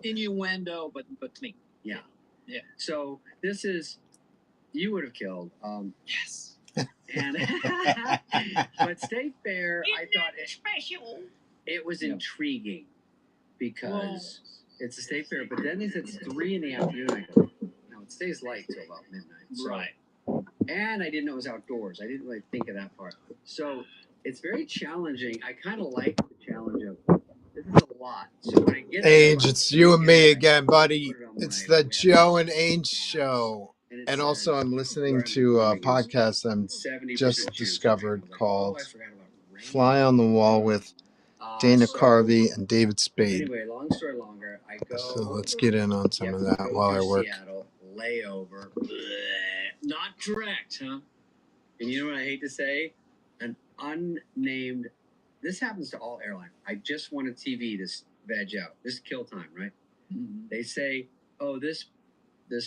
innuendo, but me. Yeah. Yeah. So this is, you would have killed. Yes. And but State Fair, I thought it was intriguing because it's a State Fair. But then they said it's 3 in the afternoon. I go, no, it stays light till about midnight. So, Right. And I didn't know it was outdoors. I didn't really think of that part. So it's very challenging. I kind of like the challenge of this is a lot. So when I get Age, it's you and me again, buddy. It's the Joe and Ainge show. And also, I'm listening to a podcast I'm just discovered called Fly on the Wall with Dana Carvey and David Spade. Anyway, long story longer, I go. So let's get in on some of that while I work. Seattle, layover. Not correct, huh? And you know what I hate to say? An unnamed. This happens to all airlines. I just want a TV to veg out. This is kill time, right? Mm-hmm. They say, "Oh, this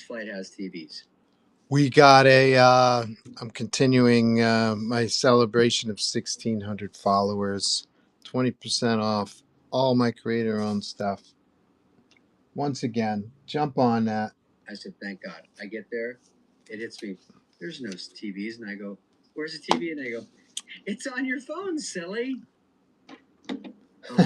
flight has TVs." We got I'm continuing my celebration of 1,600 followers. 20% off all my creator-owned stuff. Once again, jump on that. I said, "Thank God." I get there, it hits me. There's no TVs, and I go, "Where's the TV?" And they go, "It's on your phone, silly." So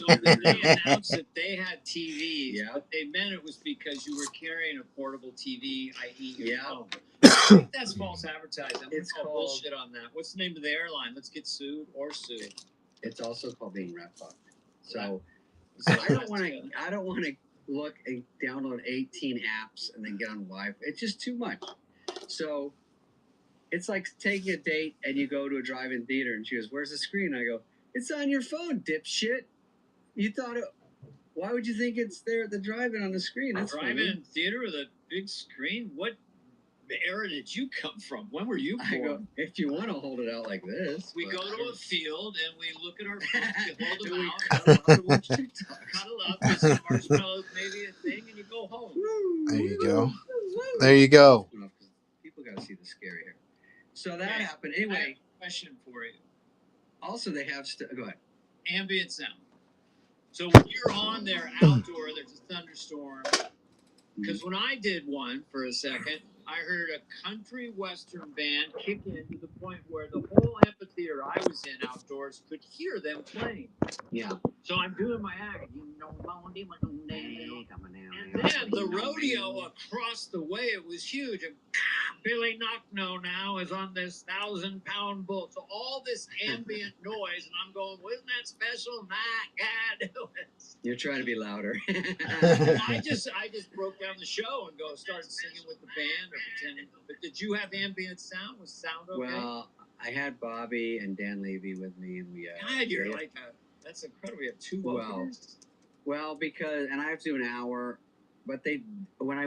when they announced that they had TVs, what they meant it was because you were carrying a portable TV, i.e. your phone. I think that's false advertising. It's called bullshit on that. What's the name of the airline? Let's get sued or sued. It's also called being rat fucked. So I don't want to look and download 18 apps and then get on Wi-Fi. It's just too much. So it's like taking a date and you go to a drive-in theater and she goes, "Where's the screen?" I go, "It's on your phone, dipshit. You thought it. Why would you think it's there at the drive-in on the screen?" That's drive-in theater with a big screen. What era did you come from? When were you born? I go, if you want to hold it out like this. We go to a field and we look at our phones, we hold them out, cuddle up, there's some marshmallows, maybe a thing, and you go home. There you go. There you go. People got to see the scary hair. So that happened. Anyway. I have a question for you. Also, they have go ahead. Ambient sound. So when you're on there outdoor, there's a thunderstorm. Because when I did one for a second, I heard a country western band kick in to the point where the whole amphitheater I was in outdoors could hear them playing. Yeah. So I'm doing my act. And then the rodeo across the way, it was huge. And Billy Knockno now is on this 1,000-pound bull. So all this ambient noise, and I'm going, wasn't that special? My God. You're trying to be louder. I just broke down the show and started singing with the band or pretending. But did you have ambient sound? Was sound okay? Well, I had Bobby and Dan Levy with me, and we. God, you're like that's incredible. We have 2 openers. Well, because I have to do an hour, but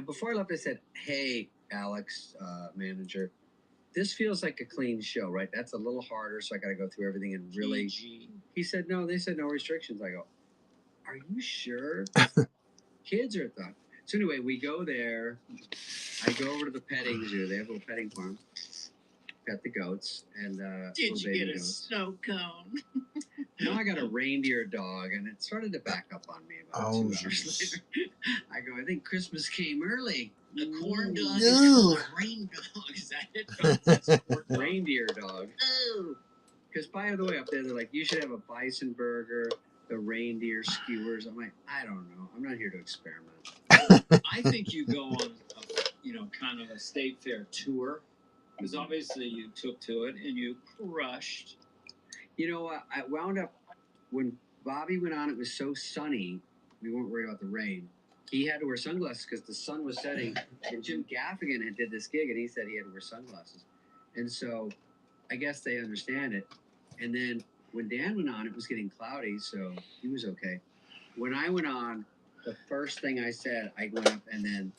before I left, I said, "Hey, Alex, manager, this feels like a clean show, right? That's a little harder, so I got to go through everything and really." He said, "No." They said no restrictions. I go, "Are you sure?" Kids are thought. So anyway, we go there. I go over to the petting zoo. They have a little petting farm. Pet the goats and did you get a snow cone? No, I got a reindeer dog, and it started to back up on me about 2 hours later. I go, "I think Christmas came early." The corn dog is called a rain dog. Is that it? That's reindeer dog. Oh. Because by the way, up there they're like, "You should have a bison burger, the reindeer skewers." I'm like, I don't know. I'm not here to experiment. I think you go on, kind of a state fair tour. Because obviously you took to it and you crushed. You know what? I wound up, when Bobby went on, it was so sunny, we weren't worried about the rain. He had to wear sunglasses because the sun was setting. And Jim Gaffigan did this gig, and he said he had to wear sunglasses. And so I guess they understand it. And then when Dan went on, it was getting cloudy, so he was okay. When I went on, the first thing I said, I went up, and then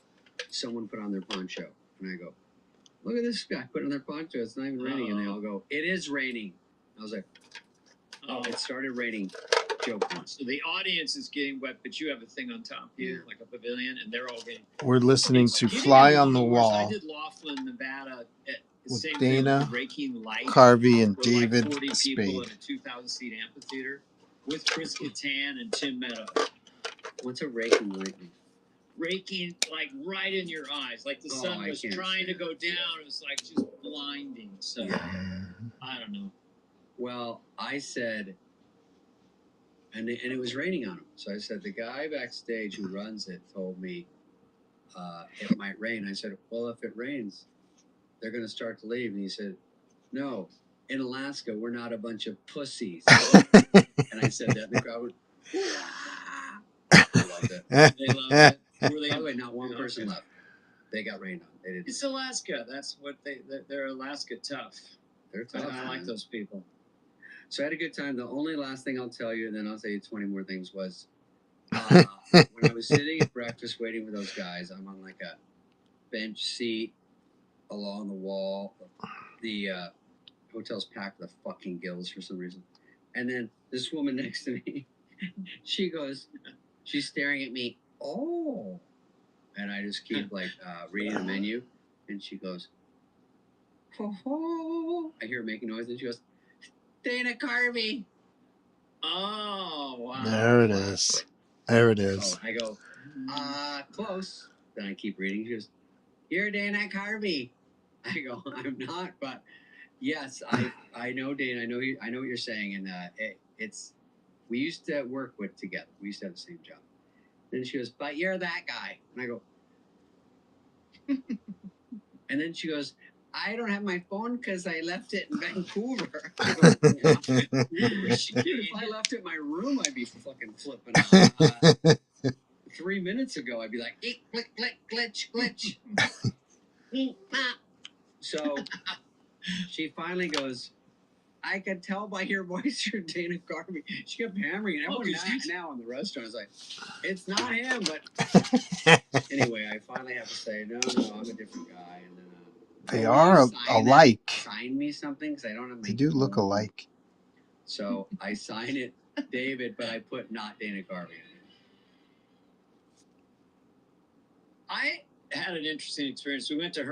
someone put on their poncho. And I go, "Look at this guy put on their poncho. It's not even raining." And they all go, "It is raining." I was like, "Oh, it started raining." Joke one. So the audience is getting wet, but you have a thing on top here, like a pavilion, and they're all getting. We're listening to Fly on the Wall. I did Laughlin, Nevada, at the with same Dana Light, Carvey and David like 40 Spade. people in a 2,000-seat amphitheater with Chris Kattan and Tim Meadows. What's a raking lightning? Raking like right in your eyes, like the sun was trying to go down. It was like just blinding. So I don't know. Well, I said, and it was raining on him. So I said, the guy backstage who runs it told me it might rain. I said, well, if it rains, they're going to start to leave. And he said, no, in Alaska, we're not a bunch of pussies. And I said that, and the crowd went, I loved it. They loved it. By the way, not one person left. They got rained on. They didn't. It's Alaska. That's what they're Alaska tough. They're tough. I like those people. So I had a good time. The only last thing I'll tell you, and then I'll tell you 20 more things, was when I was sitting at breakfast waiting for those guys, I'm on like a bench seat along the wall. The hotel's packed with the fucking gills for some reason. And then this woman next to me, she goes, she's staring at me. Oh. And I just keep like reading the menu. And she goes, ho ho. I hear her making noise. And she goes, Dana Carvey. Oh, wow. There it is. There it is. So I go, close. Then I keep reading. She goes, you're Dana Carvey. I go, I'm not, but yes, I know Dana. I know what you're saying, and it's we used to work with together. We used to have the same job. Then she goes, but you're that guy, and I go, and then she goes, I don't have my phone because I left it in Vancouver. I go, if I left it in my room, I'd be fucking flipping out. 3 minutes ago, I'd be like, click, click, glitch, glitch. So she finally goes, I could tell by your voice you're Dana Carvey. She kept hammering, and everyone now in the restaurant is like, it's not him, but anyway, I finally have to say, no, I'm a different guy. And then they are alike. Sign me something because I don't have my They do look alike. So I sign it, David, but I put not Dana Carvey. I had an interesting experience. We went to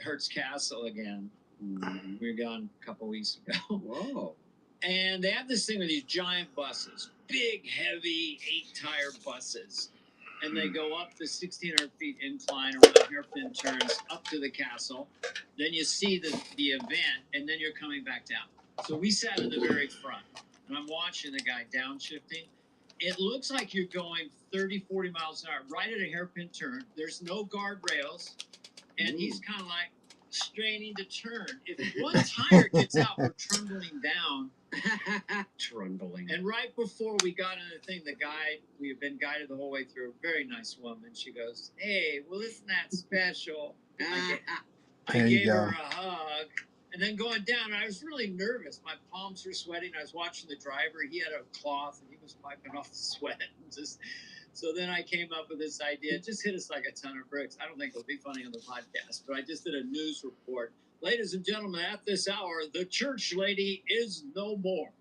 Hertz Castle again. Mm-hmm. We were gone a couple weeks ago. Whoa. And they have this thing with these giant buses, big, heavy, 8-tire buses. And they go up the 1,600 feet incline around hairpin turns up to the castle. Then you see the event, and then you're coming back down. So we sat in the very front, and I'm watching the guy downshifting. It looks like you're going 30, 40 miles an hour right at a hairpin turn. There's no guardrails, and he's kind of like straining to turn. If one tire gets out, we're trundling down. Trundling. And right before we got on the thing, the guide, we have been guided the whole way through, a very nice woman. She goes, hey, well, isn't that special? I gave her a hug. And then going down, I was really nervous. My palms were sweating. I was watching the driver. He had a cloth, and he was wiping off the sweat. So then I came up with this idea. It just hit us like a ton of bricks. I don't think it'll be funny on the podcast, but I just did a news report. Ladies and gentlemen, at this hour, the church lady is no more.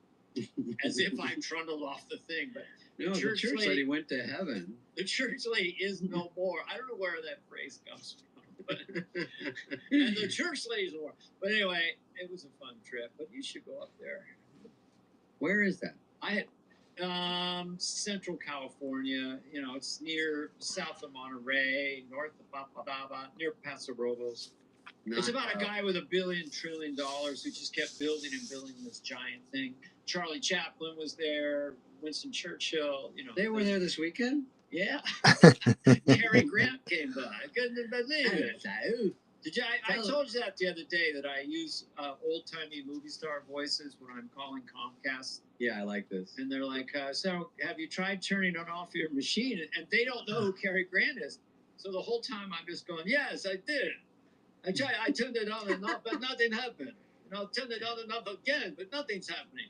As if I trundled off the thing. But the church lady went to heaven. The church lady is no more. I don't know where that phrase comes from. But, and the church lady's no more. But anyway, it was a fun trip. But you should go up there. Where is that? Central California. You know, it's near south of Monterey, north of near Paso Robles. It's about a guy with $1 billion trillion who just kept building and building this giant thing. Charlie Chaplin was there. Winston Churchill. You know, they were there this weekend. Yeah. Cary Grant came by. I couldn't believe it. I told you that the other day that I use old-timey movie star voices when I'm calling Comcast. Yeah, I like this. And they're like, so have you tried turning on off your machine? And they don't know who Cary Grant is. So the whole time I'm just going, yes, I did. I turned it on and off, but nothing happened. And I'll turn it on and off again, but nothing's happening.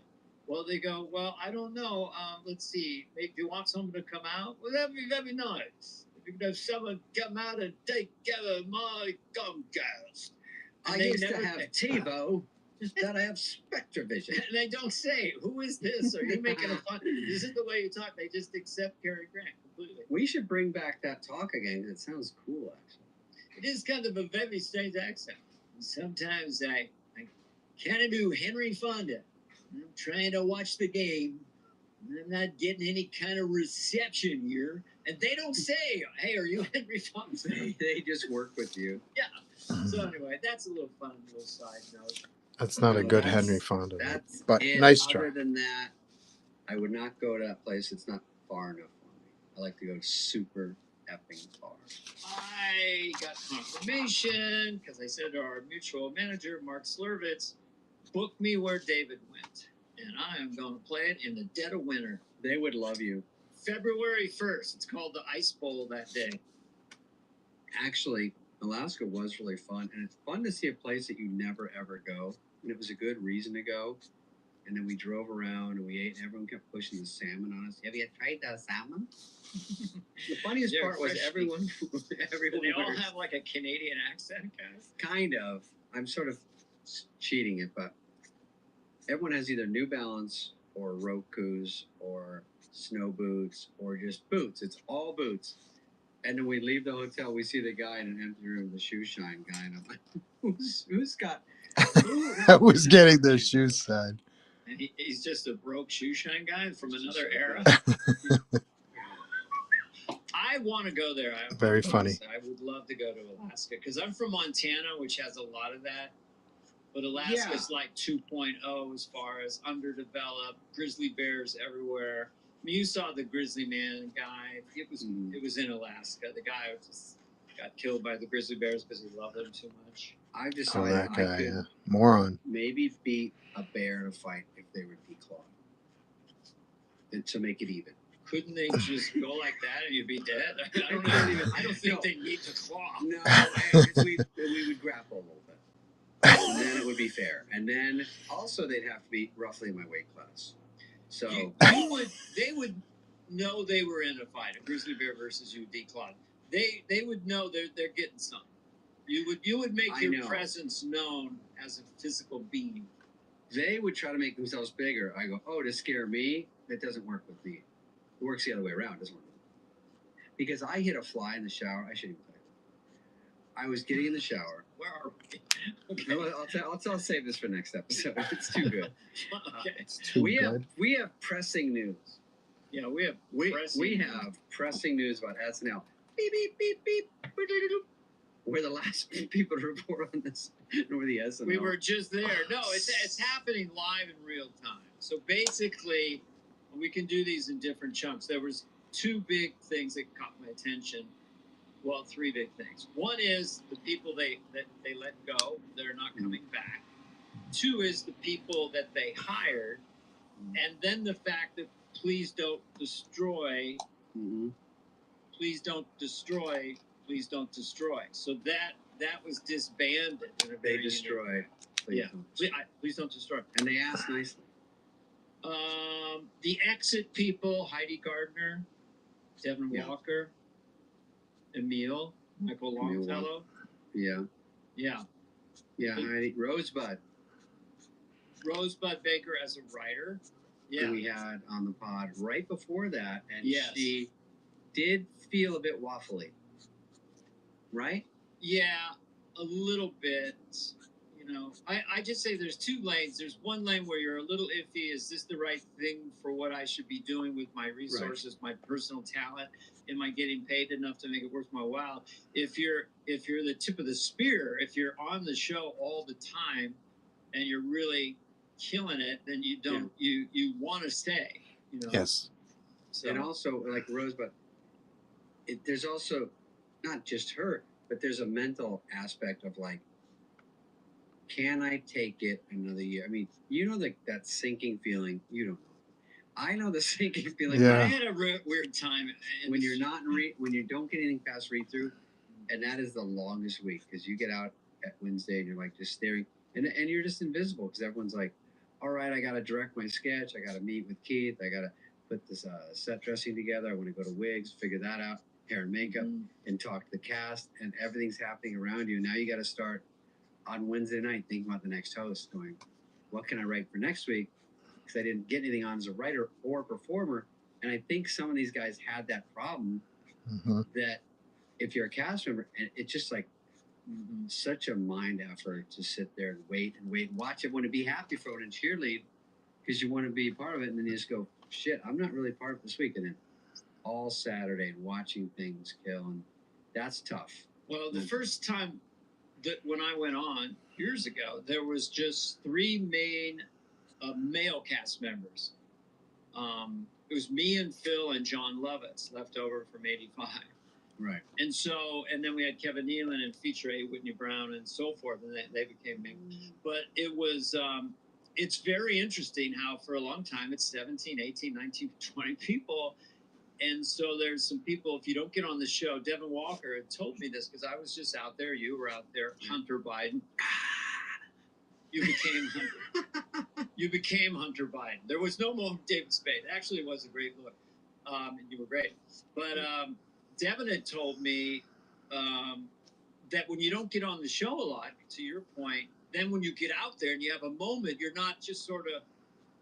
Well, they go, well, I don't know. Let's see. Maybe do you want someone to come out? Well, that'd be very nice. If you could have someone come out and take care of my Comcast. I used to have TiVo. That I have SpectraVision. And they don't say, who is this? Are you making a fun? This is the way you talk. They just accept Cary Grant completely. We should bring back that talk again. It sounds cool, actually. It is kind of a very strange accent. Sometimes I kind of do Henry Fonda. I'm trying to watch the game. I'm not getting any kind of reception here. And they don't say, "Hey, are you Henry Fonda?" They just work with you. Yeah. So anyway, that's a little fun little side note. That's not a No, good that's- Henry Fonda, That's but it. nice Other try. than that, I would not go to that place. It's not far enough for me. I like to go super effing far. I got confirmation because I said to our mutual manager, Mark Slurvitz, book me where David went. And I am going to play it in the dead of winter. They would love you. February 1st. It's called the Ice Bowl that day. Actually, Alaska was really fun. And it's fun to see a place that you never, ever go. And it was a good reason to go. And then we drove around and we ate, and everyone kept pushing the salmon on us. Have you tried the salmon? The funniest Yeah, part was fresh everyone. Do they all have like a Canadian accent, guys? Kind of. I'm sort of cheating it, but everyone has either New Balance or Roku's or snow boots or just boots. It's all boots. And then we leave the hotel, we see the guy in an empty room, the shoe shine guy, and I'm like, who's got? I was getting their shoes signed. And he's just a broke shoe shine guy from another era. I want to go there. Very funny. I would love to go to Alaska because I'm from Montana, which has a lot of that. But Alaska's like 2.0 as far as underdeveloped, grizzly bears everywhere. I mean, you saw the grizzly man guy. It was in Alaska. The guy just got killed by the grizzly bears because he loved them too much. I've Oh, decided that I guy, could yeah. Moron. maybe beat a bear in a fight if they were declawed. To make it even. Couldn't they just go like that and you'd be dead? I don't think they need to claw. No, we would grapple a little bit. And then it would be fair. And then also they'd have to be roughly in my weight class. So they would know they were in a fight, a grizzly bear versus you declawed. They would know they're getting something. You would make your presence known as a physical being. They would try to make themselves bigger. I go, to scare me? That doesn't work with me. It works the other way around. It doesn't work with me. Because I hit a fly in the shower. I shouldn't even tell you. I was getting in the shower. Where are we? Okay. I'll save this for next episode. It's too good. Okay. It's too good. We have pressing news. Yeah, we have pressing news about SNL. Beep, beep, beep, beep. We're the last people to report on this. Over the SNL. We were just there. No, it's happening live in real time. So basically, we can do these in different chunks. There was two big things that caught my attention. Well, three big things. One is the people that they let go. They're not coming back. Two is the people that they hired. And then the fact that please don't destroy. Please don't destroy. Please don't destroy. So that was disbanded. In a very they destroy. Please don't destroy. And they asked nicely. The exit people: Heidi Gardner, Devin Walker, Michael Longfellow. Yeah. Heidi Rosebud Baker as a writer. Yeah. Who we had on the pod right before that, and she did feel a bit waffly. Right? Yeah, a little bit. You know, I just say there's two lanes. There's one lane where you're a little iffy. Is this the right thing for what I should be doing with my resources, my personal talent? Am I getting paid enough to make it worth my while? If you're the tip of the spear, if you're on the show all the time and you're really killing it, then you don't you want to stay. You know? Yes. So, and also like Rosebud, there's also not just her, but there's a mental aspect of like, can I take it another year? I mean, you know, that sinking feeling. You don't know. I know the sinking feeling. Yeah. I had a weird time when you're not when you don't get anything past read through, and that is the longest week because you get out at Wednesday and you're like just staring, and you're just invisible because everyone's like, all right, I got to direct my sketch, I got to meet with Keith, I got to put this set dressing together, I want to go to wigs, figure that out, hair and makeup, and talk to the cast, and everything's happening around you. Now you got to start on Wednesday night thinking about the next host, going, what can I write for next week? Because I didn't get anything on as a writer or a performer. And I think some of these guys had that problem that if you're a cast member, and it's just like such a mind effort to sit there and wait and watch everyone and be happy for it and cheerlead because you want to be part of it. And then you just go, shit, I'm not really part of this week. And then all Saturday and watching things kill, and that's tough. Well, the first time that when I went on years ago, there was just 3 main male cast members. It was me and Phil and John Lovitz left over from '85. Right. And so, and then we had Kevin Nealon and Feature A, Whitney Brown, and so forth, and they became big. But it was, it's very interesting how for a long time it's 17, 18, 19, 20 people. And so there's some people, if you don't get on the show, Devin Walker had told me this because I was just out there. You were out there, Hunter Biden. You became Hunter Biden. There was no more David Spade. Actually, it was a great look. And you were great. But Devin had told me that when you don't get on the show a lot, to your point, then when you get out there and you have a moment, you're not just sort of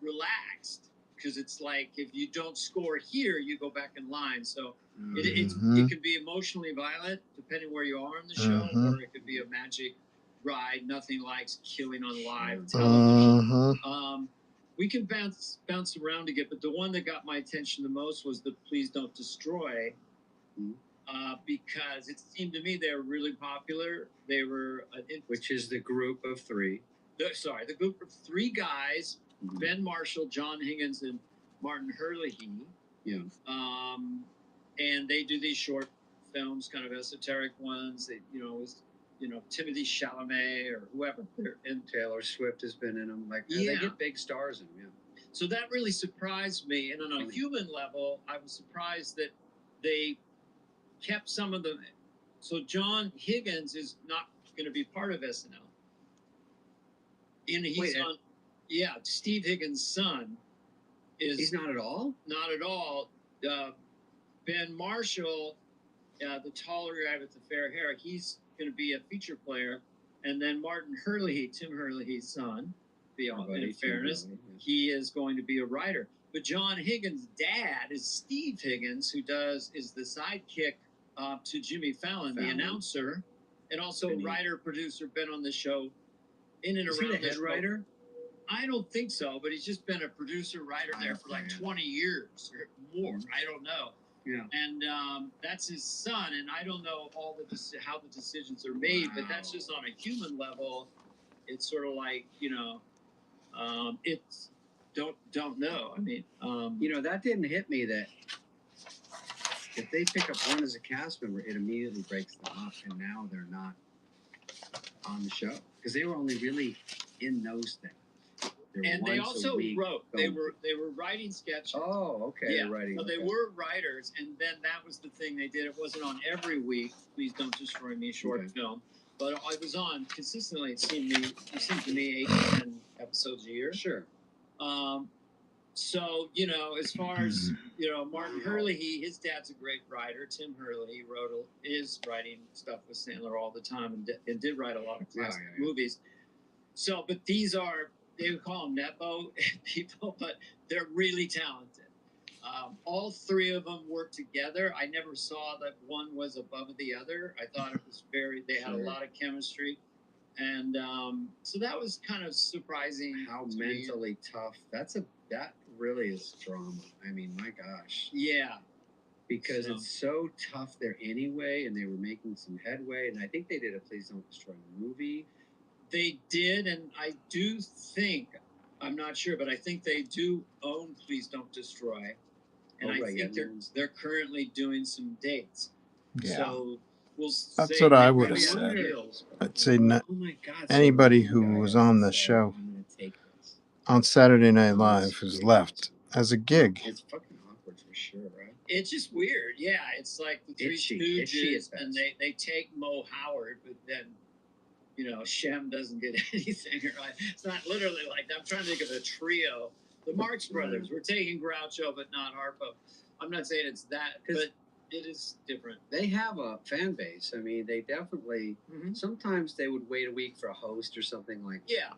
relaxed. Because it's like if you don't score here, you go back in line. So it can be emotionally violent depending where you are on the show, or it could be a magic ride. Nothing like killing on live television. We can bounce around again, but the one that got my attention the most was the Please Don't Destroy, because it seemed to me they were really popular. They were which is the group of 3. The group of 3 guys. Ben Marshall, John Higgins, and Martin Herlihy. Yeah. And they do these short films, kind of esoteric ones. They, Timothy Chalamet or whoever. And Taylor Swift has been in them. Like, they get big stars in them. Yeah. So that really surprised me. And on a human level, I was surprised that they kept some of them. So John Higgins is not going to be part of SNL. And he's on. Yeah, Steve Higgins' son is. He's not at all? Not at all. Ben Marshall, the taller guy with the fair hair, he's going to be a feature player. And then Martin Herlihy, Tim Herlihy's son, in fairness, he is going to be a writer. But John Higgins' dad is Steve Higgins, who is the sidekick to Jimmy Fallon, the announcer, and also writer, producer, been on the show in and around the head writer? I don't think so, but he's just been a producer, writer there for like 20 years or more. I don't know. Yeah. And that's his son, and I don't know how the decisions are made, but that's just on a human level. It's sort of like, it's don't know. I mean, that didn't hit me that if they pick up one as a cast member, it immediately breaks them up, and now they're not on the show because they were only really in those things. And they also wrote. They were writing sketches. Oh, okay. Yeah, so they were writers, and then that was the thing they did. It wasn't on every week. Please Don't Destroy Me short film, but it was on consistently. It seemed to me 8 to 10 episodes a year. Sure. So as far as Martin Herlihy, his dad's a great writer. Tim Herlihy is writing stuff with Sandler all the time, and did write a lot of classic movies. So, but these are. They would call them Nepo people, but they're really talented. All 3 of them work together. I never saw that one was above the other. I thought it was they had a lot of chemistry. And so that was kind of surprising. How mentally tough. That really is drama. I mean, my gosh. Yeah. Because it's so tough there anyway, and they were making some headway. And I think they did a Please Don't Destroy movie. They did, and I do think, I'm not sure, but I think they do own Please Don't Destroy. And I think they're currently doing some dates. Yeah. So that's what I would have said. I'd say anybody who was on the show on Saturday Night Live who's left as a gig. It's fucking awkward for sure, right? It's just weird. Yeah, it's like the Three Stooges, and they take Mo Howard, but then Shem doesn't get anything right. It's not literally like that. I'm trying to think of a trio. The Marx Brothers. We're taking Groucho, but not Harpo. I'm not saying it's that, but it is different. They have a fan base. I mean, they definitely. Sometimes they would wait a week for a host or something like. Yeah.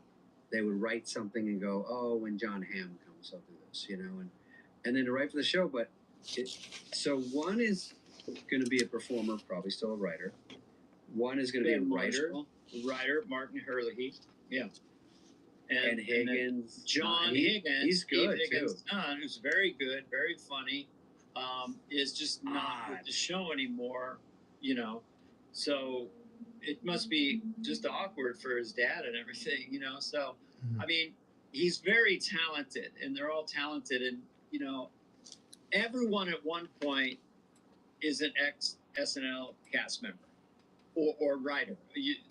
They would write something and go, "Oh, when John Hamm comes, I'll do this," and then to write for the show. But so one is going to be a performer, probably still a writer. One is going to be a writer. Writer Martin Herlihy, and Higgins, John Higgins, he's good Steve Higgins' son, who's very good, very funny. is just not with the show anymore, you know. So it must be just awkward for his dad and everything, you know. So, I mean, he's very talented, and they're all talented, and you know, everyone at one point is an ex SNL cast member or writer.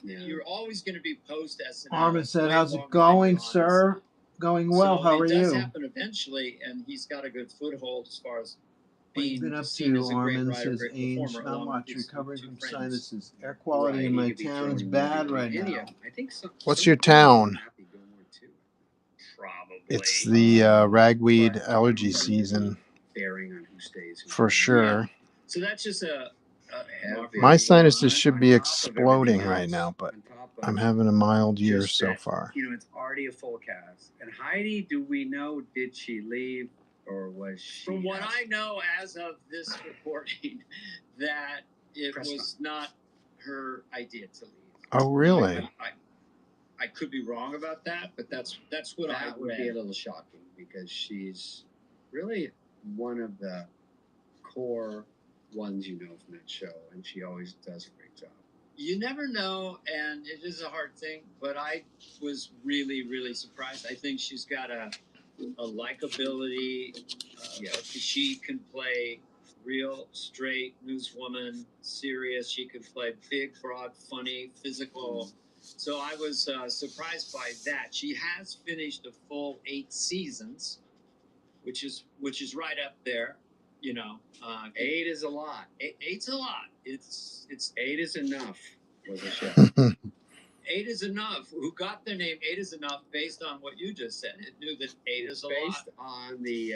You're always going to be post SNL. Armin said, "How's it going, sir? Going well. How are you?" It does happen eventually, and he's got a good foothold as far as being been up seen to, as a great Armin writer, says great Ainge. performer. Not along much. with his Recovering two from friends. sinuses. Air quality in my town is bad right now. I think so. What's your town? Probably. It's the ragweed allergy season. Bearing on who stays. For sure. So that's just My sinuses should be exploding right now, but I'm having a mild year so far. You know, it's already a full cast. And Heidi, do we know, did she leave or was she? From what I know as of this recording, that it was not her idea to leave. Oh, really? I could be wrong about that, but that's what I read. That would be a little shocking because she's really one of the core ones you know from that show, and she always does a great job. You never know, and it is a hard thing, but I was really, really surprised. I think she's got a likability. She can play real, straight newswoman, serious. She could play big, broad, funny, physical. So I was surprised by that. She has finished a full 8 seasons, which is right up there. You know, 8 is a lot. 8's a lot. It's 8 is enough. Was a show. 8 is enough. Who got the name 8 is enough based on what you just said? It knew that 8 is a lot. Based on the.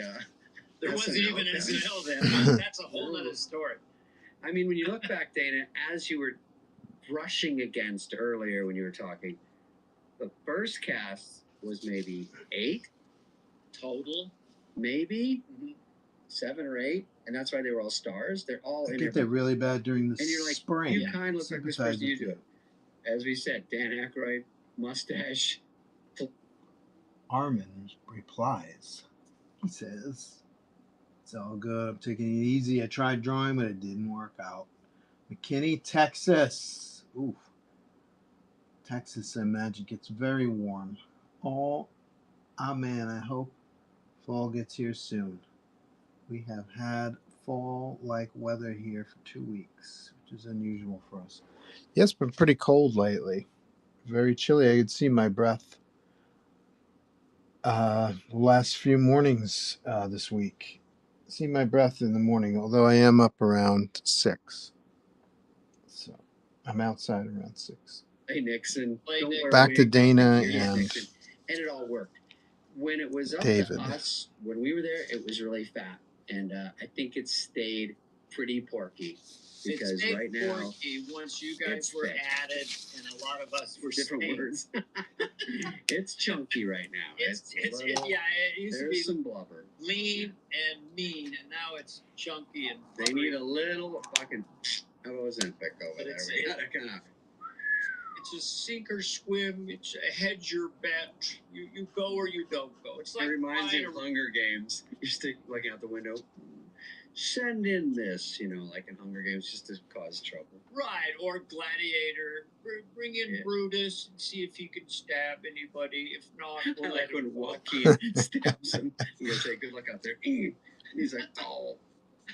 There wasn't even SNL then. That's a whole other story. I mean, when you look back, Dana, as you were brushing against earlier when you were talking, the first cast was maybe 8 total, maybe 7 or 8, and that's why they were all stars. They're all I in think they're really bad during the and you're like, spring. you kind of look like this person you do. As we said, Dan Aykroyd, mustache. Armin replies. He says, "It's all good. I'm taking it easy. I tried drawing, but it didn't work out." McKinney, Texas. Ooh. Texas, I imagine, gets very warm. Oh, man, I hope fall gets here soon. We have had fall-like weather here for 2 weeks, which is unusual for us. Yeah, it's been pretty cold lately. Very chilly. I could see my breath the last few mornings this week. See my breath in the morning, although I am up around 6. So I'm outside around 6. Hey, Nixon. Back to Dana and it all worked. When it was up David. to us, when we were there, it was really fat. And I think it stayed pretty porky. Because right now, porky once you guys were added, and a lot of us were different words. It's chunky right now. It used to be some blubber, lean and mean, and now it's chunky and. They need a little fucking. How was that pick over there? We gotta kind of. It's a sink or swim. It's a hedge your bet. You go or you don't go. It's like it reminds me of Hunger Games. You're looking out the window. Send in this, you know, like in Hunger Games, just to cause trouble. Right, or Gladiator. Bring in Brutus and see if he can stab anybody. If not, we'll let him when Joaquin stabs him. You gotta say, good luck out there. He's like, oh.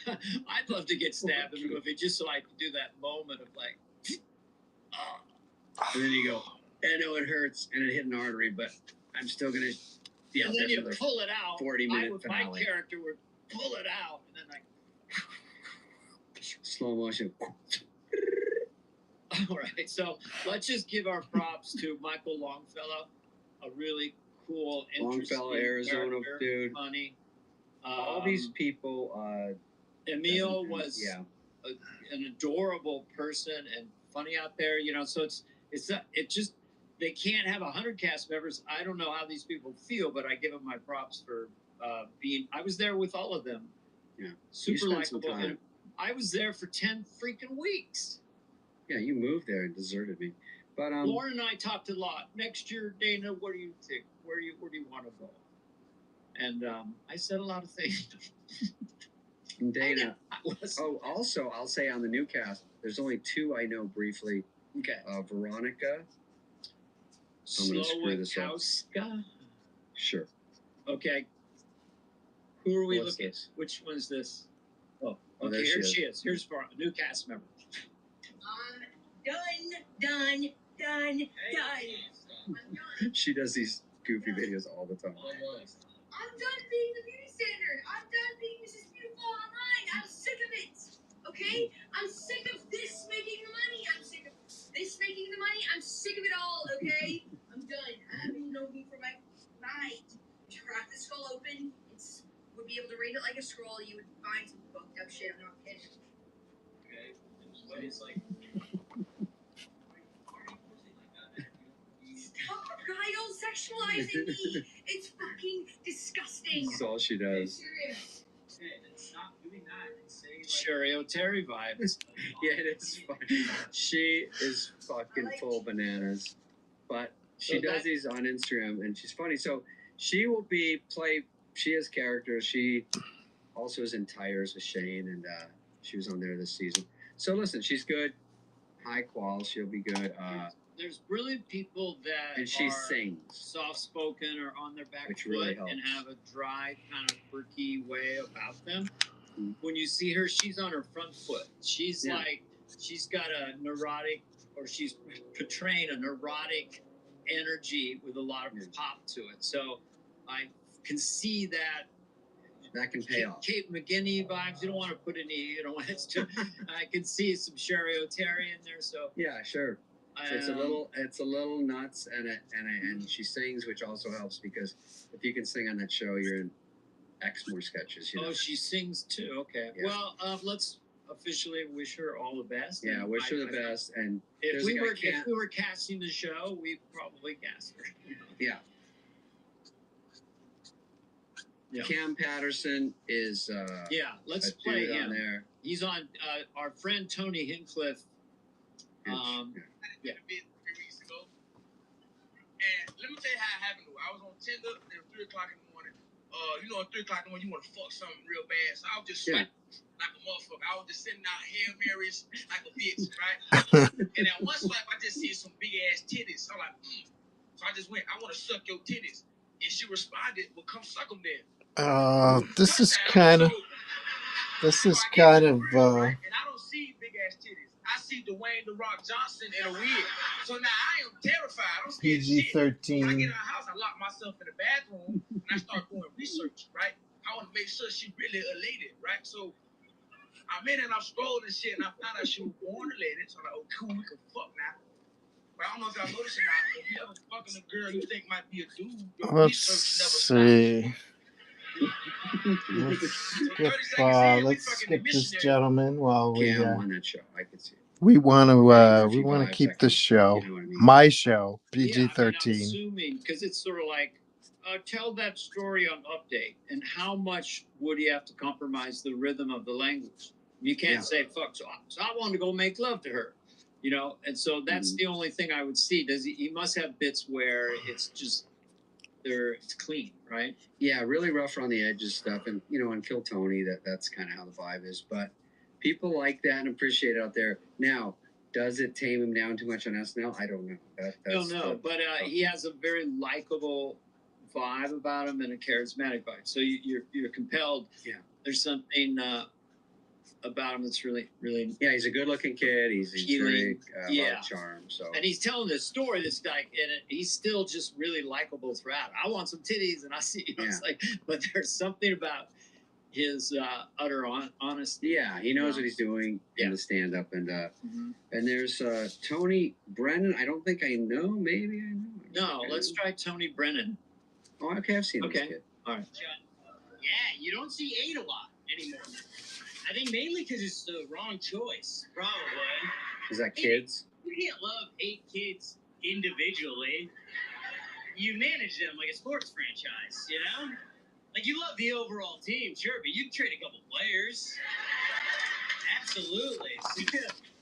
I'd love to get stabbed in the movie just so I could do that moment of like, oh. And then you go, I know it hurts and it hit an artery, but I'm still gonna be out and there. then you pull it out. 40-minute finale. My character would pull it out and then like slow motion. All right, so let's just give our props to Michael Longfellow, a really cool, interesting Longfellow, Arizona dude. Funny. All these people. Emil was an adorable person and funny out there, you know. So it just they can't have 100 cast members. I don't know how these people feel, but I give them my props for being. I was there with all of them. Yeah, super likable. And I was there for 10 freaking weeks. Yeah, you moved there and deserted me. But Lauren and I talked a lot. Next year, Dana, what do you think? Where do you want to go? And I said a lot of things. And Dana. Oh, also, I'll say on the new cast, there's only 2 I know briefly. Okay. Veronica. I'm gonna screw this up. Slowakowska? Sure. Okay. Who are we What's looking this? at? Which one's this? Oh, Oh, okay, there here she she is. Here's for a new cast member. Done. She does these goofy videos all the time. I'm done being the beauty standard. I'm done being Mrs. Beautiful online. I'm sick of it. Okay? I'm sick of this making the money. I'm sick of this making the money. I'm sick of it all, okay? I'm done. I haven't no need for my mind. To crack the skull open, it's would be able to read it like a scroll. You would find some fucked up shit. I'm not kidding. Okay. But it's like. Stop, Kyle, sexualizing me. It's fucking disgusting. That's all she does. Serious. Stop doing that and say Sherry O'Terry vibes. Yeah, it is fun. She is fucking full bananas. But she does these on Instagram and she's funny. So she will she has characters. She also is in Tires with Shane and she was on there this season. So listen, she's good. High qual, she'll be good. There's brilliant people that and she are sings. soft-spoken or on their back Which foot really helps. and have a dry, kind of quirky way about them. Mm-hmm. When you see her, she's on her front foot. She's like, she's got a neurotic, or she's portraying a neurotic energy with a lot of pop to it. So I can see that. That can pay off. Kate McGinney vibes. You don't want to put any, it's too, I can see some Sherry O'Terry in there. So yeah, sure. So it's a little nuts, and she sings, which also helps because if you can sing on that show, you're in X more sketches. You know? Oh, she sings too. Okay. Yeah. Well, let's officially wish her all the best. Yeah, wish her the best. And if we were casting the show, we'd probably cast her. Yeah. Yeah. Cam Patterson is let's play him. There. He's on our friend Tony Hinchcliffe. Yeah. 3 weeks ago. And let me tell you how it happened. I was on Tinder at 3 o'clock in the morning. At 3 o'clock in the morning, you want to fuck something real bad. So I was just like a motherfucker. I was just sending out Hail Marys like a bitch, right? And at one swipe, I just see some big ass titties. I'm like, So I just went, I want to suck your titties. And she responded, well, come suck them then. This is kind of. And I don't see big ass titties. I see Dwayne "The Rock" Johnson in a wig. So now I am terrified. I'm scared. PG-13. When I get in the house, I lock myself in the bathroom and I start doing research, right? I want to make sure she really elated, right? So I'm in and I'm scrolling and shit, and I found out she was born elated. So I'm like, oh, cool, we can fuck now. But I don't know if y'all noticed or not. If you ever fucking a girl you think might be a dude, your research never stops. Let's skip this gentleman while we on that show. I can see it. We want to keep the show, my show, PG-13. I'm assuming because it's sort of like tell that story on Update, and how much would he have to compromise the rhythm of the language? You can't say fuck. So I wanted to go make love to her, and so that's the only thing I would see. He must have bits where it's just it's clean, right? Yeah, really rough around the edges stuff, and on Kill Tony, that's kind of how the vibe is. But people like that and appreciate it out there. Now, does it tame him down too much on SNL? I don't know. Don't know, but he has a very likable vibe about him and a charismatic vibe. So you're compelled. Yeah, there's something about him that's really, really. Yeah, he's a good-looking kid. He's very charm. So, and he's telling this story. This guy, and he's still just really likable throughout. I want some titties, and I see. It's like, but there's something about his utter honesty. Yeah, he knows what he's doing in the stand-up, and and there's Tony Brennan. I don't think I know. Maybe I know. No, let's try Tony Brennan. Oh, okay, I've seen this kid. All right. Yeah, you don't see 8 a lot anymore. I think mainly because it's the wrong choice, probably. Is that kids? You can't love 8 kids individually. You manage them like a sports franchise, Like, you love the overall team, sure, but you trade a couple players. Absolutely.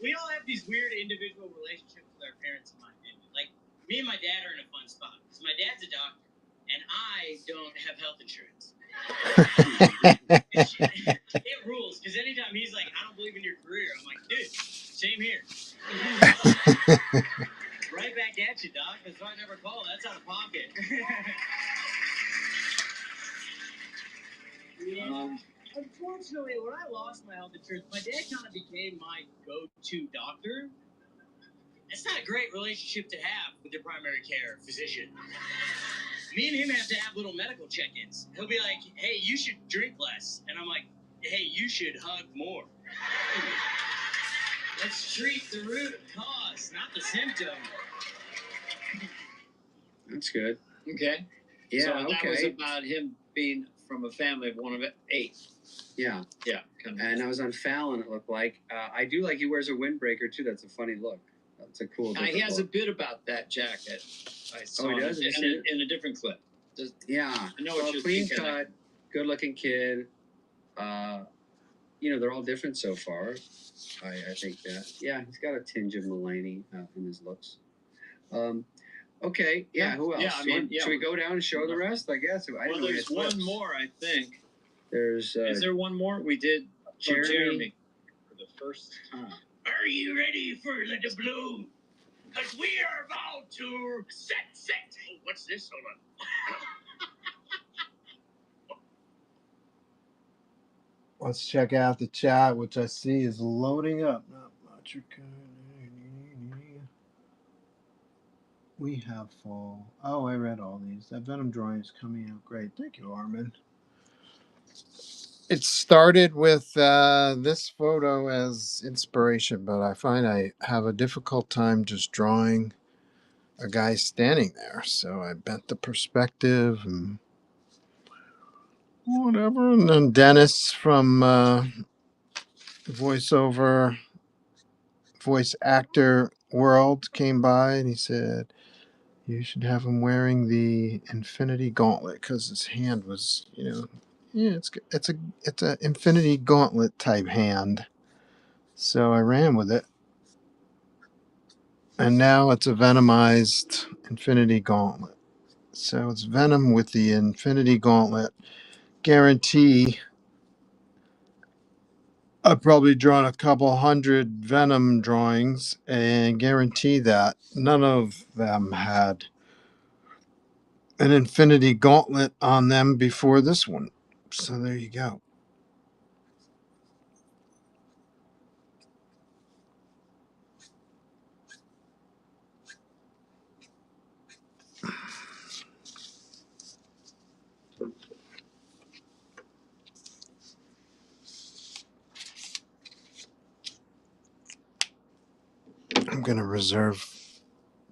We all have these weird individual relationships with our parents, in my opinion. Like, me and my dad are in a fun spot. Because my dad's a doctor, and I don't have health insurance. It rules here. Right back at you, Doc. That's why I never call. That's out of pocket. Unfortunately, when I lost my health insurance, my dad kind of became my go-to doctor. It's not a great relationship to have with your primary care physician. Me and him have to have little medical check-ins. He'll be like, hey, you should drink less. And I'm like, hey, you should hug more. Let's treat the root cause, not the symptom. That's good. Okay. Yeah, So that okay. was about him being from a family of one of 8. Yeah. Yeah. Kind of. And I was on Fallon, it looked like. I do like he wears a windbreaker, too. That's a funny look. That's a cool He has look. a bit about that jacket. I saw he does? in a different clip. Yeah. I know well, what you're clean thinking. cut, good-looking kid. They're all different so far. I think that. Yeah, he's got a tinge of Mulaney in his looks. Okay. Yeah. Who else? Yeah, I mean, should we go down and show the rest? I guess. Well, there's one more, I think. There's. Is there one more? We did Jeremy for the first time. Are you ready for the blue? Because we are about to set. Oh, what's this? Hold on. Let's check out the chat, which I see is loading up. Not much. We have fall. Oh, I read all these. That Venom drawing is coming out great. Thank you, Armin. It started with this photo as inspiration, but I find I have a difficult time just drawing a guy standing there. So I bent the perspective and whatever. And then Dennis from voiceover, voice actor world came by and he said, you should have him wearing the Infinity Gauntlet because his hand was, yeah, it's a Infinity Gauntlet type hand. So I ran with it. And now it's a Venomized Infinity Gauntlet. So it's Venom with the Infinity Gauntlet. Guarantee I've probably drawn a couple hundred Venom drawings and guarantee that none of them had an Infinity Gauntlet on them before this one. So there you go. I'm going to reserve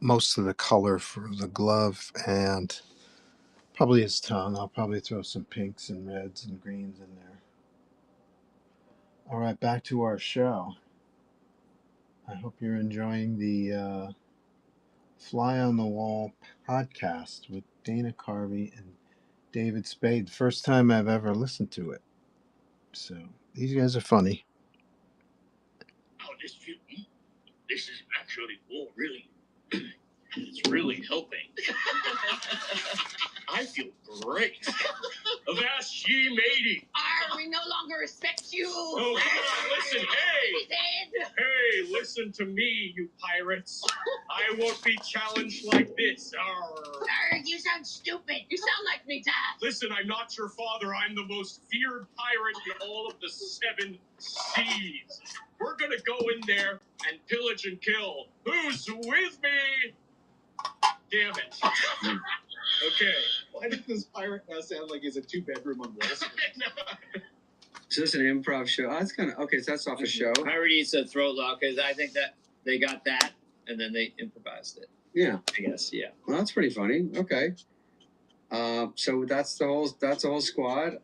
most of the color for the glove and probably his tongue. I'll probably throw some pinks and reds and greens in there. All right, back to our show. I hope you're enjoying the Fly on the Wall podcast with Dana Carvey and David Spade. First time I've ever listened to it. So these guys are funny. Oh, this is actually, really, it's really helping. I feel great. Avast ye, matey. We no longer respect you. Oh, come on, listen, hey. Dead. Hey, listen to me, you pirates. I won't be challenged like this. Arr. You sound stupid. You sound like me, Dad. Listen, I'm not your father. I'm the most feared pirate in all of the 7 seas. We're gonna go in there and pillage and kill. Who's with me? Damn it. Okay. Why does this pirate now sound like he's a 2-bedroom on Wall Street? So this is an improv show. Oh, that's kind of okay. So that's off a show. I already said throw lock because I think that they got that and then they improvised it. Yeah, I guess. Yeah. well, that's pretty funny. Okay. So that's the whole squad.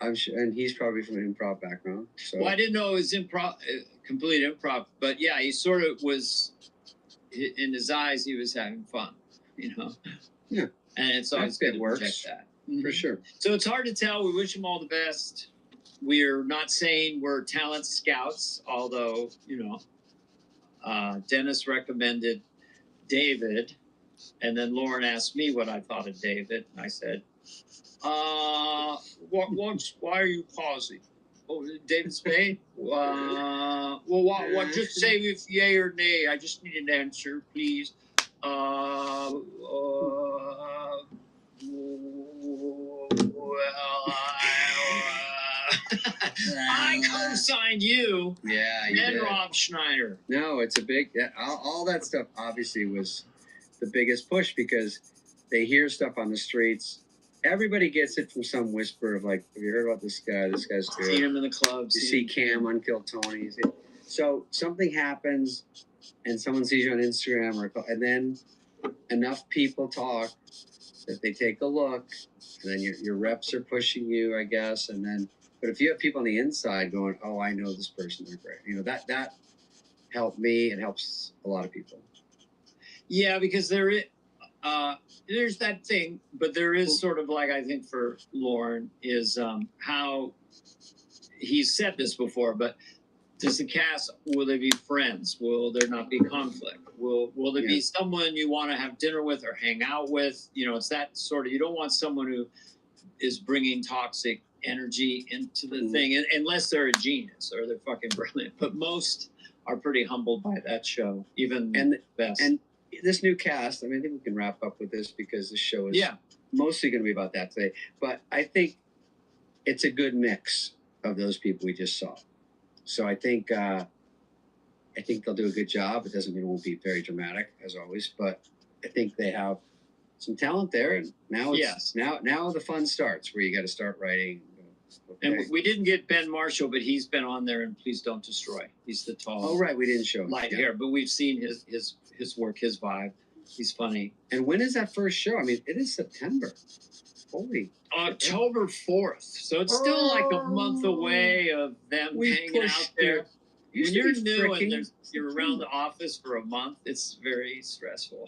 And he's probably from an improv background. So. Well, I didn't know it was complete improv, but yeah, he sort of was. In his eyes, he was having fun. Yeah. And it's always good to works that. For sure. So it's hard to tell. We wish him all the best. We're not saying we're talent scouts, although, Dennis recommended David, and then Lauren asked me what I thought of David, and I said, why are you pausing? Oh, David Spade? What? Just say if yay or nay. I just need an answer, please. I co-signed you. Yeah, you and did. Rob Schneider. No, it's a big. All that stuff obviously was the biggest push because they hear stuff on the streets. Everybody gets it from some whisper of like, have you heard about this guy? This guy's good. Seen him in the clubs. You see Cam Unkill Tony. So something happens, and someone sees you on Instagram, and then enough people talk that they take a look, and then your reps are pushing you, I guess, and then. But if you have people on the inside going, "Oh, I know this person, they're great," that helped me. It helps a lot of people. Yeah, because there's that thing, but there is sort of like, I think for Lauren is how he's said this before, but does the cast, will they be friends? Will there not be conflict? Will there be someone you want to have dinner with or hang out with? It's that sort of, you don't want someone who is bringing toxic energy into the thing, unless they're a genius or they're fucking brilliant. But most are pretty humbled by that show, even the best. And this new cast, I think we can wrap up with this because this show is mostly going to be about that today. But I think it's a good mix of those people we just saw. So I think they'll do a good job. It doesn't mean it won't be very dramatic as always, but I think they have some talent there. And now now the fun starts where you got to start writing. Okay. And we didn't get Ben Marshall, but he's been on there in Please Don't Destroy. He's the tall. Oh right, we didn't show him. Light hair, but we've seen his work, his vibe. He's funny. And when is that first show? It is September. Holy. October 4th. So it's still like a month away of them hanging out there. When you're new and you're around the office for a month, it's very stressful.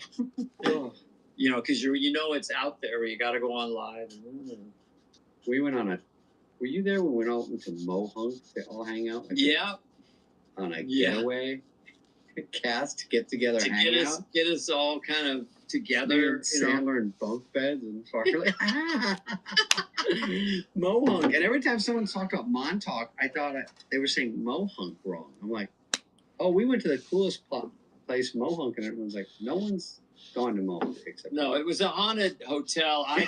Because it's out there where you got to go on live. We went on were you there when we went out into Mohunk to all hang out? On a getaway cast, get together, hang out. Get us all kind of together. Sandler in bunk beds and Farley. Mohunk. And every time someone talked about Montauk, I thought they were saying Mohunk wrong. I'm like, oh, we went to the coolest place, Mohunk, and everyone's like, no one's gone to Mohunk except. No, it was a haunted hotel. I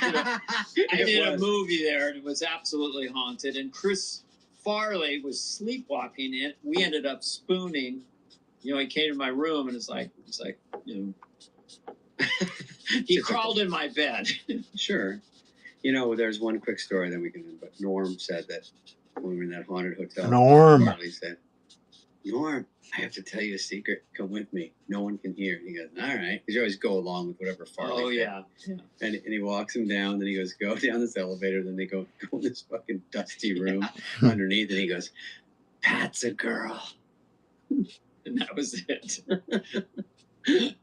did a movie there, and it was absolutely haunted. And Chris Farley was sleepwalking in. We ended up spooning. He came to my room, and it's like. He crawled in my bed. Sure. There's one quick story that we can end, but Norm said that when we were in that haunted hotel. Farley said, Norm, I have to tell you a secret. Come with me. No one can hear. And he goes, all right. Because you always go along with whatever Farley said. Yeah. And he walks him down. Then he goes, go down this elevator. Then they go in this fucking dusty room underneath. And he goes, Pat's a girl. And that was it. What?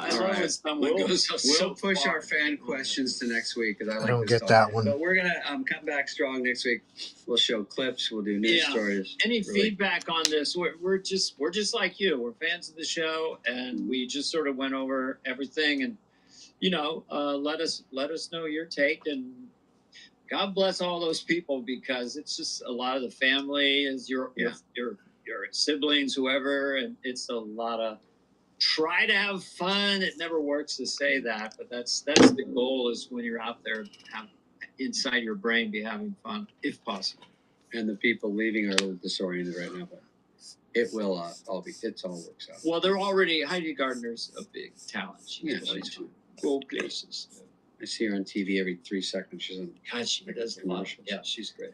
I love when someone goes so We'll push far. our fan questions to next week because I don't this get that one. But we're gonna come back strong next week. We'll show clips. We'll do news stories. Any feedback on this? We're just like you. We're fans of the show, and we just sort of went over everything. And let us know your take. And God bless all those people because it's just a lot of the family is your siblings, whoever, and it's a lot of. Try to have fun. It never works to say that, but that's the goal. Is when you're out there, have inside your brain be having fun if possible. And the people leaving are a little disoriented right now, but it will all works out. Well, they're already Heidi Gardner's a big talent. She's fun. Go places. I see her on TV every 3 seconds. She's on. God, she does a lot. Yeah, she's great.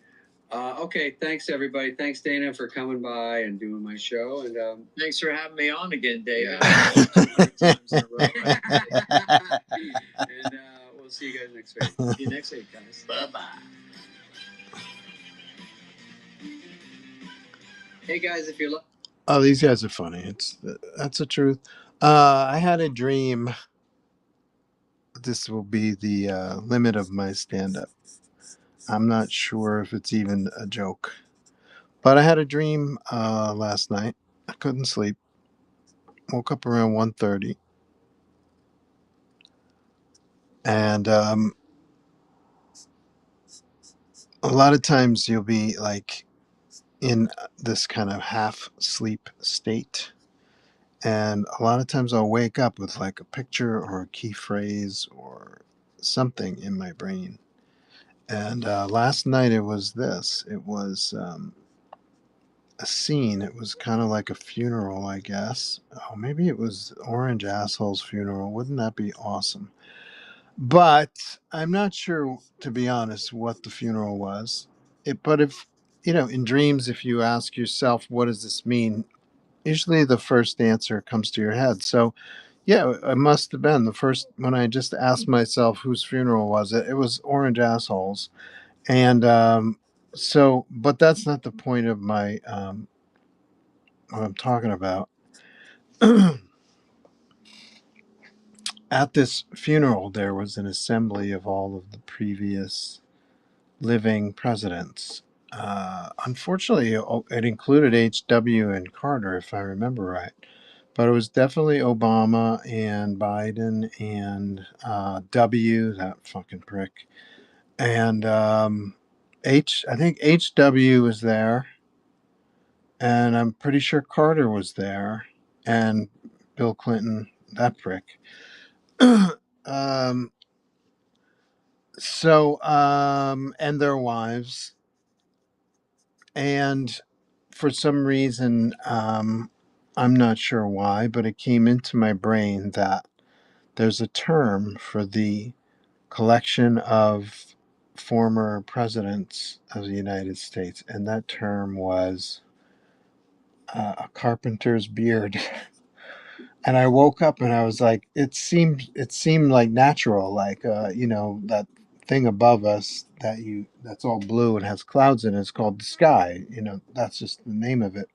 Okay, thanks everybody. Thanks Dana for coming by and doing my show, and thanks for having me on again, David. Yeah. And we'll see you guys next week. See you next week, guys. Bye. Hey guys, if you're Oh, these guys are funny. That's the truth. I had a dream. This will be the limit of my stand-up. I'm not sure if it's even a joke. But I had a dream last night. I couldn't sleep. Woke up around 1:30. And a lot of times you'll be like in this kind of half sleep state. And a lot of times I'll wake up with like a picture or a key phrase or something in my brain. And last night it was this. It was a scene. It was kind of like a funeral, I guess. Oh, maybe it was Orange Asshole's funeral. Wouldn't that be awesome? But I'm not sure, to be honest, what the funeral was. But if, in dreams, if you ask yourself, what does this mean? Usually the first answer comes to your head. So, yeah, it must have been the first when I just asked myself whose funeral was it. It was Orange Assholes. And but that's not the point of my what I'm talking about. At this funeral, there was an assembly of all of the previous living presidents. Unfortunately, it included H.W. and Carter, if I remember right. But it was definitely Obama and Biden and W, that fucking prick. And I think HW was there. And I'm pretty sure Carter was there. And Bill Clinton, that prick. um, and their wives. And for some reason, I'm not sure why, but it came into my brain that there's a term for the collection of former presidents of the United States, and that term was a carpenter's beard. And I woke up and I was like, it seemed like natural, like that thing above us that's all blue and has clouds in it. It's called the sky. That's just the name of it.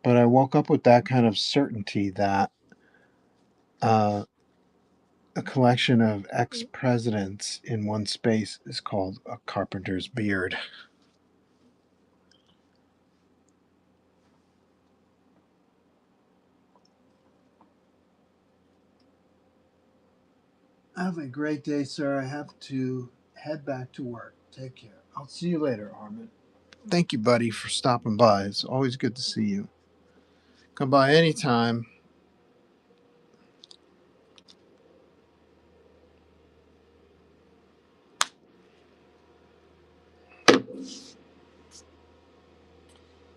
But I woke up with that kind of certainty that uh, a collection of ex-presidents in one space is called a carpenter's beard. Have a great day, sir. I have to head back to work. Take care. I'll see you later, Armin. Thank you, buddy, for stopping by. It's always good to see you. Come by anytime.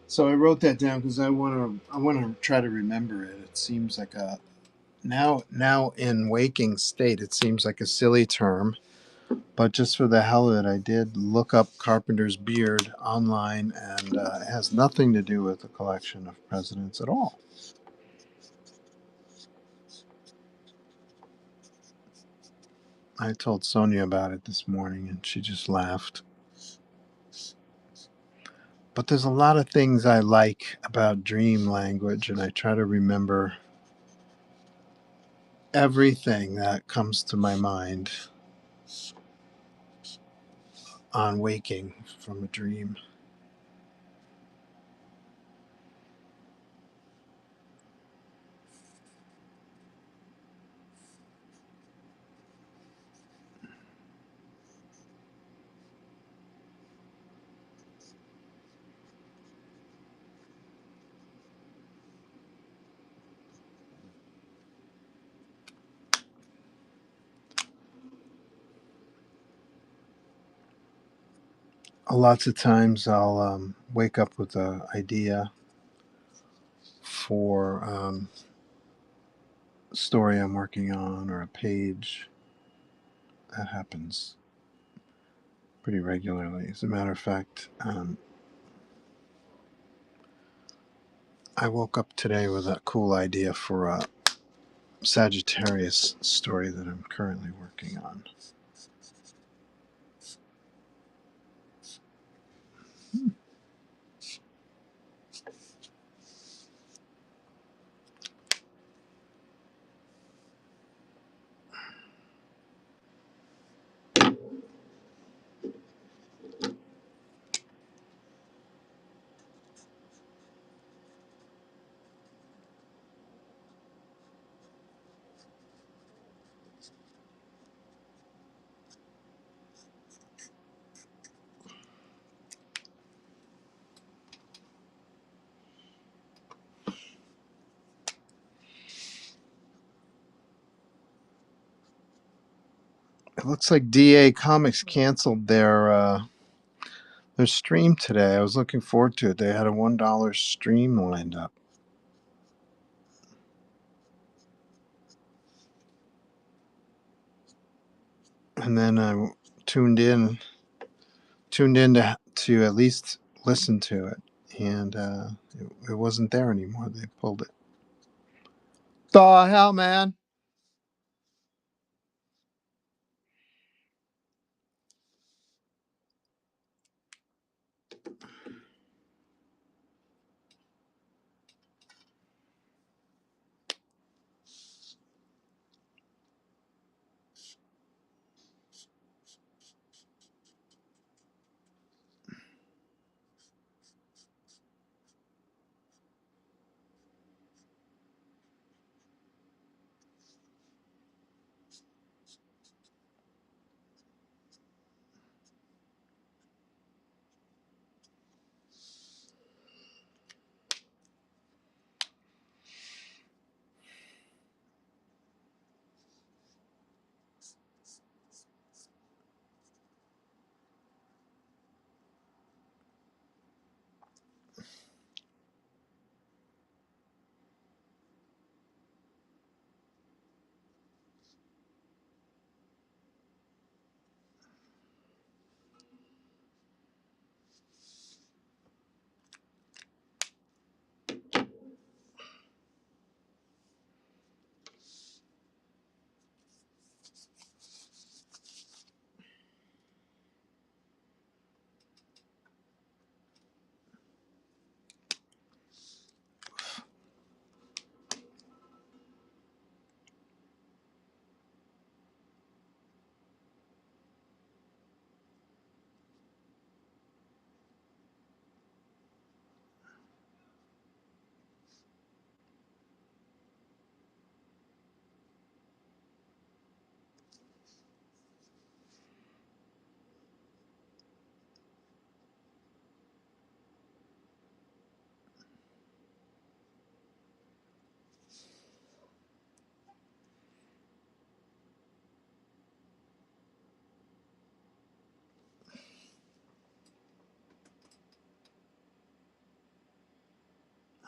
So I wrote that down because I want to try to remember it. It seems like a now in waking state. It seems like a silly term, but just for the hell of it, I did look up Carpenter's beard online, and it has nothing to do with the collection of presidents at all. I told Sonia about it this morning, and she just laughed. But there's a lot of things I like about dream language, and I try to remember everything that comes to my mind on waking from a dream. Lots of times I'll wake up with an idea for a story I'm working on or a page. That happens pretty regularly. As a matter of fact, I woke up today with a cool idea for a Sagittarius story that I'm currently working on. It looks like DA Comics canceled their stream today. I was looking forward to it. They had a $1 stream lined up. And then I tuned in to at least listen to it. And it wasn't there anymore. They pulled it. The hell, man?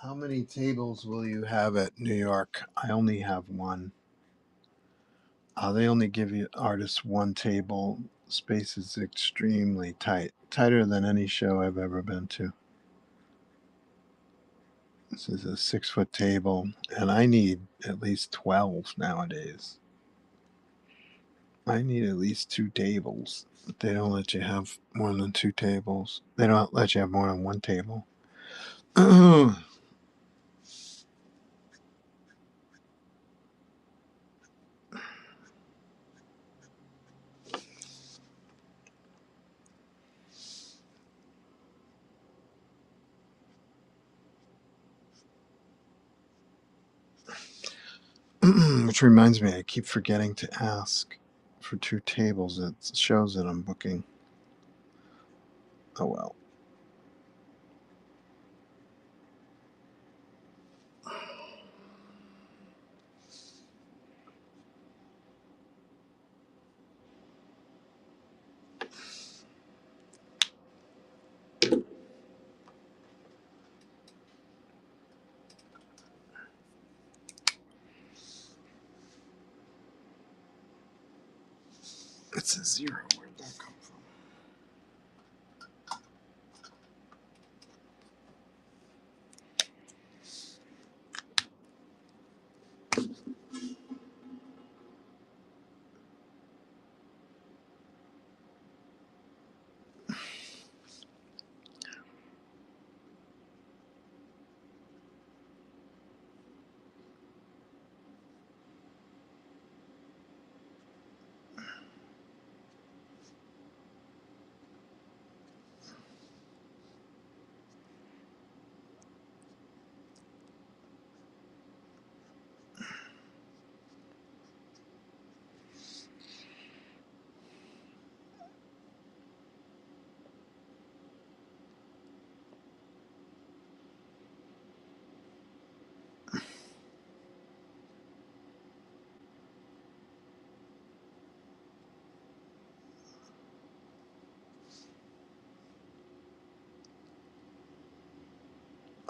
How many tables will you have at New York? I only have one. They only give you artists one table. Space is extremely tight, tighter than any show I've ever been to. This is a 6-foot table, and I need at least 12 nowadays. I need at least 2 tables. But they don't let you have more than 2 tables. They don't let you have more than 1 table. Which reminds me, I keep forgetting to ask for 2 tables. It shows that I'm booking. Oh well. It's a 0. Where'd that come from?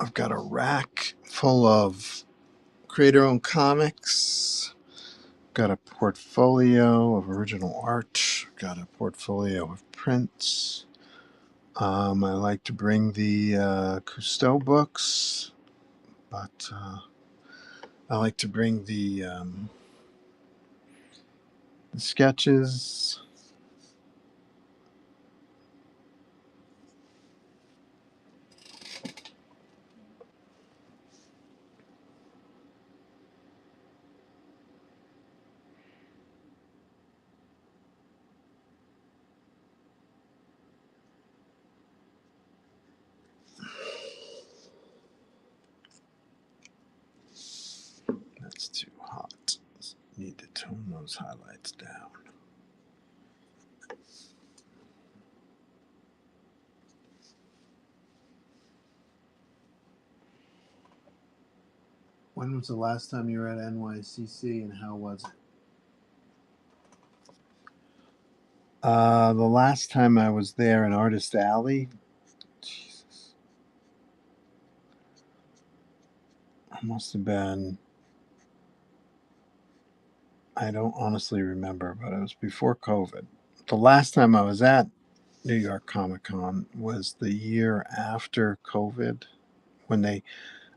I've got a rack full of creator-owned comics. Got a portfolio of original art. Got a portfolio of prints. I like to bring the Cousteau books, but I like to bring the sketches. That's too hot. Need to tone those highlights down. When was the last time you were at NYCC and how was it? The last time I was there in Artist Alley, Jesus, it must have been, I don't honestly remember, but it was before COVID. The last time I was at New York Comic Con was the year after COVID, when they,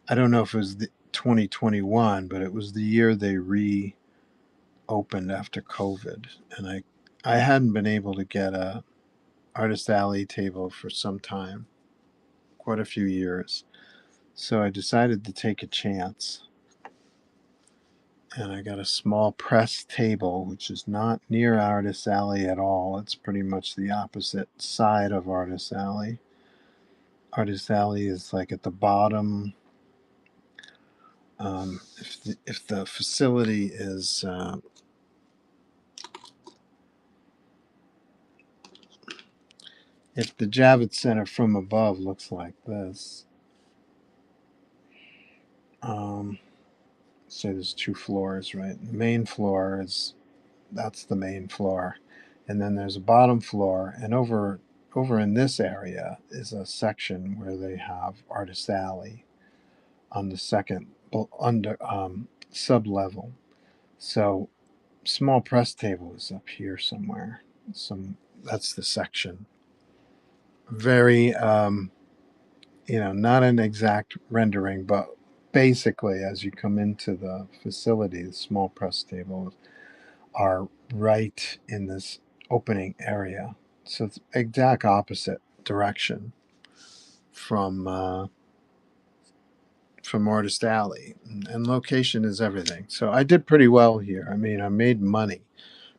I don't know if it was the 2021, but it was the year they reopened after COVID. And I hadn't been able to get a Artist Alley table for some time, quite a few years. So I decided to take a chance. And I got a small press table, which is not near Artist Alley at all. It's pretty much the opposite side of Artist Alley. Artist Alley is like at the bottom. If the facility is if the Javits Center from above looks like this, say there's two floors, right? The main floor that's the main floor, and then there's a bottom floor, and over in this area is a section where they have Artist Alley on the second under sub level. So small press table is up here somewhere. That's the section. Very not an exact rendering, but basically as you come into the facility, the small press tables are right in this opening area. So it's exact opposite direction from Artist Alley, and location is everything. So I did pretty well here. I mean, I made money,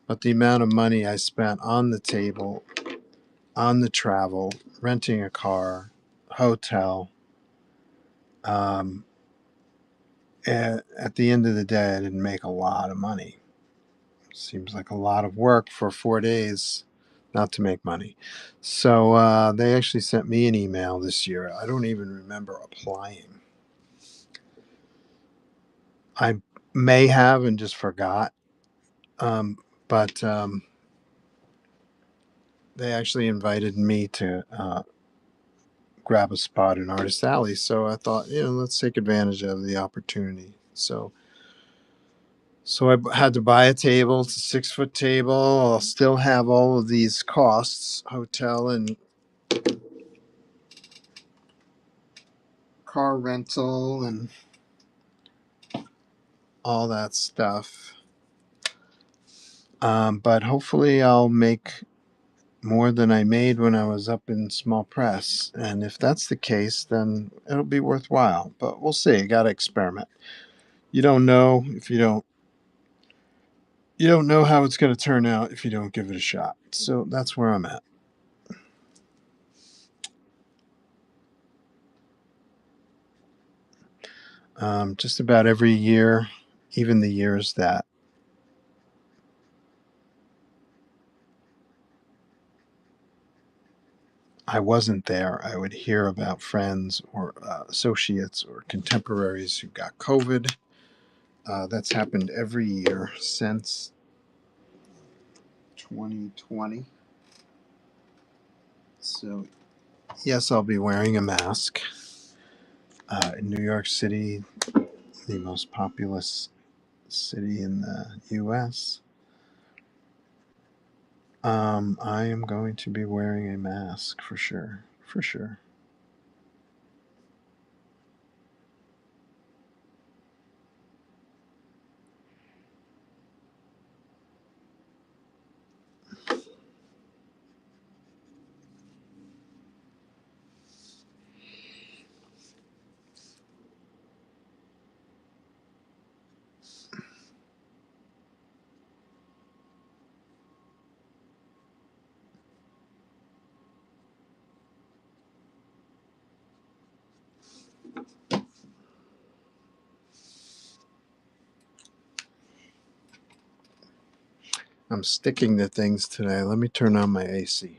but the amount of money I spent on the table, on the travel, renting a car, hotel, um, at the end of the day, I didn't make a lot of money. Seems like a lot of work for 4 days not to make money. So they actually sent me an email this year. I don't even remember applying. I may have and just forgot. But they actually invited me to grab a spot in Artist Alley. So I thought, let's take advantage of the opportunity. So I had to buy a table. It's a 6-foot table. I'll still have all of these costs, hotel and car rental and all that stuff. But hopefully I'll make more than I made when I was up in small press. And if that's the case, then it'll be worthwhile. But we'll see. I got to experiment. You don't know you don't know how it's going to turn out if you don't give it a shot. So that's where I'm at. Just about every year, even the years that I wasn't there, I would hear about friends or associates or contemporaries who got COVID. That's happened every year since 2020. So, yes, I'll be wearing a mask. in New York City, the most populous city in the U.S., I am going to be wearing a mask for sure. For sure. I'm sticking to things today. Let me turn on my AC.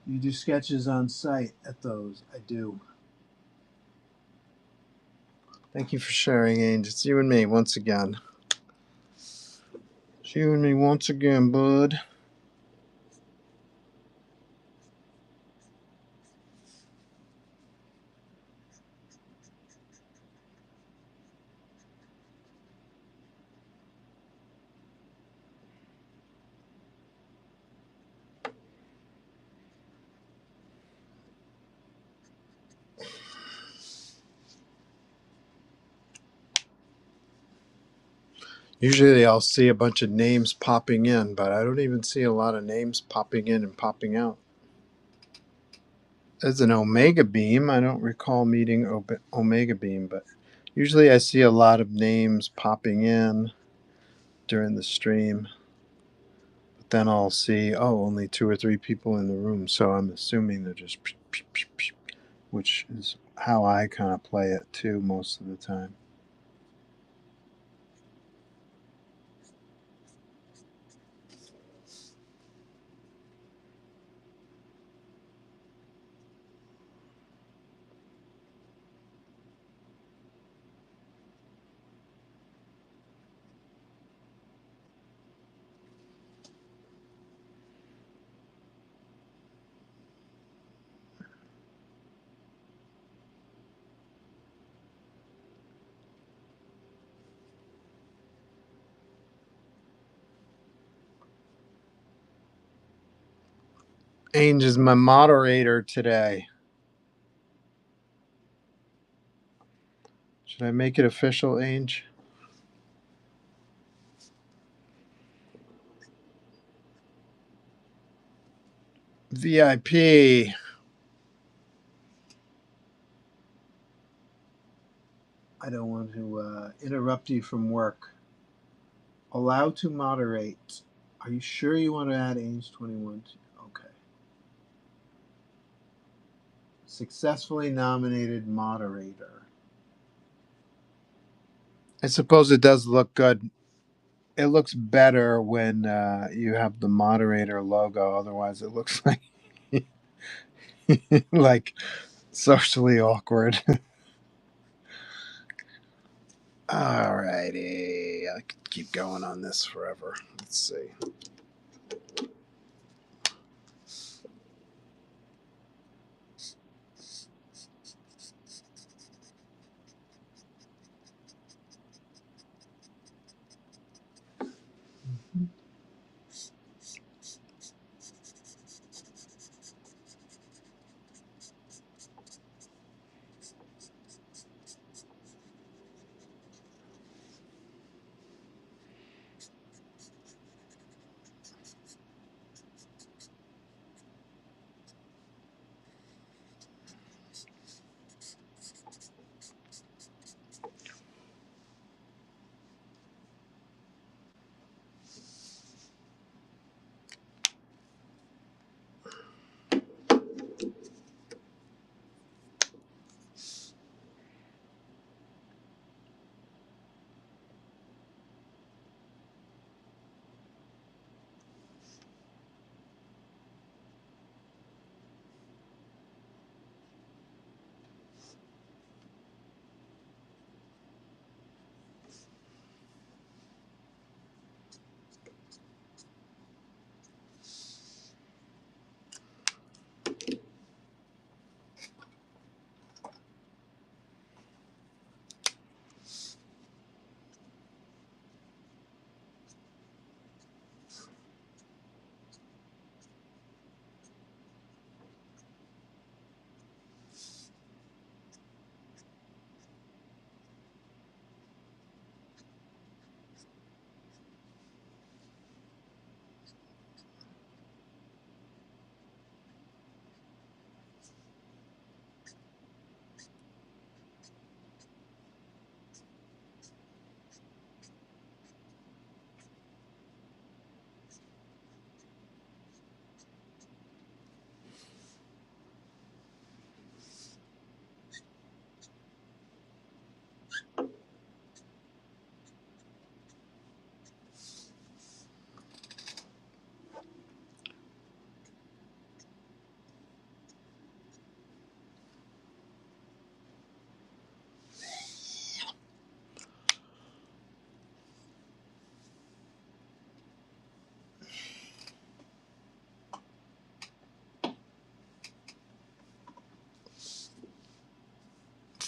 You do sketches on site at those. I do. Thank you for sharing, Angel. It's you and me once again. It's you and me once again, bud. Usually I'll see a bunch of names popping in, but I don't even see a lot of names popping in and popping out. As an Omega Beam, I don't recall meeting Omega Beam, but usually I see a lot of names popping in during the stream. But then I'll see, only 2 or 3 people in the room, so I'm assuming they're just, which is how I kind of play it too most of the time. Ainge is my moderator today. Should I make it official, Ainge? VIP. I don't want to interrupt you from work. Allow to moderate. Are you sure you want to add age 21? Okay. Successfully nominated moderator. I suppose it does look good. It looks better when you have the moderator logo. Otherwise, it looks like like socially awkward. Alrighty, I could keep going on this forever. Let's see.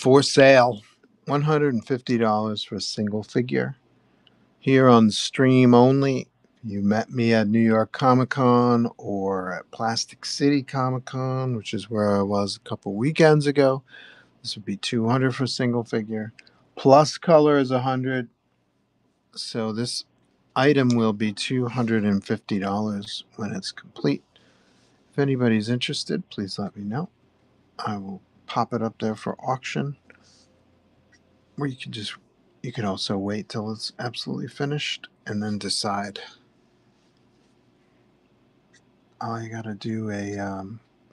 For sale, $150 for a single figure. Here on the stream only. You met me at New York Comic Con or at Plastic City Comic Con, which is where I was a couple weekends ago. This would be $200 for a single figure. Plus color is $100. So this item will be $250 when it's complete. If anybody's interested, please let me know. I will pop it up there for auction. Or you can also wait till it's absolutely finished and then decide. I gotta do a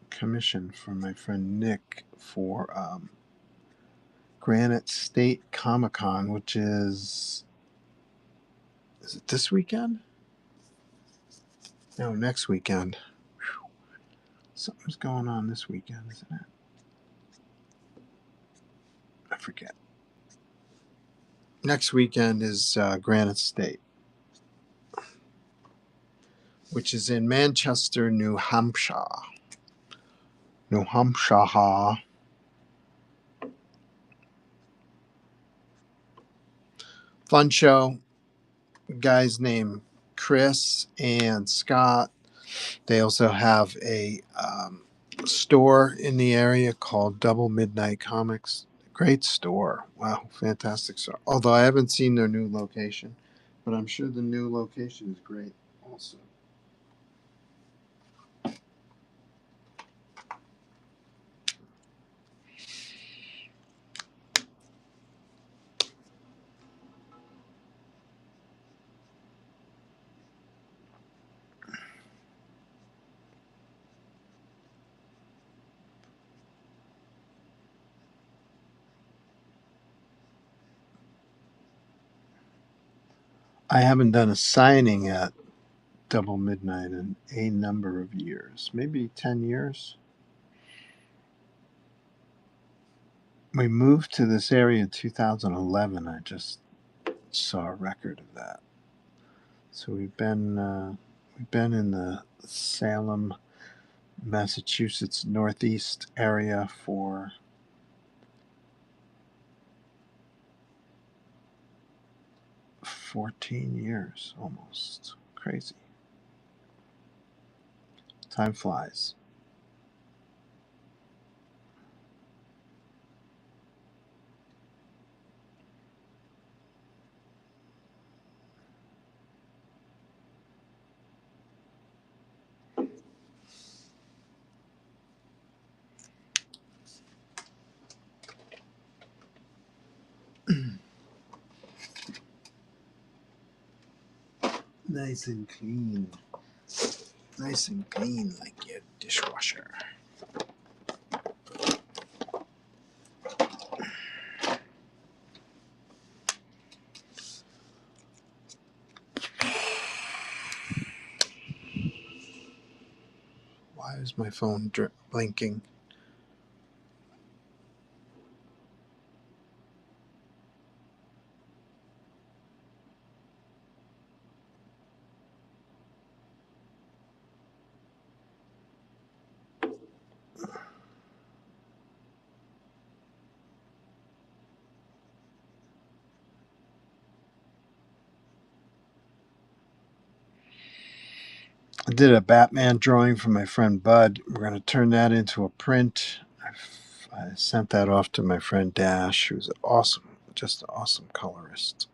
commission for my friend Nick for Granite State Comic Con, which is it this weekend? No, next weekend. Whew. Something's going on this weekend, isn't it? I forget. Next weekend is Granite State, which is in Manchester, New Hampshire. New Hampshire. Fun show. Guys named Chris and Scott. They also have a store in the area called Double Midnight Comics. Great store. Wow, fantastic store. Although I haven't seen their new location, but I'm sure the new location is great also. I haven't done a signing at Double Midnight in a number of years, maybe 10 years. We moved to this area in 2011. I just saw a record of that. So we've been in the Salem, Massachusetts Northeast area for 14 years almost. Crazy. Time flies. Nice and clean. Nice and clean like your dishwasher. Why is my phone blinking? I did a Batman drawing for my friend Bud. We're going to turn that into a print. I sent that off to my friend Dash, who's just an awesome colorist.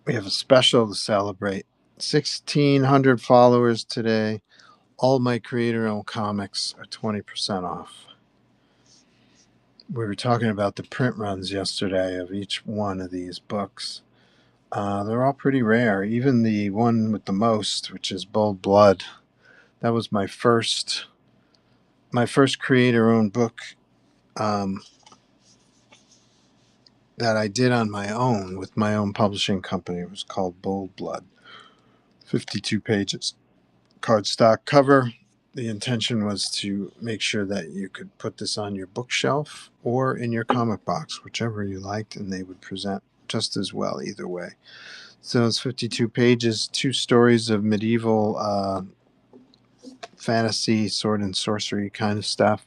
We have a special to celebrate. 1,600 followers today. All my creator-owned comics are 20% off. We were talking about the print runs yesterday of each one of these books. They're all pretty rare. Even the one with the most, which is Bold Blood, that was my first creator-owned book that I did on my own with my own publishing company. It was called Bold Blood. 52 pages, cardstock cover. The intention was to make sure that you could put this on your bookshelf or in your comic box, whichever you liked, and they would present just as well either way. So it's 52 pages, 2 stories of medieval fantasy, sword and sorcery kind of stuff.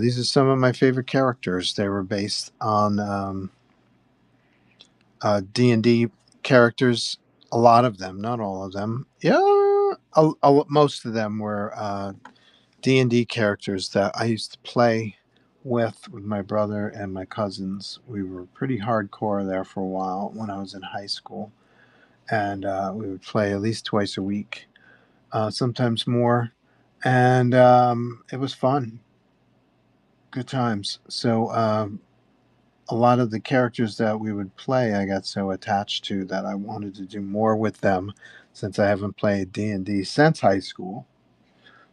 These are some of my favorite characters. They were based on D&D characters, a lot of them, not all of them. Yeah, most of them were D&D characters that I used to play with my brother and my cousins. We were pretty hardcore there for a while when I was in high school, and we would play at least twice a week, sometimes more, and it was fun, good times. So a lot of the characters that we would play, I got so attached to that I wanted to do more with them, since I haven't played D&D since high school.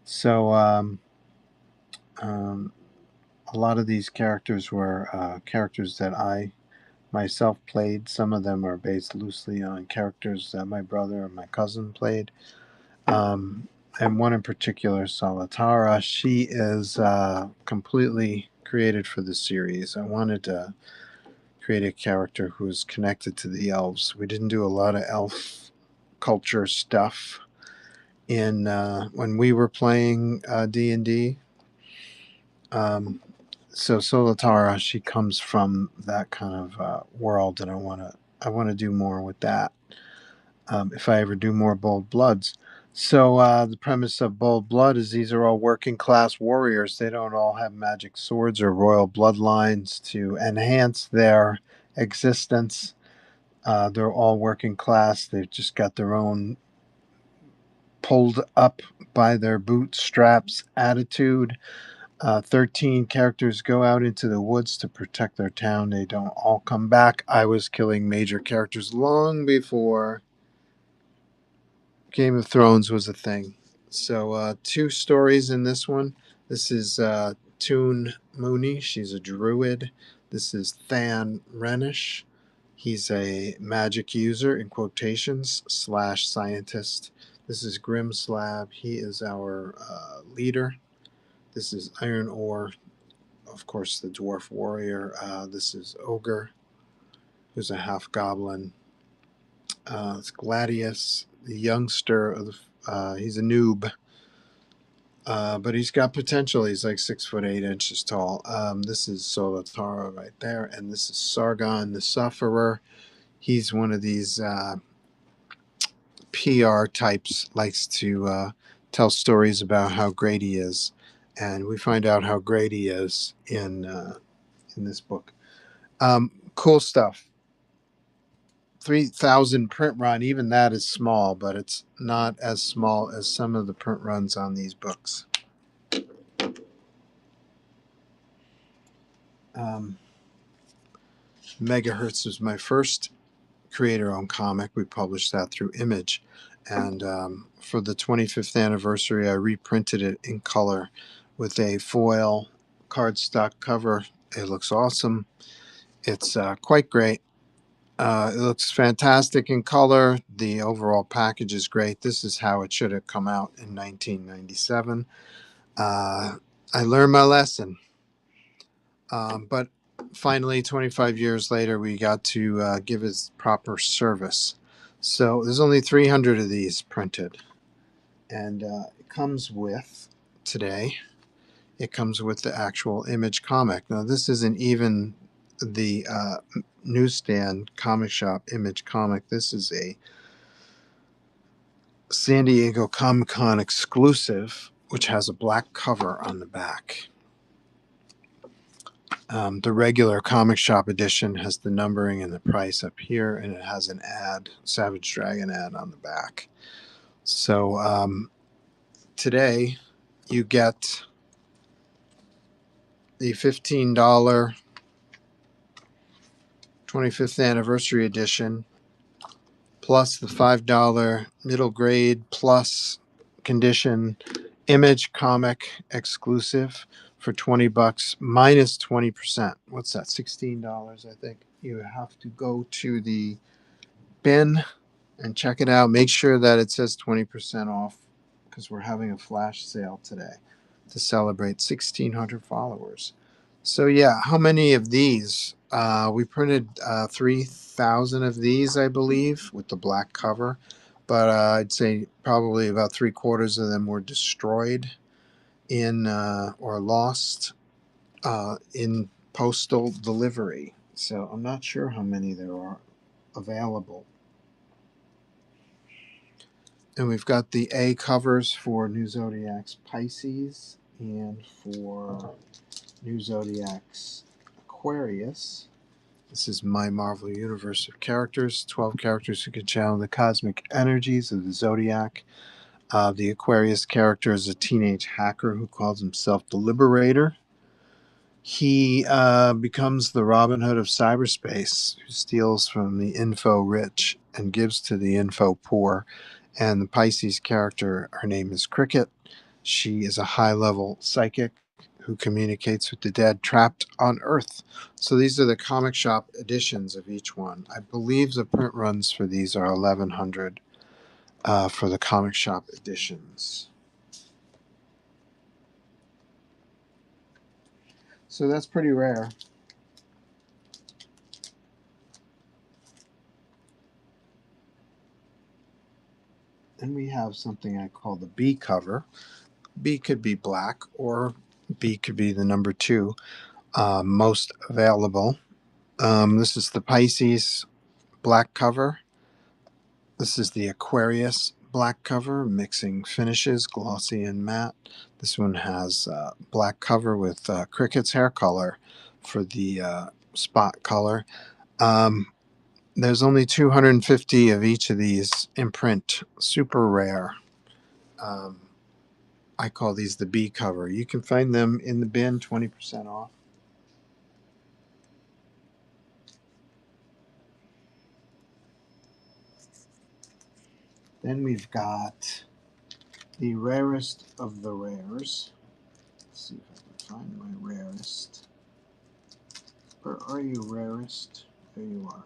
So um, a lot of these characters were characters that I myself played. Some of them are based loosely on characters that my brother and my cousin played. And one in particular, Salatara, she is completely created for the series. I wanted to create a character who is connected to the elves. We didn't do a lot of elf culture stuff in when we were playing D&D. So Solatara, she comes from that kind of world, and I want to do more with that. If I ever do more Bold Bloods. So the premise of Bold Blood is these are all working class warriors. They don't all have magic swords or royal bloodlines to enhance their existence. They're all working class. They've just got their own pulled up by their bootstraps attitude. 13 characters go out into the woods to protect their town. They don't all come back. I was killing major characters long before Game of Thrones was a thing. So 2 stories in this one. This is Toon Mooney. She's a druid. This is Than Renish. He's a magic user, in quotations, / scientist. This is Grim Slab. He is our leader. This is Iron Ore, of course, the dwarf warrior. This is Ogre, who's a half goblin. It's Gladius, the youngster of he's a noob, but he's got potential. He's like 6'8" tall. This is Solatara right there, and this is Sargon the Sufferer. He's one of these PR types, likes to tell stories about how great he is, and we find out how great he is in this book. Cool stuff. 3,000 print run, even that is small, but it's not as small as some of the print runs on these books. Megahertz was my first creator-owned comic. We published that through Image, and for the 25th anniversary, I reprinted it in color with a foil cardstock cover. It looks awesome. It's quite great. It looks fantastic in color. The overall package is great. This is how it should have come out in 1997. I learned my lesson. But finally, 25 years later, we got to give it proper service. So there's only 300 of these printed. And it comes with, today, it comes with the actual Image comic. Now, this isn't even the newsstand comic shop Image comic. This is a San Diego Comic-Con exclusive, which has a black cover on the back. The regular comic shop edition has the numbering and the price up here, and it has an ad, Savage Dragon ad on the back. So today you get the $15 25th anniversary edition, plus the $5 middle grade plus condition Image comic exclusive for $20 minus 20%. What's that? $16, I think. You have to go to the bin and check it out. Make sure that it says 20% off, because we're having a flash sale today to celebrate 1,600 followers. So yeah, how many of these? We printed 3,000 of these, I believe, with the black cover. But I'd say probably about 3/4 of them were destroyed in or lost in postal delivery. So I'm not sure how many there are available. And we've got the A covers for New ZODIAX Pisces and for New ZODIAX Aquarius. This is My Marvel Universe of Characters, 12 characters who can channel the cosmic energies of the Zodiac. The Aquarius character is a teenage hacker who calls himself the Liberator. He becomes the Robin Hood of cyberspace, who steals from the info rich and gives to the info poor. And the Pisces character, her name is Cricket. She is a high level psychic who communicates with the dead trapped on Earth. So these are the comic shop editions of each one. I believe the print runs for these are 1,100 for the comic shop editions. So that's pretty rare. And we have something I call the B cover. B could be black or B could be the number 2, most available. This is the Pisces black cover. This is the Aquarius black cover, mixing finishes, glossy and matte. This one has black cover with Cricket's hair color for the spot color. There's only 250 of each of these in print. Super rare. I call these the B cover. You can find them in the bin, 20% off. Then we've got the rarest of the rares. Let's see if I can find my rarest. Where are you, rarest? There you are.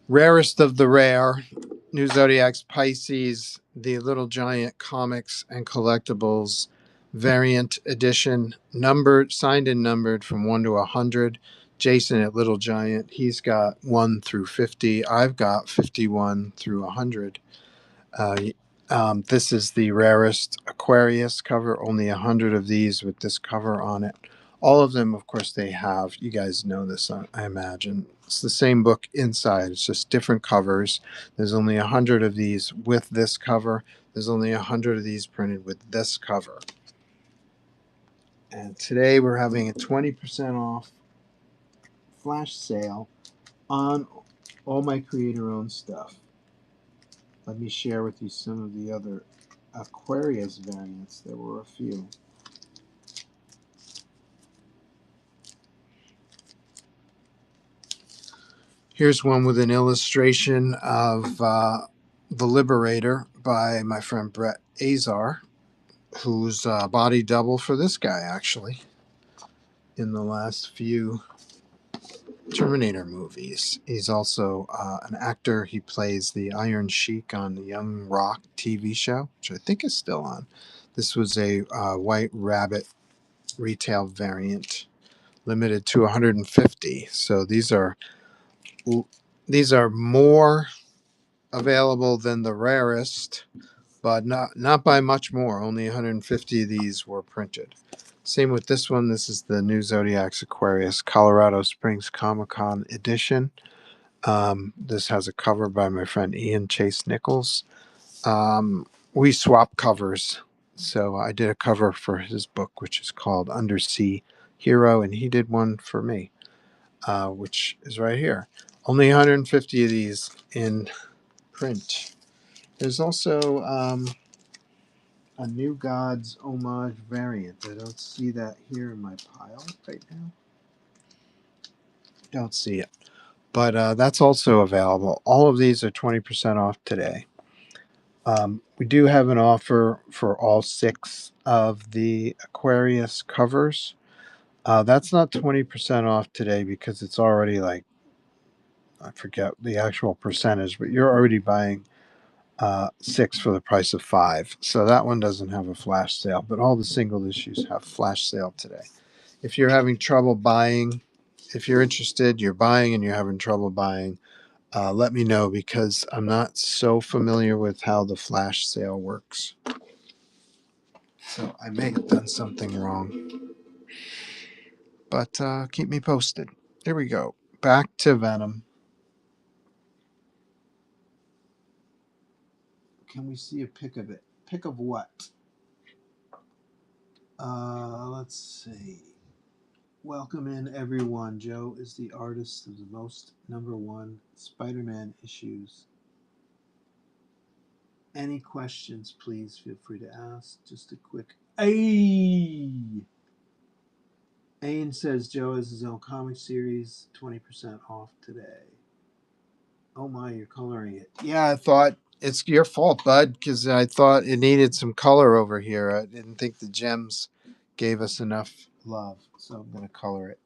Rarest of the rare. New ZODIAX Pisces, the Little Giant Comics and Collectibles variant edition, numbered, signed and numbered from 1 to 100. Jason at Little Giant, he's got 1 through 50. I've got 51 through 100. This is the rarest Aquarius cover, only 100 of these with this cover on it. All of them, of course, they have, you guys know this, I imagine. It's the same book inside, it's just different covers. There's only 100 of these with this cover. There's only 100 of these printed with this cover. And today we're having a 20% off flash sale on all my creator-owned stuff. Let me share with you some of the other Aquarius variants. There were a few. Here's one with an illustration of The Liberator by my friend Brett Azar, who's body double for this guy, actually, in the last few Terminator movies. He's also an actor. He plays the Iron Sheik on the Young Rock TV show, which I think is still on. This was a White Rabbit retail variant, limited to 150. So these are more available than the rarest, but not by much more. Only 150 of these were printed. Same with this one. This is the New ZODIAX Aquarius Colorado Springs Comic-Con edition. This has a cover by my friend Ian Chase Nichols. We swap covers. So I did a cover for his book, which is called Undersea Hero, and he did one for me, which is right here. Only 150 of these in print. There's also a New Gods homage variant. I don't see that here in my pile right now. Don't see it. But that's also available. All of these are 20% off today. We do have an offer for all 6 of the Aquarius covers. That's not 20% off today because it's already like, I forget the actual percentage, but you're already buying 6 for the price of 5. So that one doesn't have a flash sale, but all the single issues have flash sale today. If you're having trouble buying, if you're interested, you're buying and you're having trouble buying, let me know, because I'm not so familiar with how the flash sale works. So I may have done something wrong. But keep me posted. Here we go. Back to Venom. Can we see a pic of it? Pic of what? Let's see. Welcome in, everyone. Joe is the artist of the most #1 Spider-Man issues. Any questions, please feel free to ask. Just a quick. Ain says Joe has his own comic series, 20% off today. Oh my, you're coloring it. Yeah, I thought it's your fault, bud, because I thought it needed some color over here. I didn't think the gems gave us enough love, so I'm going to color it.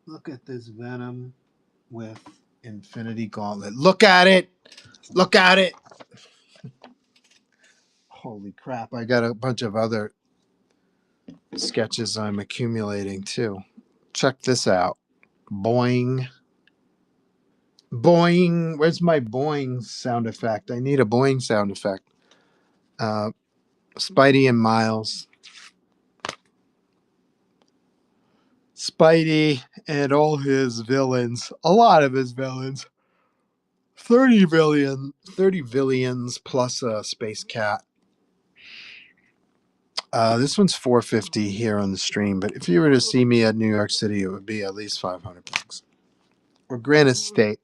Look at this Venom with Infinity Gauntlet. Look at it! Look at it! Holy crap, I got a bunch of other sketches I'm accumulating too. Check this out. Boing. Boing. Where's my boing sound effect? I need a boing sound effect. Spidey and Miles. Spidey and all his villains. A lot of his villains. 30 villains plus a space cat. This one's $4.50 here on the stream, but if you were to see me at New York City, it would be at least $500. Or Granite State.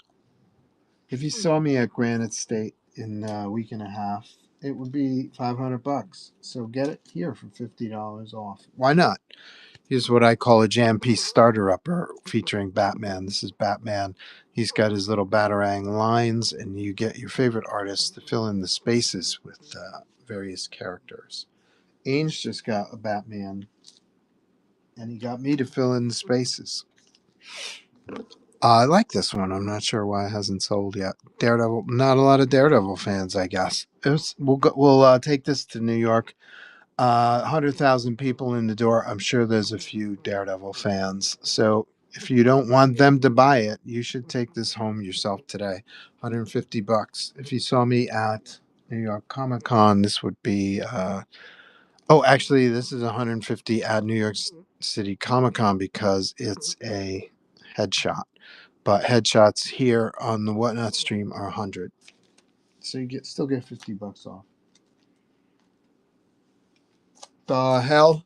If you saw me at Granite State in a week and a half, it would be $500. So get it here for $50 off. Why not? Here's what I call a jam piece starter upper featuring Batman. This is Batman. He's got his little Batarang lines, and you get your favorite artists to fill in the spaces with various characters. Ainge just got a Batman, and he got me to fill in the spaces. I like this one. I'm not sure why it hasn't sold yet. Daredevil. Not a lot of Daredevil fans, I guess. We'll take this to New York. 100,000 people in the door. I'm sure there's a few Daredevil fans. So if you don't want them to buy it, you should take this home yourself today. $150. If you saw me at New York Comic Con, this would be. Actually, this is $150 at New York City Comic Con because it's a headshot. But headshots here on the Whatnot stream are $100. So you still get $50 off. The hell?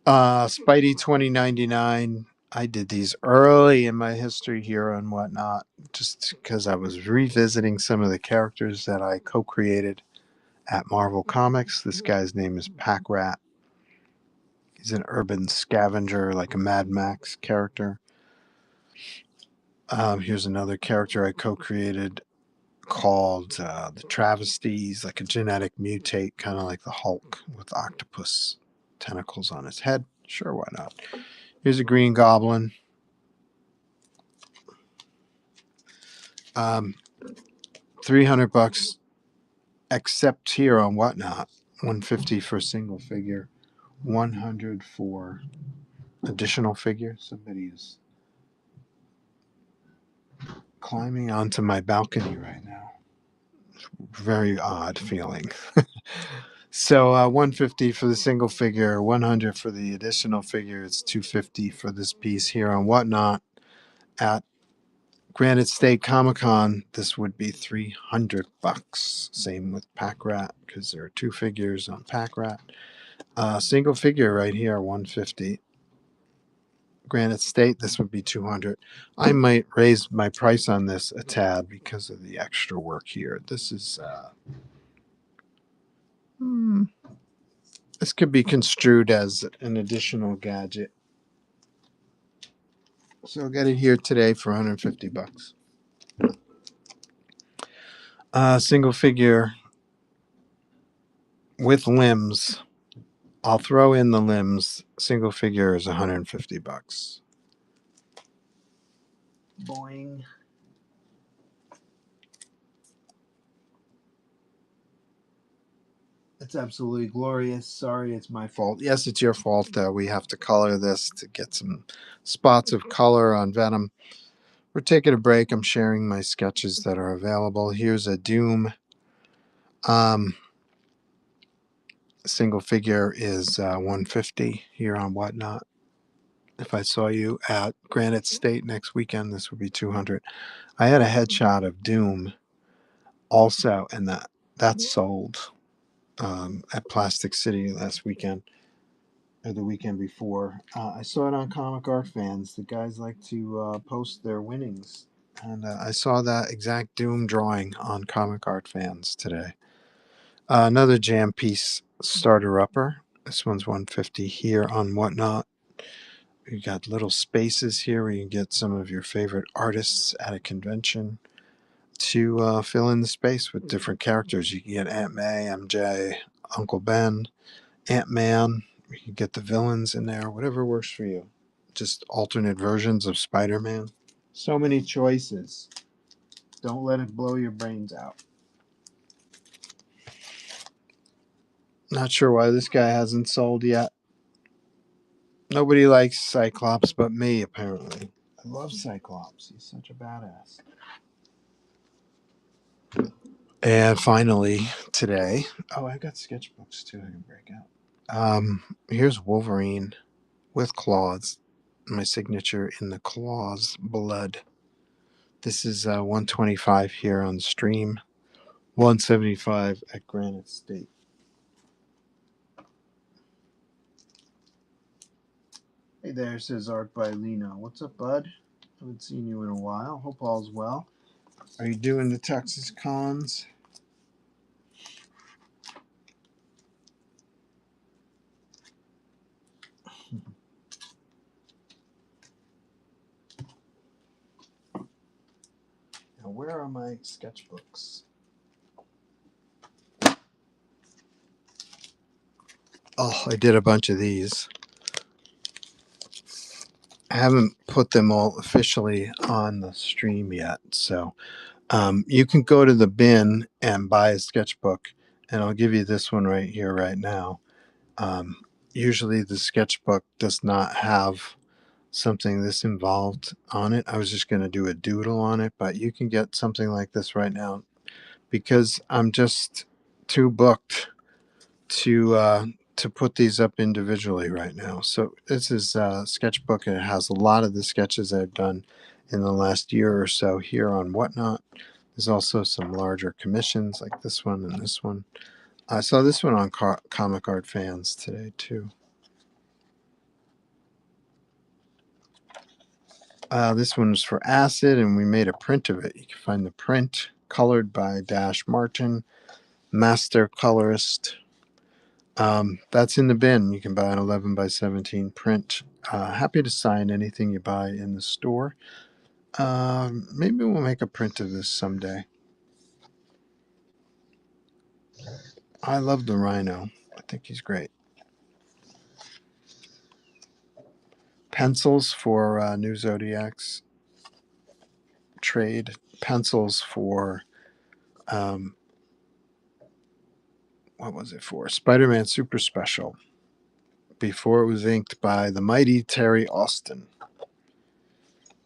Spidey 2099. I did these early in my history here on Whatnot, just because I was revisiting some of the characters that I co-created at Marvel Comics. This guy's name is Pack Rat. He's an urban scavenger, like a Mad Max character. Here's another character I co-created called the Travesties, like a genetic mutate, kind of like the Hulk with octopus tentacles on his head. Sure, why not? Here's a Green Goblin. $300 except here on Whatnot. $150 for a single figure, $100 for additional figure. Somebody is climbing onto my balcony right now. Very odd feeling. So $150 for the single figure, $100 for the additional figure. It's $250 for this piece here on Whatnot. At Granite State Comic Con, this would be $300. Same with Pack Rat, because there are 2 figures on Pack Rat. Single figure right here, $150. Granite State, this would be $200. I might raise my price on this a tad because of the extra work here. This is this could be construed as an additional gadget. So I'll get it here today for $150. Single figure with limbs. I'll throw in the limbs. Single figure is $150. Boing. That's absolutely glorious. Sorry, it's my fault. Yes, it's your fault. We have to color this to get some spots of color on Venom. We're taking a break. I'm sharing my sketches that are available. Here's a Doom. Single figure is 150 here on Whatnot. If I saw you at Granite State next weekend, this would be 200. I had a headshot of Doom also, and that sold at Plastic City last weekend or the weekend before. I saw it on Comic Art Fans. The guys like to post their winnings, and I saw that exact Doom drawing on Comic Art Fans today. Another jam piece starter upper. This one's 150 here on Whatnot. You got little spaces here where you can get some of your favorite artists at a convention to fill in the space with different characters. You can get Aunt May, MJ, Uncle Ben, Ant-Man. You can get the villains in there, whatever works for you. Just alternate versions of Spider-Man. So many choices. Don't let it blow your brains out. Not sure why this guy hasn't sold yet. Nobody likes Cyclops but me, apparently. I love Cyclops. He's such a badass. And finally, today, I got sketchbooks too I can break out. Here's Wolverine with claws. My signature in the claws blood. This is 125 here on the stream, 175 at Granite State. Hey there, says Art by Lino. What's up, bud? Haven't seen you in a while. Hope all's well. Are you doing the Texas cons? Now, where are my sketchbooks? Oh, I did a bunch of these. I haven't put them all officially on the stream yet, so you can go to the bin and buy a sketchbook, and I'll give you this one right here, right now. Usually the sketchbook does not have something this involved on it. I was just going to do a doodle on it, but you can get something like this right now because I'm just too booked to put these up individually right now. So this is a sketchbook, and it has a lot of the sketches I've done in the last year or so here on Whatnot. There's also some larger commissions like this one and this one. I saw this one on Comic Art Fans today too. This one was for Acid, and we made a print of it. You can find the print colored by Dash Martin, master colorist. That's in the bin. You can buy an 11 by 17 print. Happy to sign anything you buy in the store. Maybe we'll make a print of this someday. I love the Rhino. I think he's great. Pencils for new ZODIAX trade. Pencils for, what was it for? Spider-Man Super Special. Before it was inked by the mighty Terry Austin.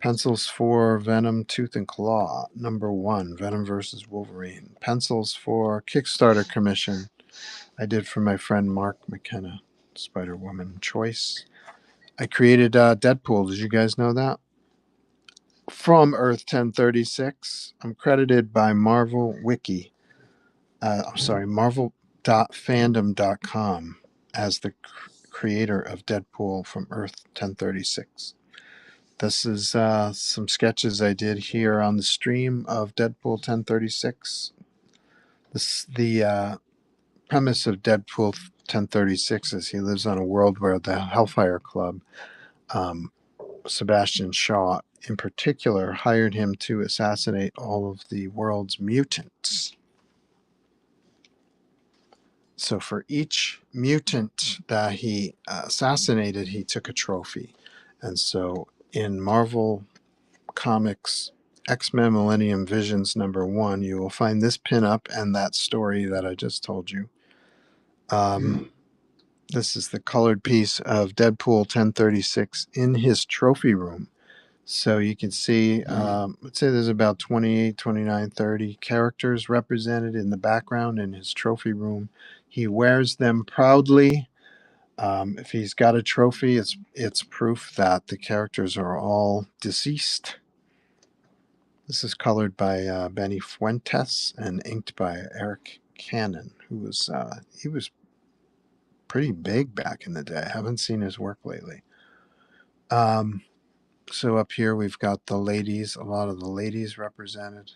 Pencils for Venom Tooth and Claw, #1, Venom versus Wolverine. Pencils for Kickstarter commission I did for my friend Mark McKenna, Spider-Woman choice. I created Deadpool. Did you guys know that? From Earth 1036. I'm credited by Marvel Wiki. Marvel.fandom.com as the creator of Deadpool from Earth 1036. This is some sketches I did here on the stream of Deadpool 1036. The premise of Deadpool 1036 is he lives on a world where the Hellfire Club, Sebastian Shaw in particular, hired him to assassinate all of the world's mutants. So for each mutant that he assassinated, he took a trophy. And so in Marvel Comics X-Men Millennium Visions #1, you will find this pinup and that story that I just told you. This is the colored piece of Deadpool 1036 in his trophy room. So you can see, let's say there's about 28, 29, 30 characters represented in the background in his trophy room. He wears them proudly. If he's got a trophy, it's proof that the characters are all deceased. This is colored by Benny Fuentes and inked by Eric Cannon, who was he was pretty big back in the day. I haven't seen his work lately. So up here we've got the ladies, a lot of the ladies represented.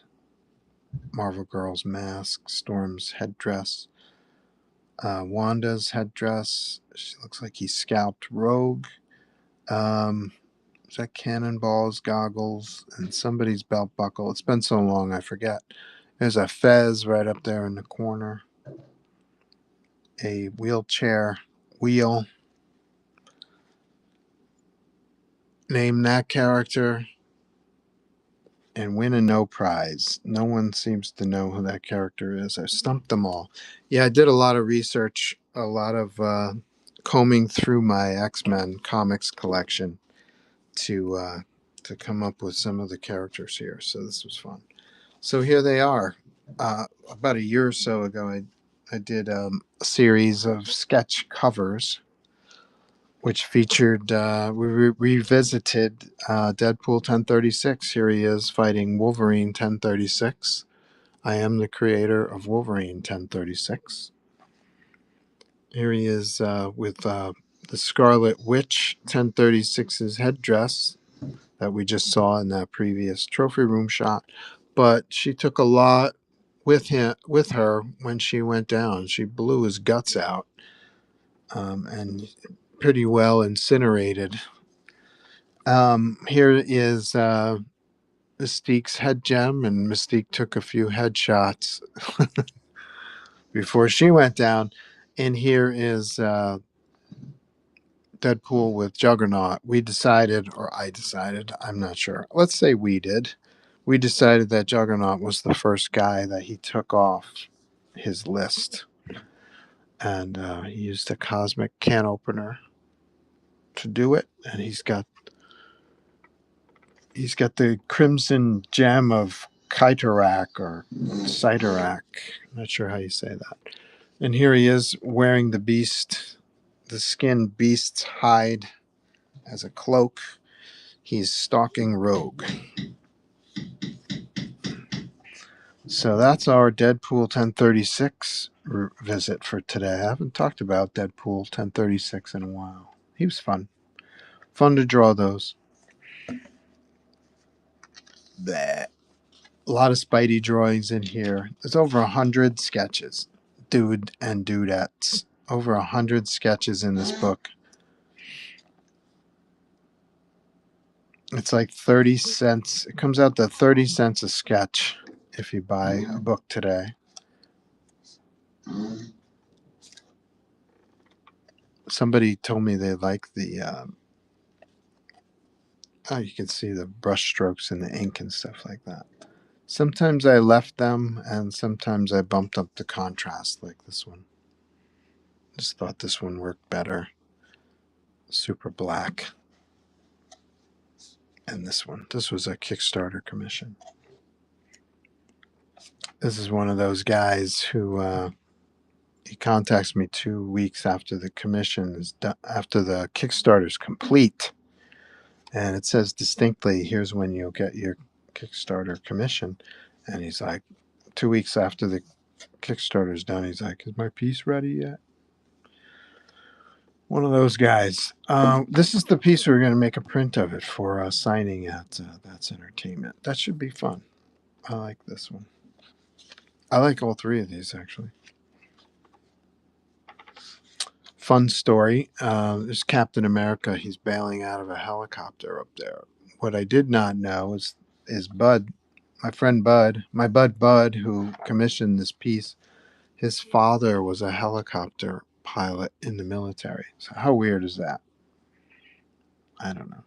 Marvel Girl's mask, Storm's headdress, Wanda's headdress. She looks like he scalped Rogue. Is that Cannonball's goggles and somebody's belt buckle? It's been so long, I forget. There's a fez right up there in the corner. A wheelchair wheel. Name that character and win a no prize. No one seems to know who that character is. I stumped them all. Yeah, I did a lot of research, a lot of combing through my X-Men comics collection to come up with some of the characters here. So this was fun. So here they are. About a year or so ago, I did a series of sketch covers, which featured, revisited Deadpool 1036. Here he is fighting Wolverine 1036. I am the creator of Wolverine 1036. Here he is with the Scarlet Witch 1036's headdress that we just saw in that previous trophy room shot. But she took a lot with her when she went down. She blew his guts out and pretty well incinerated. Here is Mystique's head gem, and Mystique took a few headshots before she went down. And here is Deadpool with Juggernaut. We decided, or I decided, I'm not sure. Let's say we did. We decided that Juggernaut was the first guy that he took off his list. And he used a cosmic can opener to do it. And he's got the crimson gem of Kytorak or Cytorak. Not sure how you say that. And here he is wearing the skin beast's hide as a cloak. He's stalking Rogue. So that's our Deadpool 1036 visit for today. I haven't talked about Deadpool 1036 in a while. He was fun. Fun to draw those. Bleh. A lot of Spidey drawings in here. There's over 100 sketches. Dude and dudettes. Over 100 sketches in this book. It's like 30 cents. It comes out to 30 cents a sketch if you buy a book today. Somebody told me they like the, you can see the brush strokes and the ink and stuff like that. Sometimes I left them and sometimes I bumped up the contrast like this one. Just thought this one worked better. Super black. And this one. This was a Kickstarter commission. This is one of those guys who he contacts me 2 weeks after the commission is done, after the Kickstarter's complete, and it says distinctly, "Here's when you'll get your Kickstarter commission." And he's like, 2 weeks after the Kickstarter's done, he's like, "Is my piece ready yet?" One of those guys. This is the piece we're going to make a print of it for signing at That's Entertainment. That should be fun. I like this one. I like all three of these, actually. Fun story. There's Captain America. He's bailing out of a helicopter up there. What I did not know is Bud, my friend Bud, my Bud, who commissioned this piece. His father was a helicopter pilot in the military. So how weird is that? I don't know.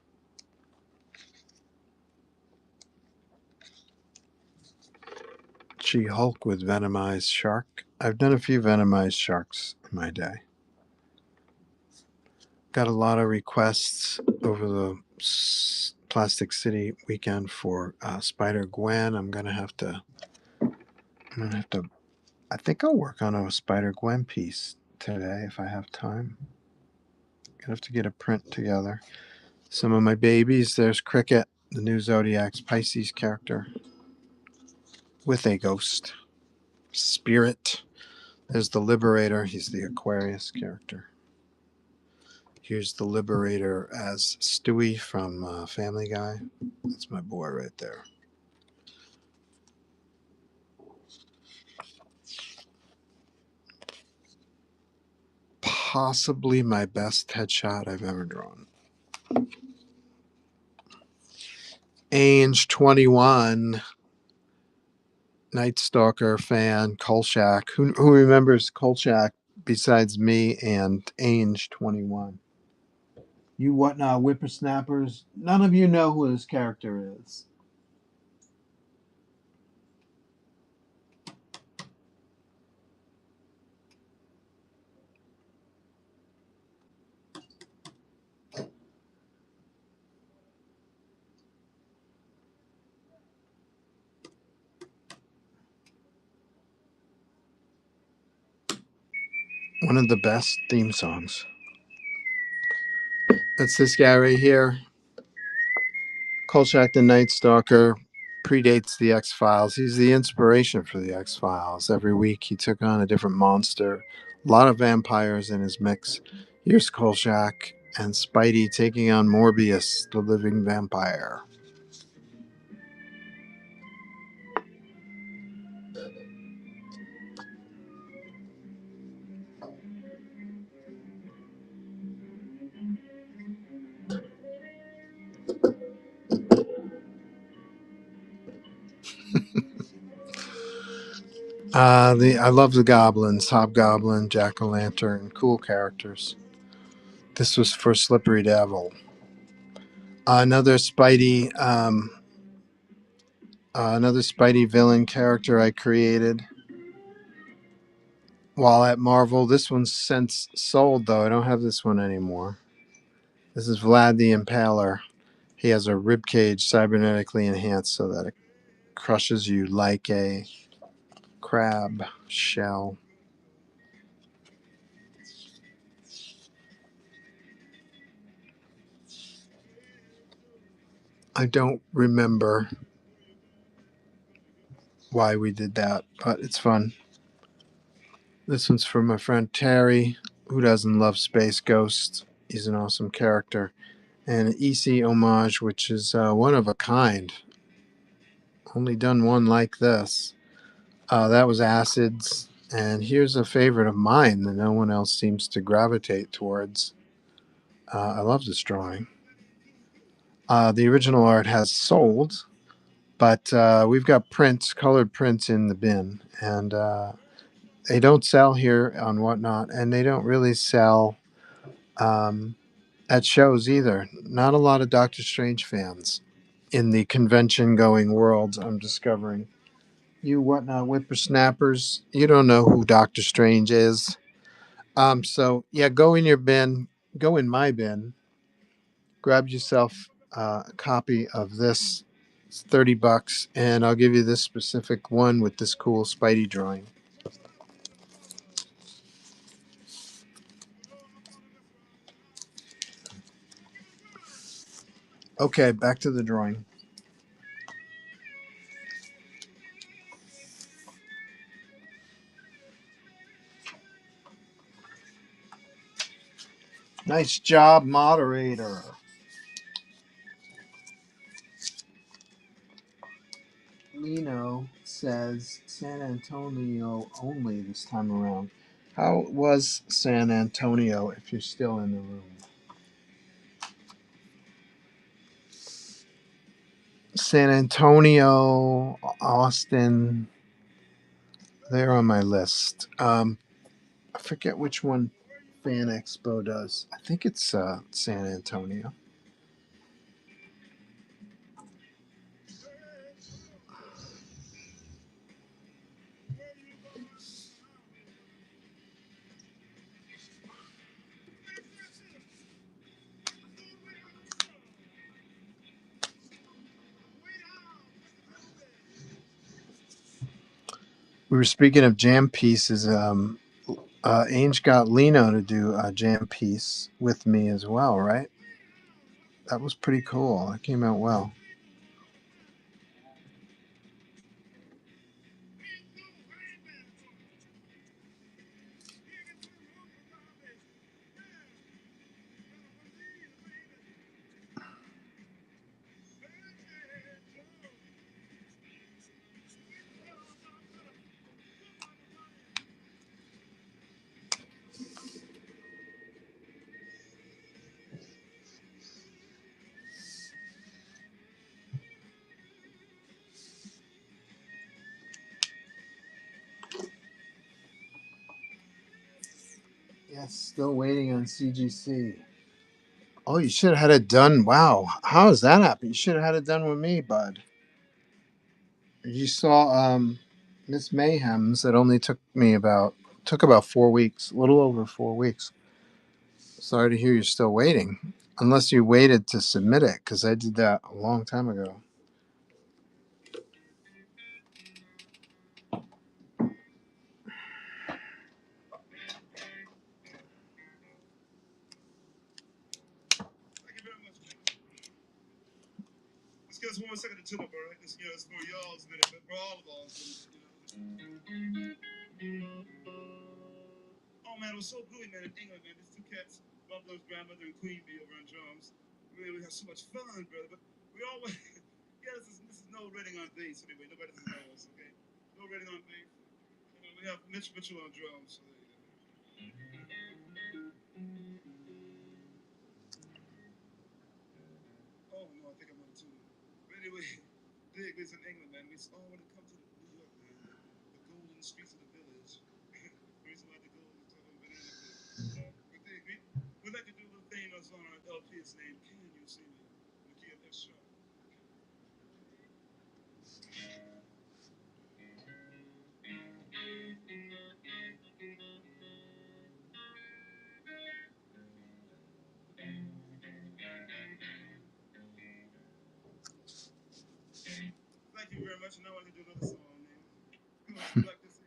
She-Hulk with venomized shark. I've done a few venomized sharks in my day. Got a lot of requests over the Plastic City weekend for Spider-Gwen. I'm gonna have to. I think I'll work on a Spider-Gwen piece today if I have time. Gonna have to get a print together. Some of my babies. There's Cricket, the new ZODIAX Pisces character, with a ghost spirit. There's the Liberator. He's the Aquarius character. Here's the Liberator as Stewie from Family Guy. That's my boy right there. Possibly my best headshot I've ever drawn. Age 21, Night Stalker fan, Kolchak. Who remembers Kolchak besides me and Age 21? You whatnot whippersnappers, none of you know who this character is. One of the best theme songs. That's this guy right here. Kolchak the Night Stalker predates the X-Files. He's the inspiration for the X-Files. Every week he took on a different monster. A lot of vampires in his mix. Here's Kolchak and Spidey taking on Morbius, the living vampire. I love the goblins, Hobgoblin, Jack-o'-lantern, cool characters. This was for Slippery Devil. Another Spidey villain character I created while at Marvel. This one's since sold, though. I don't have this one anymore. This is Vlad the Impaler. He has a rib cage cybernetically enhanced so that it crushes you like a crab shell. I don't remember why we did that, but it's fun. This one's for my friend Terry, who doesn't love Space Ghost. He's an awesome character. And an EC homage, which is one of a kind. Only done one like this. That was Acids. And here's a favorite of mine that no one else seems to gravitate towards. I love this drawing. The original art has sold, but we've got prints, colored prints in the bin. And they don't sell here on Whatnot, and they don't really sell at shows either. Not a lot of Doctor Strange fans in the convention-going world, I'm discovering. You Whatnot whippersnappers, you don't know who Doctor Strange is. So, yeah, go in your bin, go in my bin, grab yourself a copy of this. It's $30, and I'll give you this specific one with this cool Spidey drawing. Okay, back to the drawing. Nice job, moderator. Lino says San Antonio only this time around. How was San Antonio if you're still in the room? San Antonio, Austin, they're on my list. I forget which one Fan Expo does. I think it's San Antonio. We were speaking of jam pieces. Ainge got Lino to do a jam piece with me as well, right? That was pretty cool. That came out well. Yes, still waiting on CGC. Oh, you should have had it done. Wow. How does that happen? You should have had it done with me, bud. You saw Miss Mayhem's. It only took about 4 weeks, a little over 4 weeks. Sorry to hear you're still waiting. Unless you waited to submit it, because I did that a long time ago. Thank you very much, man. Let's get us 1 second to tune up, all right? It's for y'all's minute, but for all of us. Oh man, it was so good, man. In England, man, these two cats, Buffalo's grandmother and Queen Bee over on drums. We had so much fun, brother. But we always, yeah, this is no rating on bass anyway. Nobody doesn't know us, okay? No rating on bass. We have Mitch Mitchell on drums. So there you go. Oh no, I think I'm on tune. But anyway, big is in England, man. We all want to come to New York, man. The golden streets of the village. The reason why the gold is talking about banana. But we'd like to do a little thing that's on our LP. It's named Can You See Me? The key of F sharp. Thank you very much. And now I can do another song, man. Come on, you like this?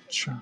Try.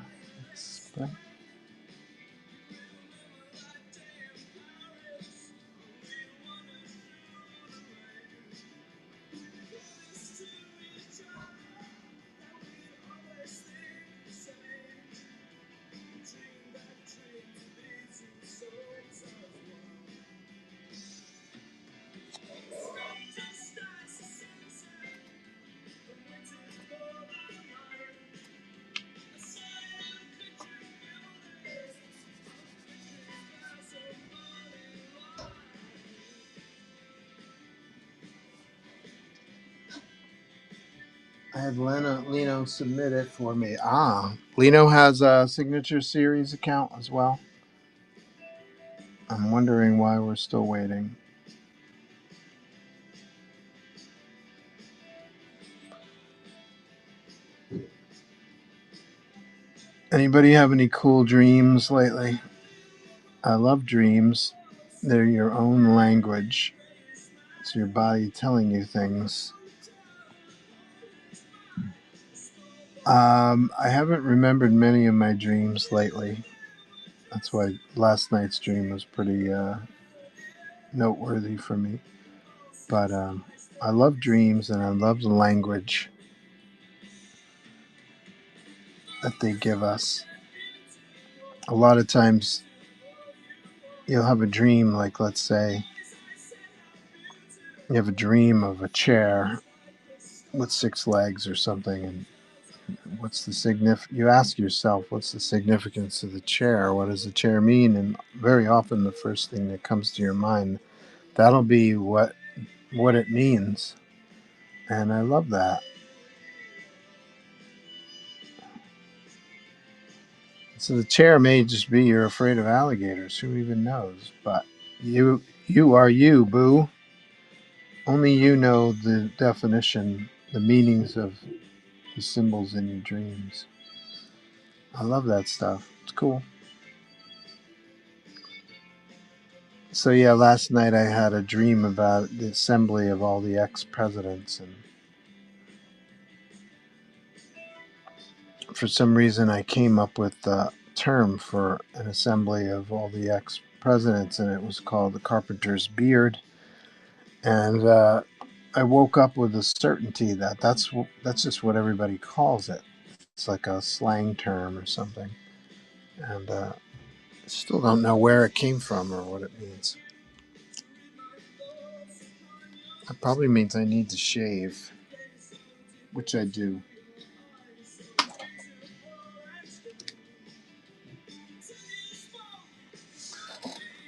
I had Lino submit it for me. Lino has a Signature Series account as well. I'm wondering why we're still waiting. Anybody have any cool dreams lately? I love dreams. They're your own language. It's your body telling you things. I haven't remembered many of my dreams lately. That's why last night's dream was pretty noteworthy for me. But I love dreams and I love the language that they give us. a lot of times you'll have a dream, like let's say you have a dream of a chair with six legs or something, and what's the you ask yourself, what's the significance of the chair? What does the chair mean? And very often the first thing that comes to your mind, that'll be what it means. And I love that. So the chair may just be you're afraid of alligators. Who even knows? But you are you, boo. Only you know the definition, the meanings of the symbols in your dreams. I love that stuff. It's cool. So yeah, last night I had a dream about the assembly of all the ex-presidents, and for some reason I came up with the term for an assembly of all the ex-presidents, and it was called the Carpenter's Beard. And I woke up with the certainty that that's just what everybody calls it. It's like a slang term or something, and still don't know where it came from or what it means. It probably means I need to shave, which I do.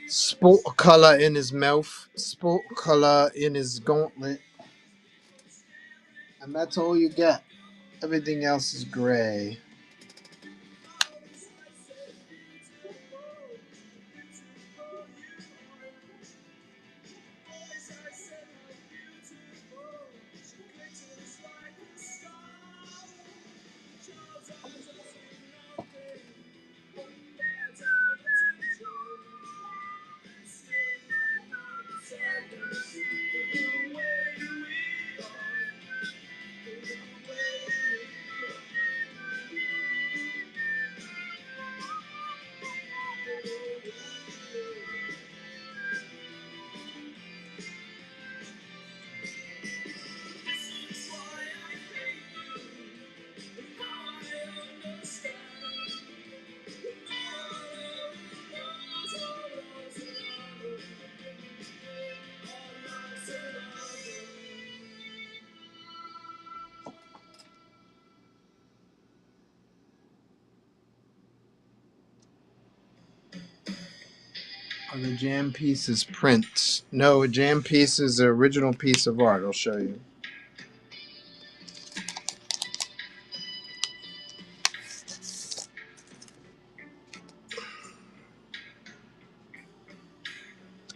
Sport color in his mouth, sport color in his gauntlet, and that's all you get. Everything else is gray. Are the jam pieces prints? No, a jam piece is an original piece of art. I'll show you.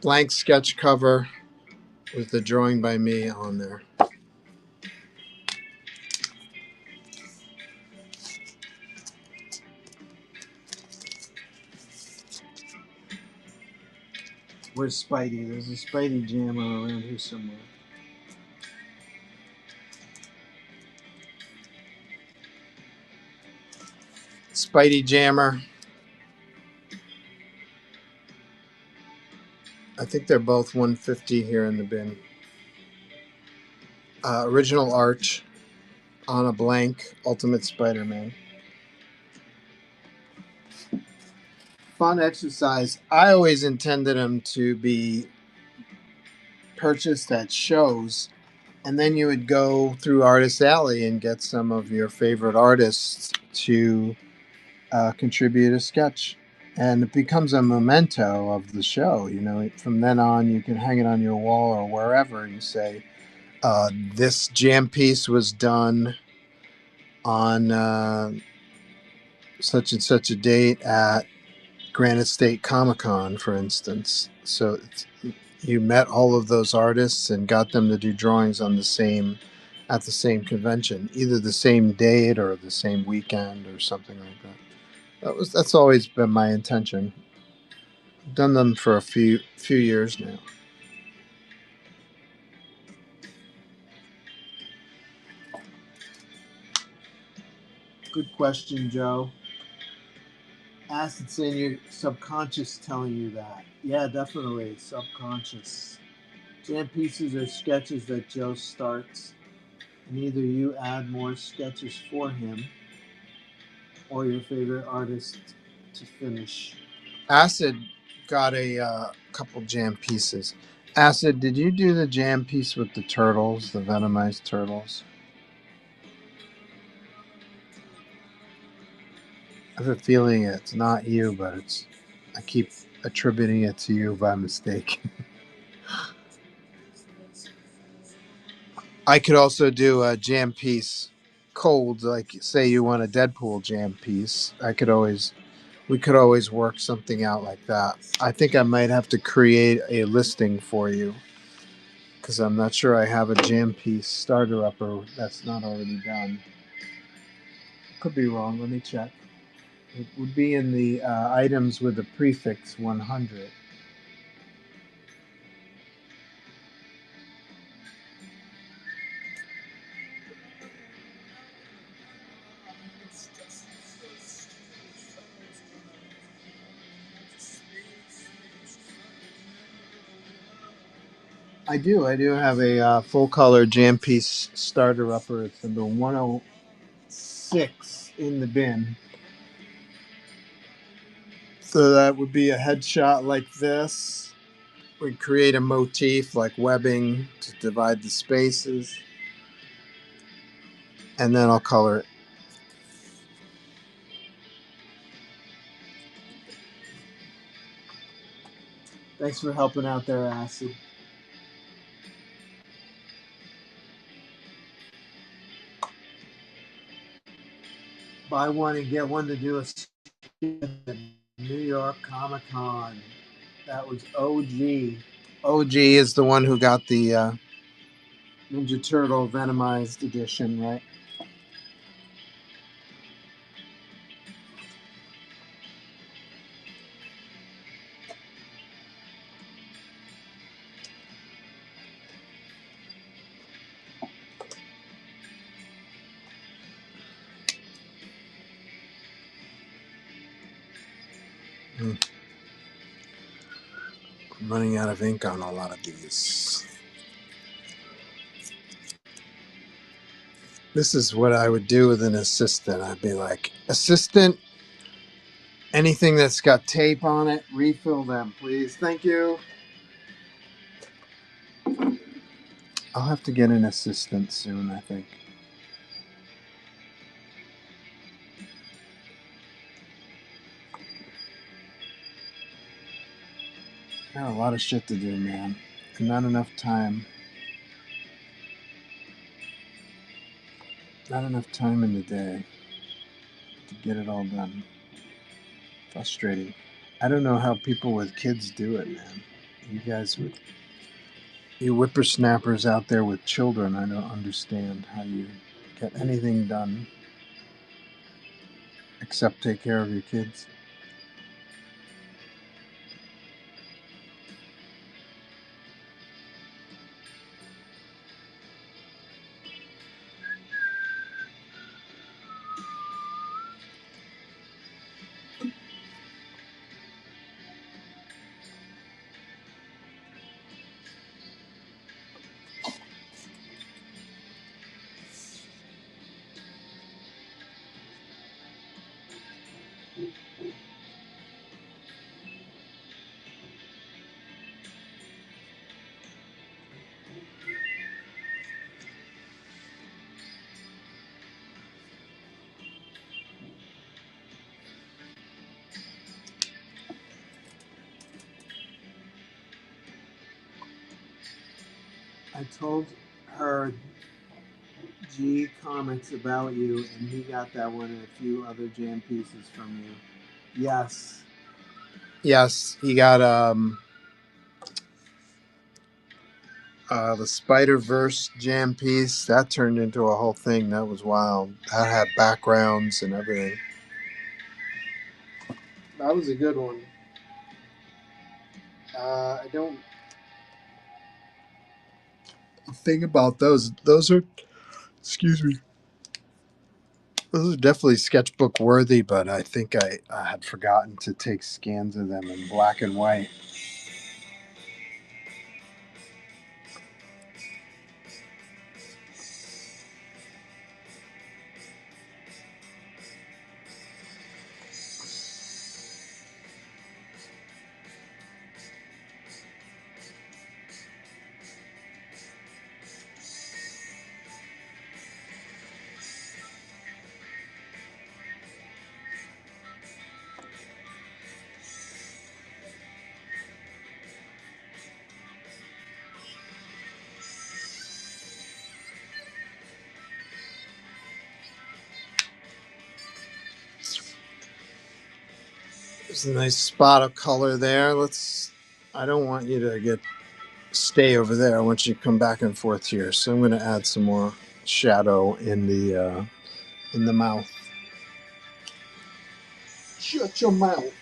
Blank sketch cover with the drawing by me on there. Where's Spidey? There's a Spidey jammer around here somewhere. Spidey jammer. I think they're both 150 here in the bin. Original art on a blank Ultimate Spider-Man. Fun exercise. I always intended them to be purchased at shows, and then you would go through Artist Alley and get some of your favorite artists to contribute a sketch. And it becomes a memento of the show. You know, from then on, you can hang it on your wall or wherever and say, this jam piece was done on such and such a date at Granite State Comic Con, for instance. So you met all of those artists and got them to do drawings on at the same convention, either the same date or the same weekend or something like that. That's always been my intention. I've done them for a few years now. Good question, Joe. Acid's in your subconscious telling you that. Yeah, definitely subconscious. Jam pieces are sketches that Joe starts, and either you add more sketches for him or your favorite artist to finish. Acid got a couple jam pieces. Acid, did you do the jam piece with the turtles, the venomized turtles? I have a feeling it's not you, but I keep attributing it to you by mistake. I could also do a jam piece cold, like say you want a Deadpool jam piece. We could always work something out like that. I think I might have to create a listing for you because I'm not sure I have a jam piece starter upper that's not already done. Could be wrong. Let me check. It would be in the items with the prefix 100. I do. I do have a full color jam piece starter upper. It's number 106 in the bin. So that would be a headshot like this. We'd create a motif like webbing to divide the spaces. And then I'll color it. Thanks for helping out there, Acid. Buy one and get one to do a skit at New York Comic Con. That was OG. OG is the one who got the Ninja Turtle Venomized edition, right? I'm running out of ink on a lot of these. This is what I would do with an assistant. I'd be like, assistant, anything that's got tape on it, refill them, please. Thank you. I'll have to get an assistant soon, I think. I got a lot of shit to do, man. And not enough time. Not enough time in the day to get it all done. Frustrating. I don't know how people with kids do it, man. You whippersnappers out there with children, I don't understand how you get anything done except take care of your kids. I told her G Comics about you, and he got that one and a few other jam pieces from you. Yes. Yes, he got the Spider-Verse jam piece. That turned into a whole thing. That was wild. That had backgrounds and everything. That was a good one. I don't think about those. Those are, excuse me. Those are definitely sketchbook worthy, but I think I had forgotten to take scans of them in black and white. There's a nice spot of color there. I don't want you to stay over there. I want you to come back and forth here. So I'm going to add some more shadow in the mouth. Shut your mouth.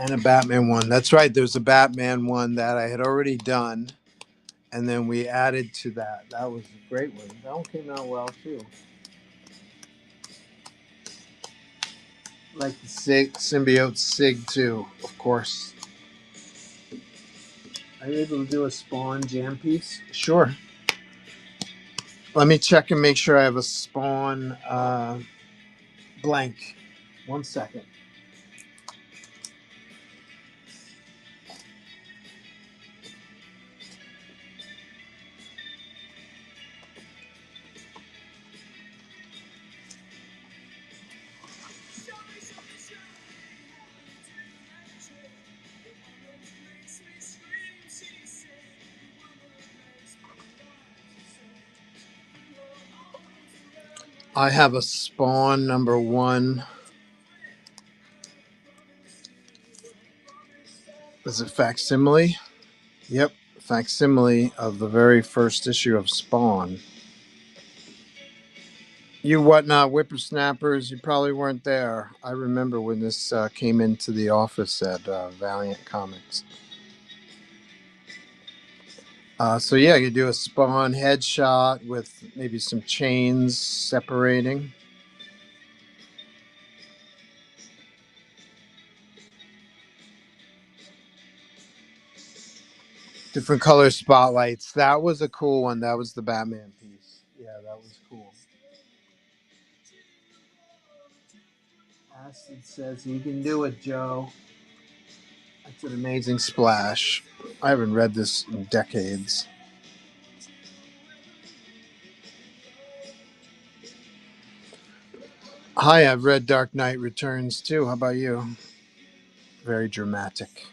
And a Batman one. That's right. There's a Batman one that I had already done. And then we added to that. That was a great one. That one came out well, too. Like the Symbiote Sig 2, of course. Are you able to do a Spawn jam piece? Sure. Let me check and make sure I have a Spawn blank. 1 second. I have a Spawn #1. Is it facsimile? Yep, facsimile of the very first issue of Spawn. You whatnot whippersnappers, you probably weren't there. I remember when this came into the office at Valiant Comics. So yeah, you do a Spawn headshot with maybe some chains separating. Different color spotlights. That was a cool one. That was the Batman piece. Yeah, that was cool. Acid says you can do it, Joe. That's an amazing splash. I haven't read this in decades. Hi, I've read Dark Knight Returns too. How about you? Very dramatic.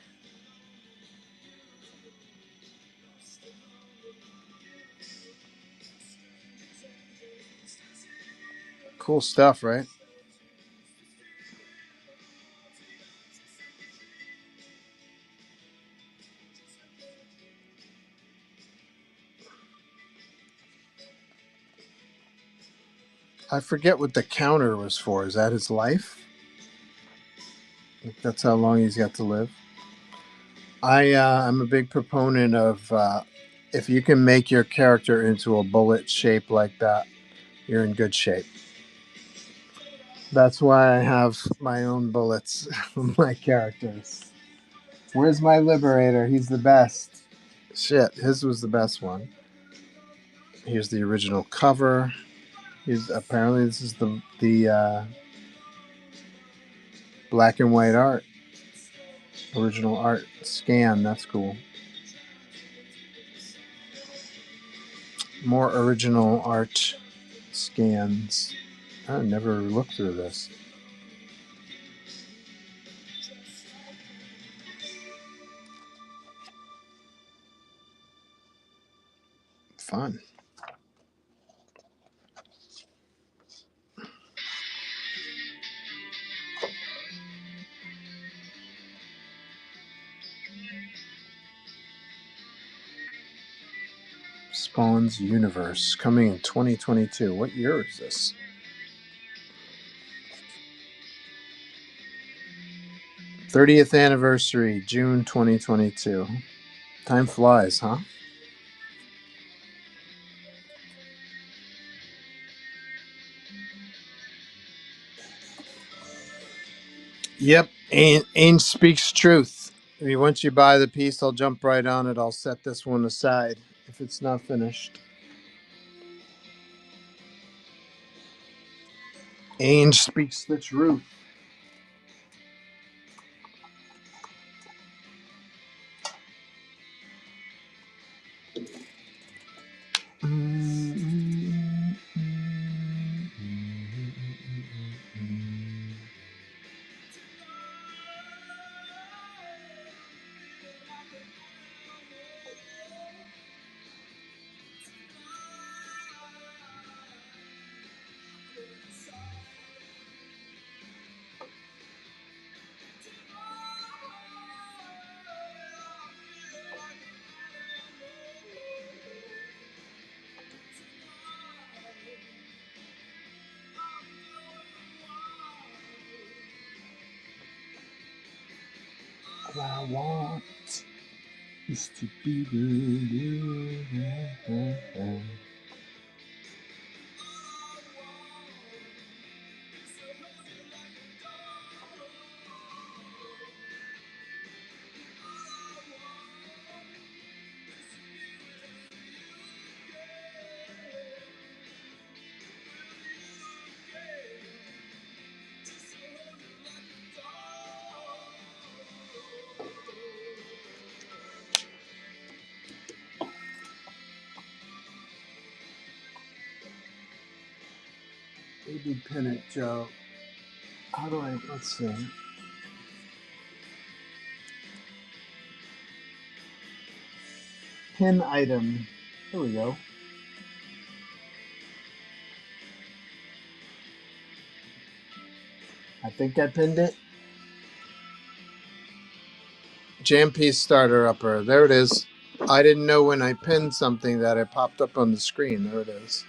Cool stuff, right? I forget what the counter was for. Is that his life? That's how long he's got to live. I'm a big proponent of if you can make your character into a bullet shape like that, you're in good shape. That's why I have my own bullets on my characters. Where's my Liberator? He's the best. Shit, his was the best one. Here's the original cover. Apparently this is the black and white art. Original art scan. That's cool. More original art scans. I never looked through this. Fun. Spawn's Universe coming in 2022. What year is this? 30th anniversary, June 2022. Time flies, huh? Yep. Ainge speaks truth. I mean, once you buy the piece, I'll jump right on it. I'll set this one aside if it's not finished. Ainge speaks the truth. All I want is to be with you. Maybe pin it, Joe. How do I, let's see. Pin item. There we go. I think I pinned it. Jam piece starter upper. There it is. I didn't know when I pinned something that it popped up on the screen. There it is.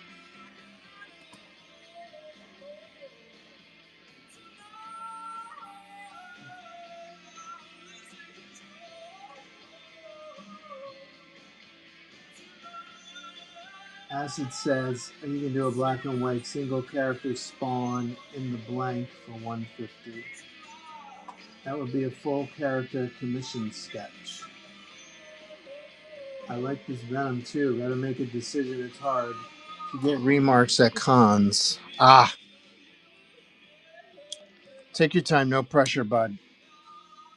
As it says, you can do a black and white single character spawn in the blank for 150. That would be a full character commission sketch. I like this Venom too. Gotta make a decision. It's hard. You get remarks at cons. Ah. Take your time. No pressure, bud.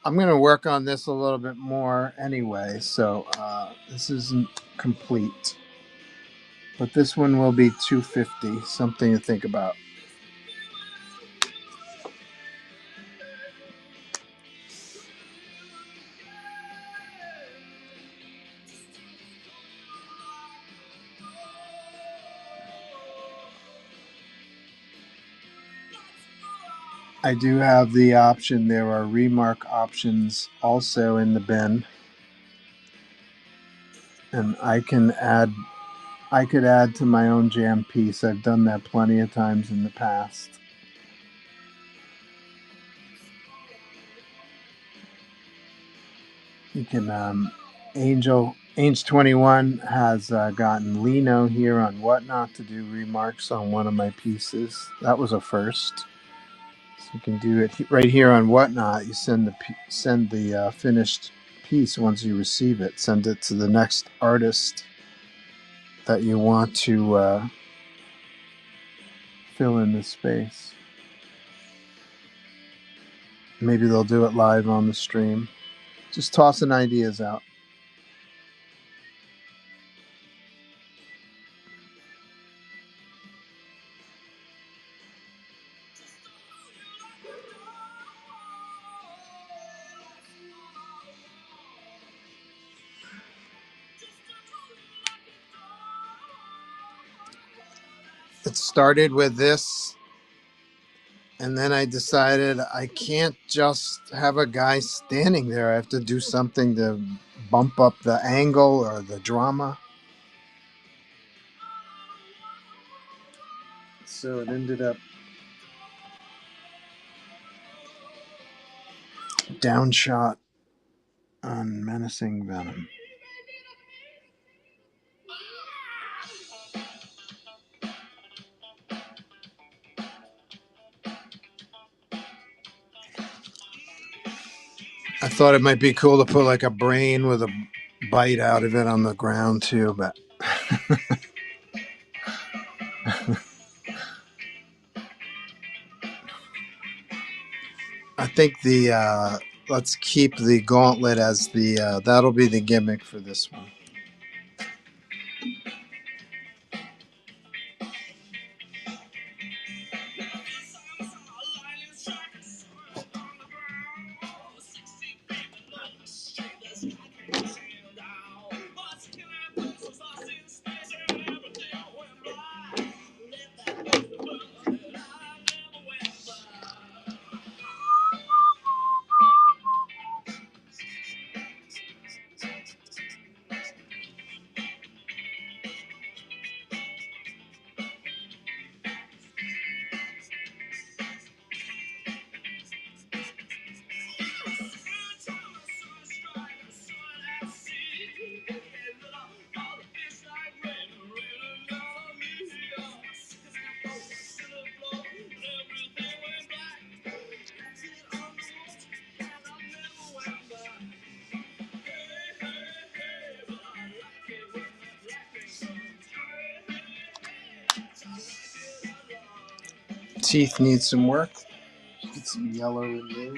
I'm going to work on this a little bit more anyway, so this isn't complete. But this one will be 250. Something to think about. I do have the option. There are remark options also in the bin. And I could add to my own jam piece. I've done that plenty of times in the past. You can Angel 21 has gotten Lino here on Whatnot to do remarks on one of my pieces. That was a first. So you can do it right here on Whatnot. You send the finished piece once you receive it. Send it to the next artist that you want to fill in the space. Maybe they'll do it live on the stream. Just tossing ideas out. It started with this, and then I decided I can't just have a guy standing there. I have to do something to bump up the angle or the drama. So it ended up downshot on Menacing Venom. I thought it might be cool to put like a brain with a bite out of it on the ground too, but I think the let's keep the gauntlet as the that'll be the gimmick for this one. Teeth need some work. Get some yellow in there.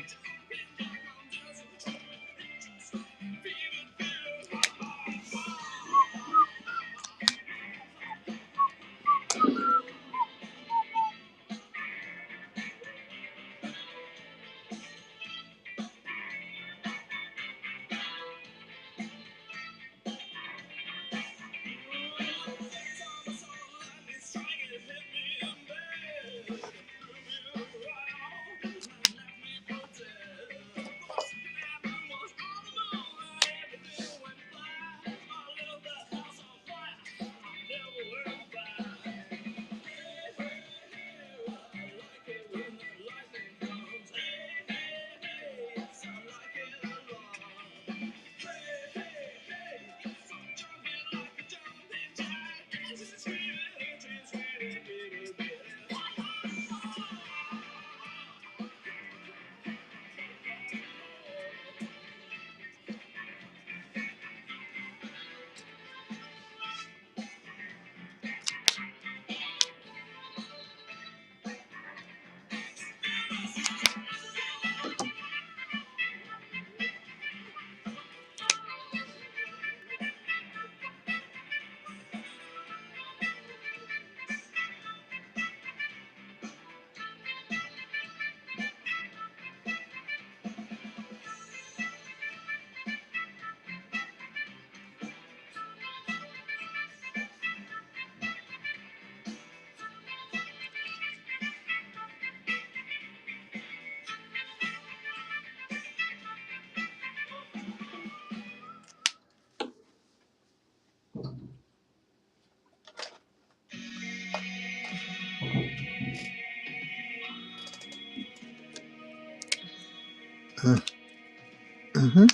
Mm-hmm.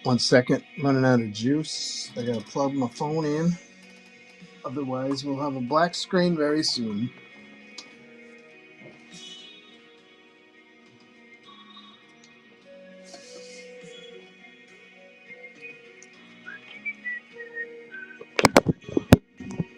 One second, running out of juice. I gotta plug my phone in. Otherwise, we'll have a black screen very soon.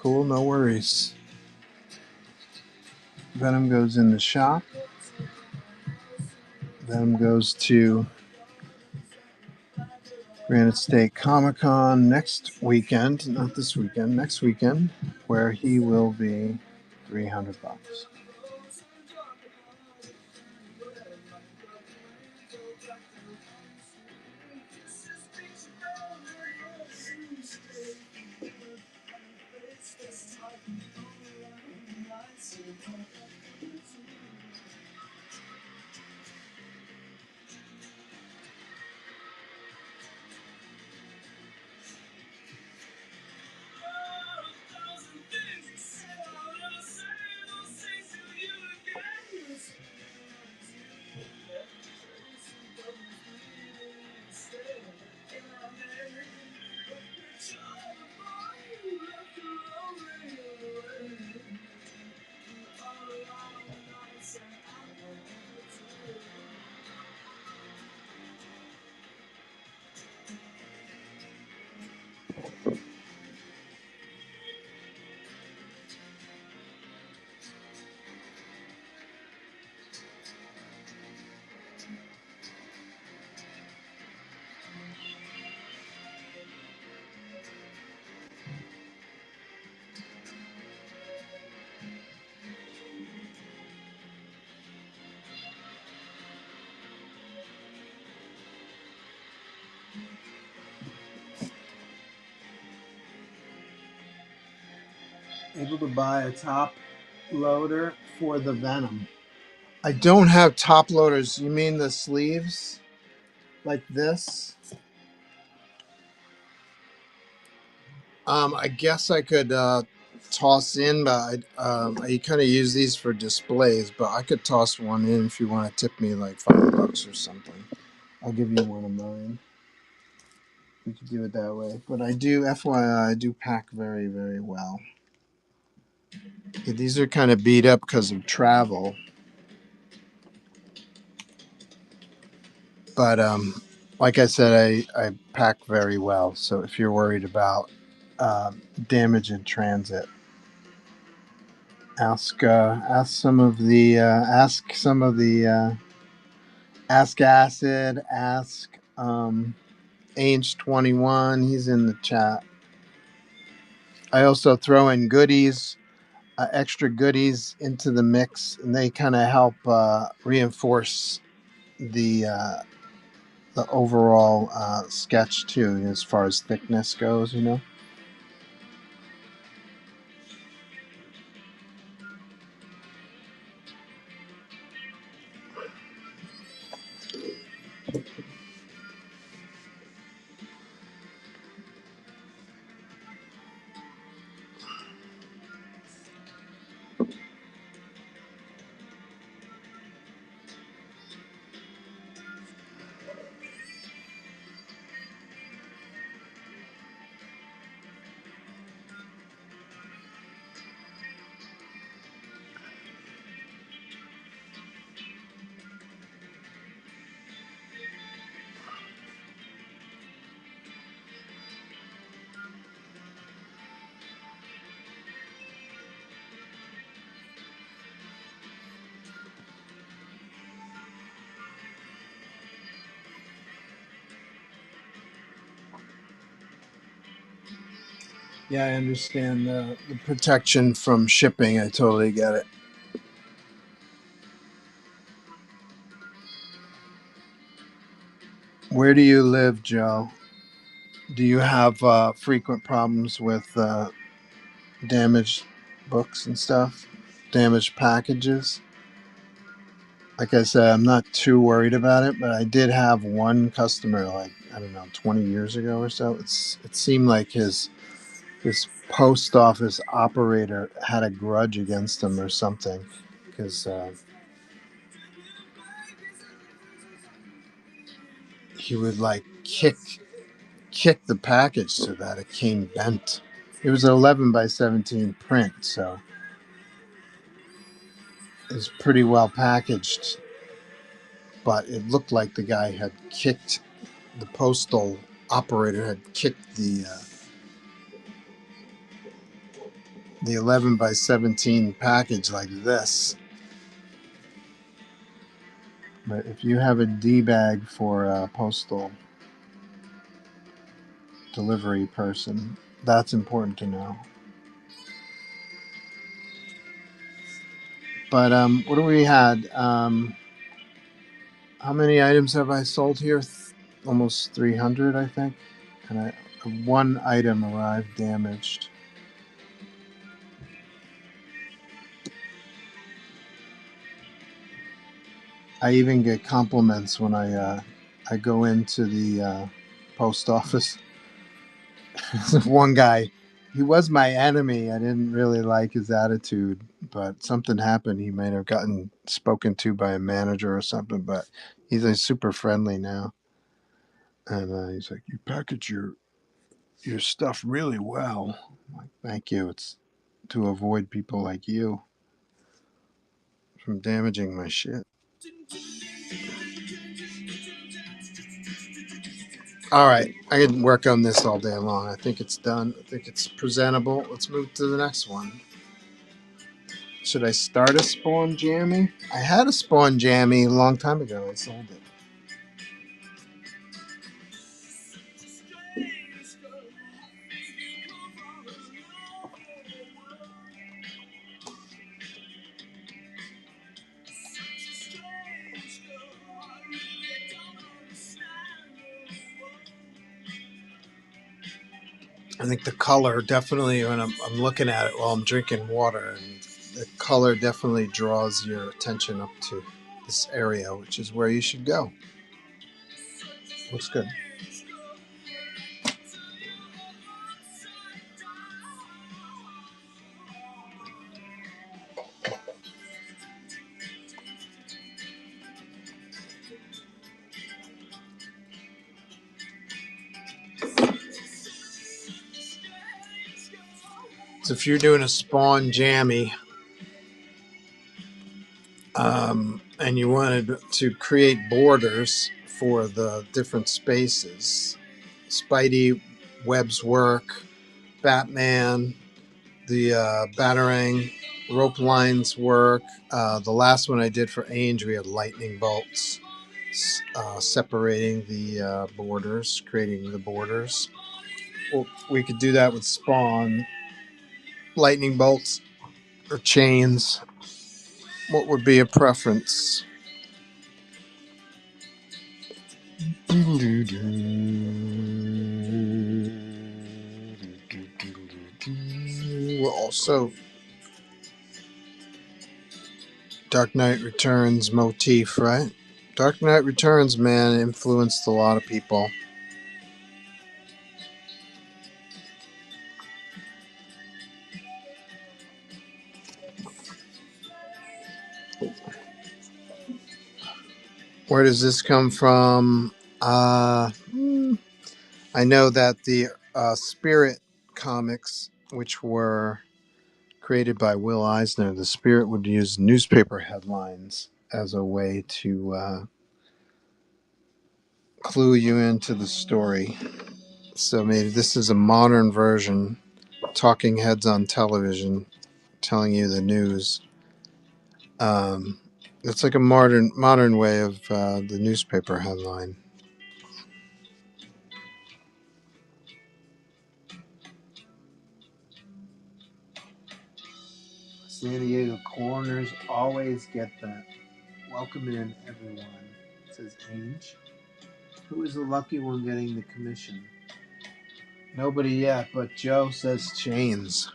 Cool, no worries. Venom goes in the shop. Venom goes to Granite State Comic Con next weekend, not this weekend, next weekend, where he will be $300. Able to buy a top loader for the Venom. I don't have top loaders. You mean the sleeves? Like this? I guess I could toss in, but I kind of use these for displays, but I could toss one in if you want to tip me like $5 or something. I'll give you one of mine. We could do it that way. But I do, FYI, I do pack very, very well. Yeah, these are kind of beat up because of travel. But like I said, I pack very well. So if you're worried about damage in transit, ask some of the Ask Acid, ask Ange21. He's in the chat. I also throw in goodies, extra goodies into the mix, and they kind of help reinforce the overall sketch too, as far as thickness goes. You know. Yeah, I understand the protection from shipping. I totally get it. Where do you live, Joe? Do you have frequent problems with damaged books and stuff? Damaged packages? Like I said, I'm not too worried about it, but I did have one customer, like, I don't know, 20 years ago or so. It seemed like his post office operator had a grudge against him or something, because he would like kick the package so that it came bent. It was an 11 by 17 print, so it was pretty well packaged, but it looked like the guy had kicked, the postal operator had kicked the 11 by 17 package like this. But if you have a D-bag for a postal delivery person, that's important to know. But what do we had? How many items have I sold here? Almost 300, I think. And one item arrived damaged. I even get compliments when I go into the post office. One guy, he was my enemy. I didn't really like his attitude, but something happened. He might have gotten spoken to by a manager or something, but he's super friendly now. And he's like, "You package your stuff really well." I'm like, "Thank you. It's to avoid people like you from damaging my shit." All right, I can work on this all day long. I think it's done. I think it's presentable. Let's move to the next one. Should I start a Spawn Jammy? I had a Spawn Jammy a long time ago. I sold it. I think the color definitely, when I'm looking at it while I'm drinking water, and the color definitely draws your attention up to this area, which is where you should go. Looks good. So if you're doing a Spawn Jammy, and you wanted to create borders for the different spaces, Spidey webs work, Batman, the Batarang rope lines work. The last one I did for Ainge, we had lightning bolts separating the borders, creating the borders. Well, we could do that with Spawn, lightning bolts or chains. What would be a preference? Well, also Dark Knight Returns motif, right? Dark Knight Returns, man, influenced a lot of people. Where does this come from? I know that the Spirit comics, which were created by Will Eisner, the Spirit would use newspaper headlines as a way to clue you into the story. So maybe this is a modern version, talking heads on television, telling you the news. It's like a modern way of the newspaper headline. San Diego coroners always get that. Welcome in, everyone, says Ainge. Who is the lucky one getting the commission? Nobody yet, but Joe says chains.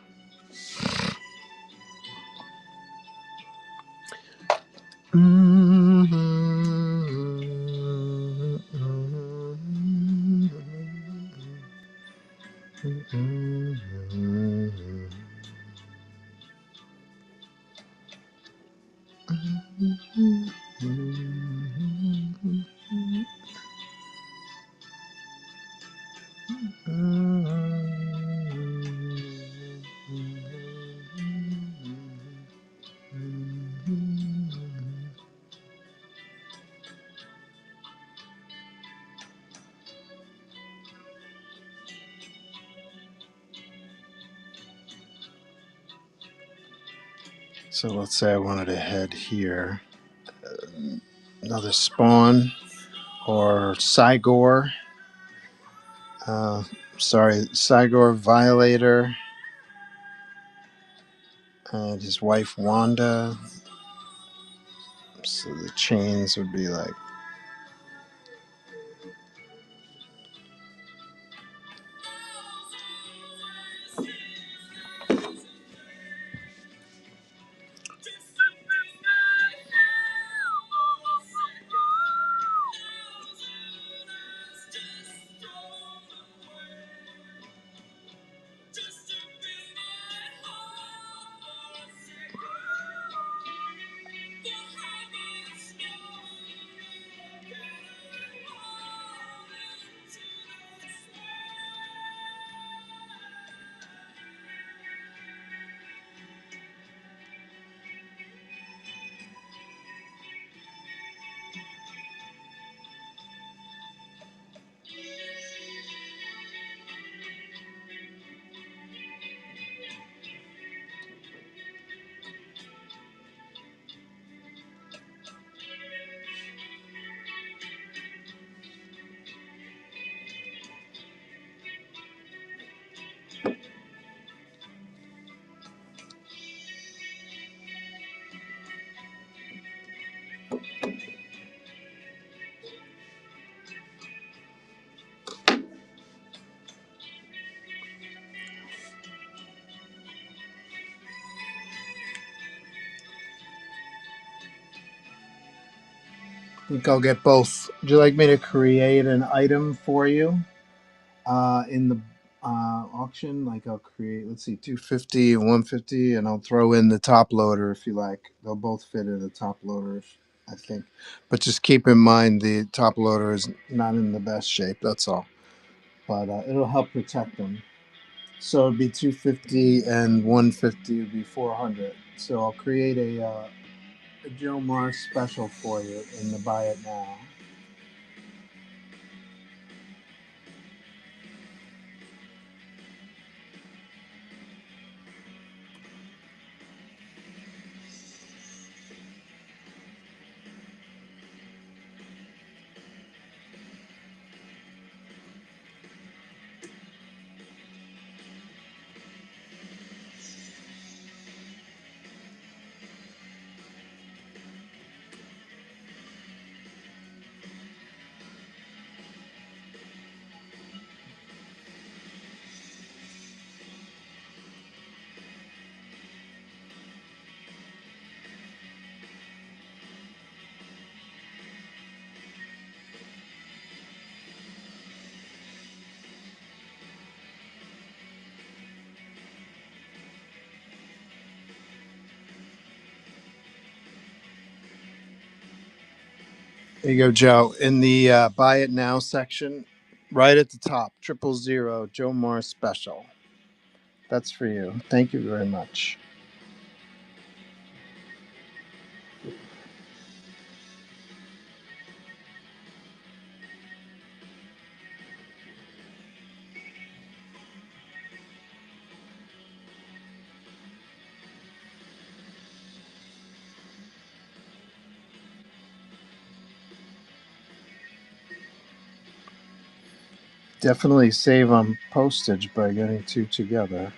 So let's say I wanted to head here. Another spawn or Cygor. Cygor Violator. And his wife Wanda. So the chains would be like. I think I'll get both. Would you like me to create an item for you in the auction? Like I'll create, let's see, 250 and 150, and I'll throw in the top loader if you like. They'll both fit in the top loader, I think. But just keep in mind the top loader is not in the best shape. That's all. But it'll help protect them. So it'd be 250 and 150 would be 400. So I'll create a Joe Mars special for you in the buy it now. There you go, Joe. In the buy it now section, right at the top, 000 Joe Mars special. That's for you. Thank you very much. Definitely save on postage by getting two together.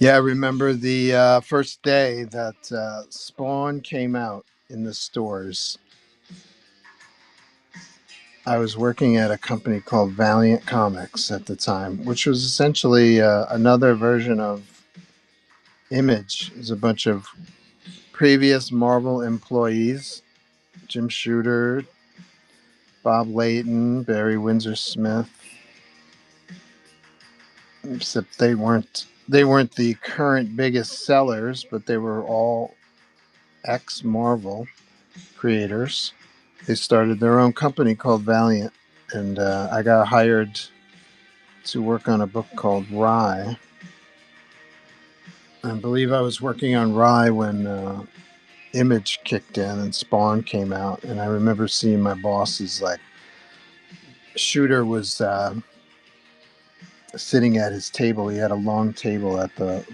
Yeah, I remember the first day that Spawn came out in the stores. I was working at a company called Valiant Comics at the time, which was essentially another version of Image. It was a bunch of previous Marvel employees: Jim Shooter, Bob Layton, Barry Windsor Smith. Except they weren't the current biggest sellers, but they were all ex-Marvel creators. They started their own company called Valiant, and I got hired to work on a book called Rye. I believe I was working on Rye when Image kicked in and Spawn came out, and I remember seeing my bosses like Shooter was sitting at his table. He had a long table at the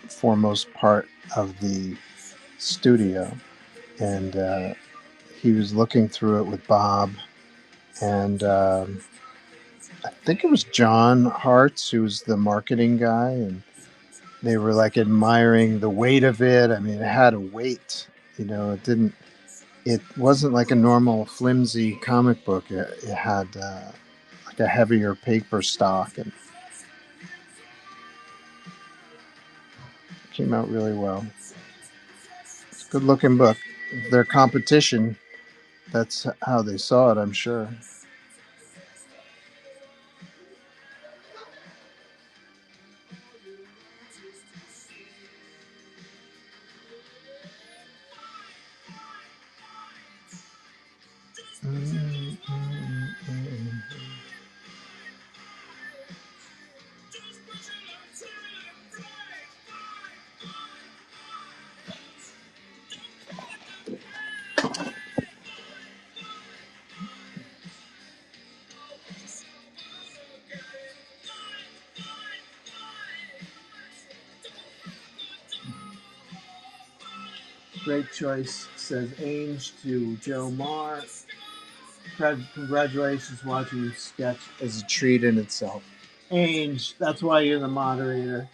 foremost part of the studio, and he was looking through it with Bob, and I think it was John Hartz, who was the marketing guy, and they were like admiring the weight of it. I mean, it had a weight, it wasn't like a normal flimsy comic book. It had like a heavier paper stock, and it came out really well. It's a good looking book. Their competition, that's how they saw it, I'm sure. Great choice, says Ainge to Joe Marr. Congratulations, watching you sketch is a treat in itself. Ainge, that's why you're the moderator.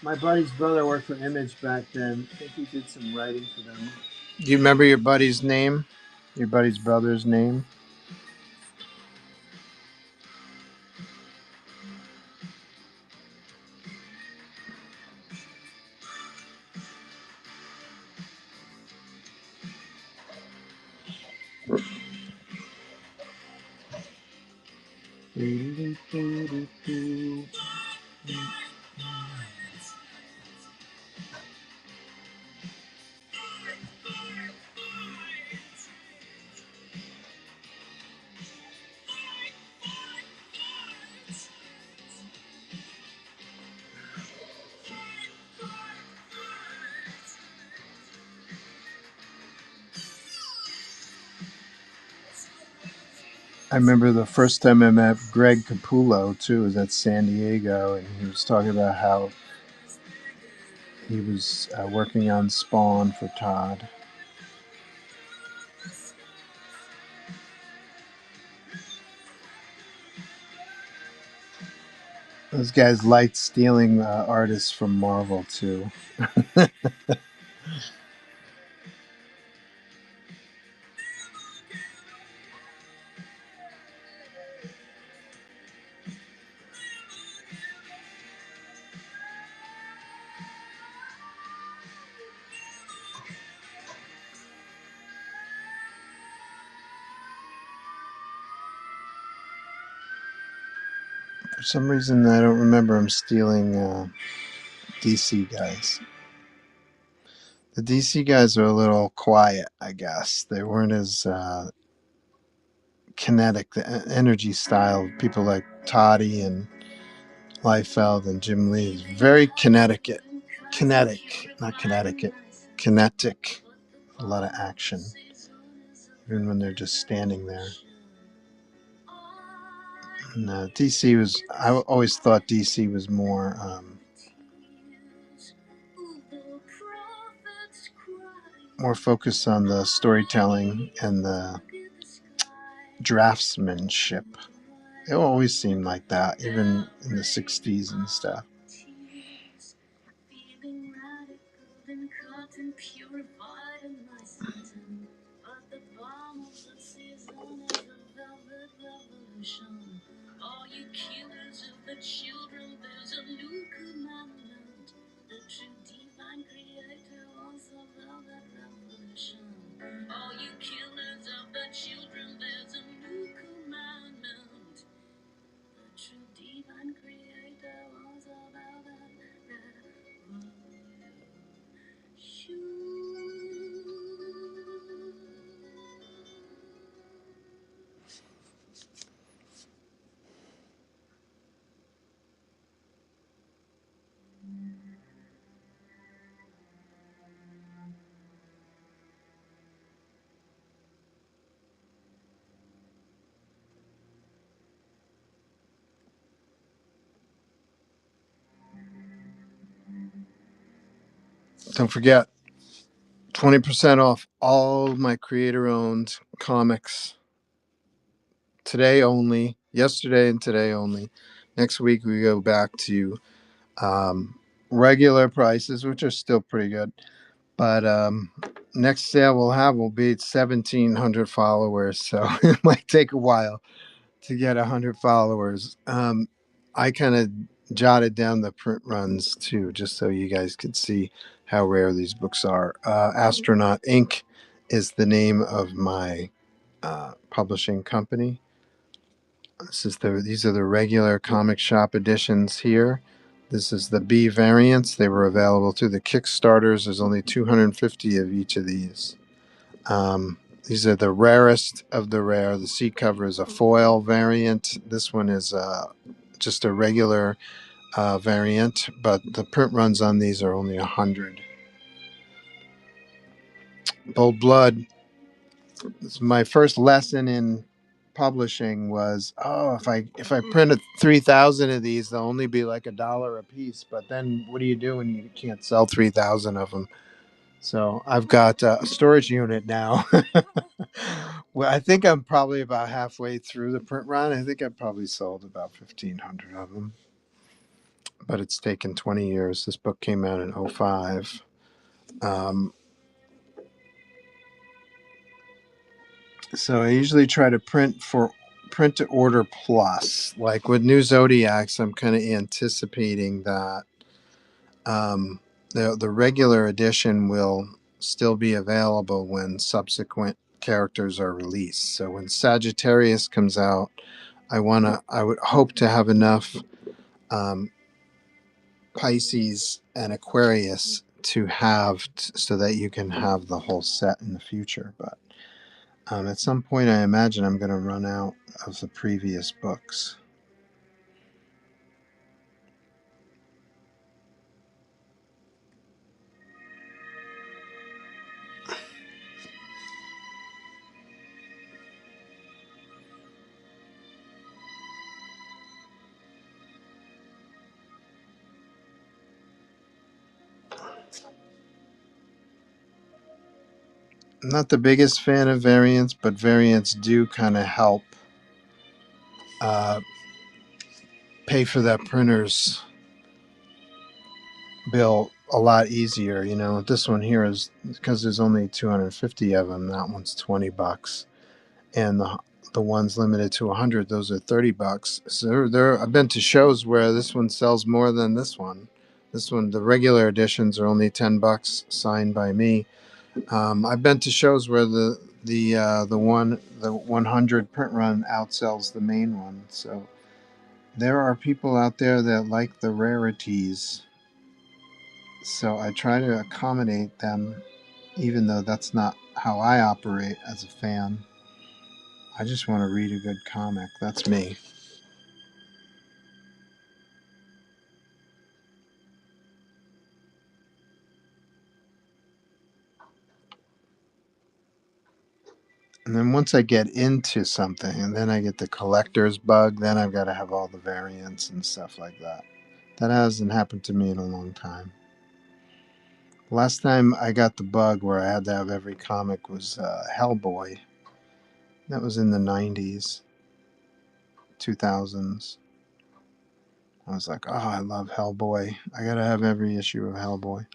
My buddy's brother worked for Image back then. I think he did some writing for them. Do you remember your buddy's name? Your buddy's brother's name? I remember the first time I met Greg Capullo, too, was at San Diego, and he was talking about how he was working on Spawn for Todd. Those guys liked stealing artists from Marvel, too. For some reason, I don't remember him stealing DC guys. The DC guys are a little quiet, I guess. They weren't as kinetic, the energy style. People like Toddy and Liefeld and Jim Lee is very kinetic, not Connecticut, kinetic. A lot of action, even when they're just standing there. And DC was, I always thought DC was more focused on the storytelling and the draftsmanship. It always seemed like that, even in the 60s and stuff. been cut and purified and nice and tan. But the balm of the season is a velvet revolution. All you killers of the children, there's a new commandment. The true divine creator wants a velvet revolution. All you killers of the children, there's a new commandment. The true divine creator wants a velvet revolution. Don't forget, 20% off all my creator-owned comics today only, yesterday and today only. Next week we go back to regular prices, which are still pretty good. But next sale we'll have will be 1,700 followers, so it might take a while to get 100 followers. I kind of jotted down the print runs too, just so you guys could see how rare these books are. Astronaut Inc. is the name of my publishing company. These are the regular comic shop editions here. This is the B variants. They were available through the Kickstarters. There's only 250 of each of these. These are the rarest of the rare. The C cover is a foil variant. This one is just a regular variant, but the print runs on these are only 100. Bold Blood. My first lesson in publishing was, if I printed 3,000 of these, they'll only be like $1 a piece. But then what do you do when you can't sell 3,000 of them? So I've got a storage unit now. Well, I think I'm probably about halfway through the print run. I think I've probably sold about 1,500 of them. But it's taken 20 years. This book came out in '05. So I usually try to print to order plus. Like with new ZODIAX, I'm kind of anticipating that the regular edition will still be available when subsequent characters are released. So when Sagittarius comes out, I would hope to have enough um, Pisces and Aquarius to have so that you can have the whole set in the future. But at some point, I imagine I'm going to run out of the previous books. I'm not the biggest fan of variants, but variants do kind of help uh, pay for that printer's bill a lot easier. You know, this one here is because there's only 250 of them. That one's $20, and the ones limited to 100, those are $30. So I've been to shows where this one sells more than this one. This one, the regular editions are only $10, signed by me. I've been to shows where the 100 print run outsells the main one. So there are people out there that like the rarities. So I try to accommodate them, even though that's not how I operate as a fan. I just want to read a good comic. That's me. And then once I get into something, and then I get the collector's bug, then I've got to have all the variants and stuff like that. That hasn't happened to me in a long time. Last time I got the bug where I had to have every comic was Hellboy. That was in the 90s, 2000s. I was like, oh, I love Hellboy. I got to have every issue of Hellboy.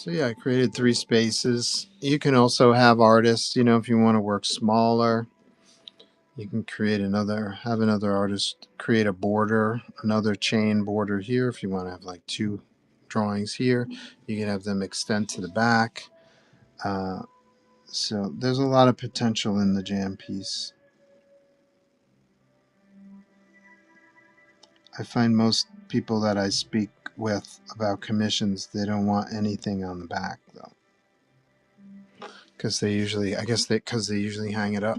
So yeah, I created 3 spaces. You can also have artists, if you want to work smaller, you can have another artist create a border, another chain border here. If you want to have like 2 drawings here, you can have them extend to the back. So there's a lot of potential in the jam piece. I find most people that I speak with about commissions, they don't want anything on the back though, because they usually hang it up.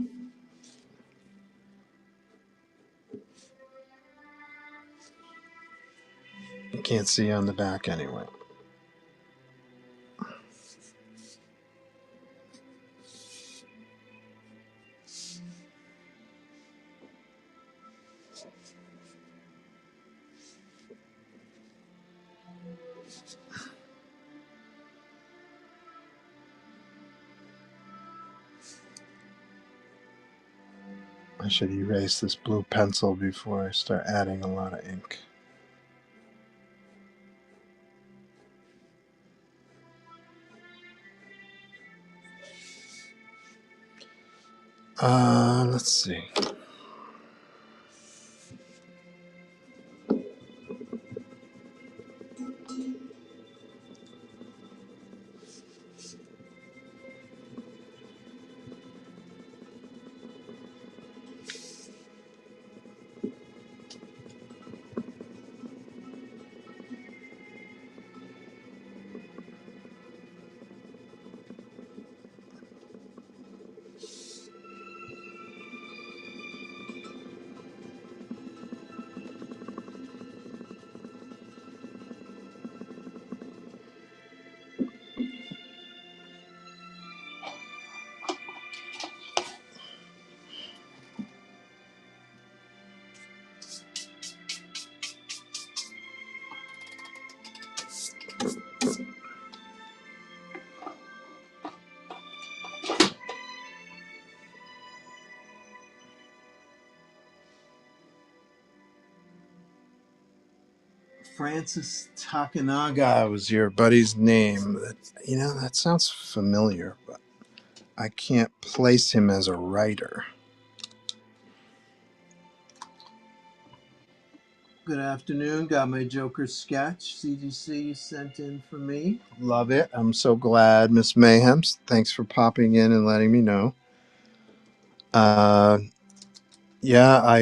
You can't see on the back anyway. I should erase this blue pencil before I start adding a lot of ink. Let's see. Francis Takanaga was your buddy's name. That sounds familiar, but I can't place him as a writer. Good afternoon. Got my Joker sketch. CGC you sent in for me. Love it. I'm so glad, Miss Mayhem. Thanks for popping in and letting me know. Yeah,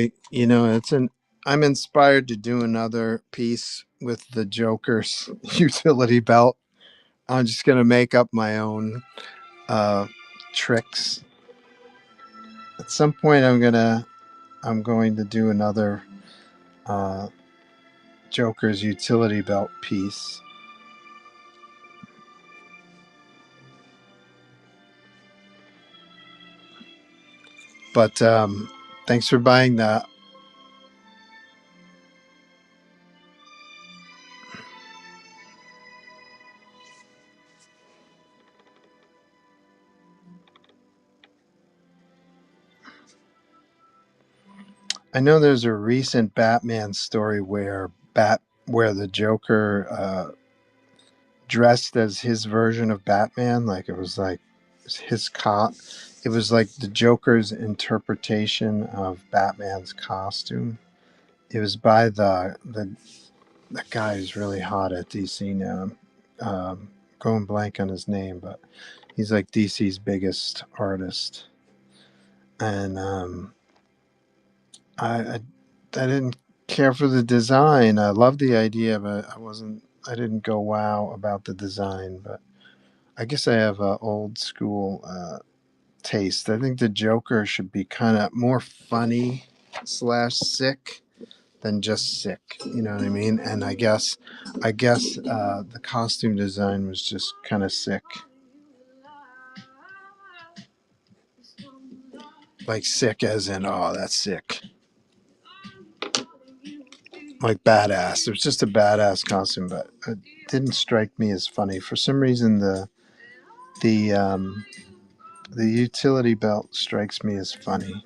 I'm inspired to do another piece with the Joker's utility belt. I'm just gonna make up my own tricks. At some point, I'm going to do another Joker's utility belt piece. But thanks for buying that. I know there's a recent Batman story where the Joker dressed as his version of Batman, like it was like his it was like the Joker's interpretation of Batman's costume. It was by that guy who's really hot at DC now. Going blank on his name, but he's like DC's biggest artist. And I didn't care for the design. I loved the idea, but I didn't go wow about the design. But I guess I have a old school taste. I think the Joker should be kind of more funny / sick than just sick. You know what I mean? And I guess the costume design was just kind of sick. Like sick as in, oh, that's sick. Like badass. It was just a badass costume, but it didn't strike me as funny. For some reason, the utility belt strikes me as funny.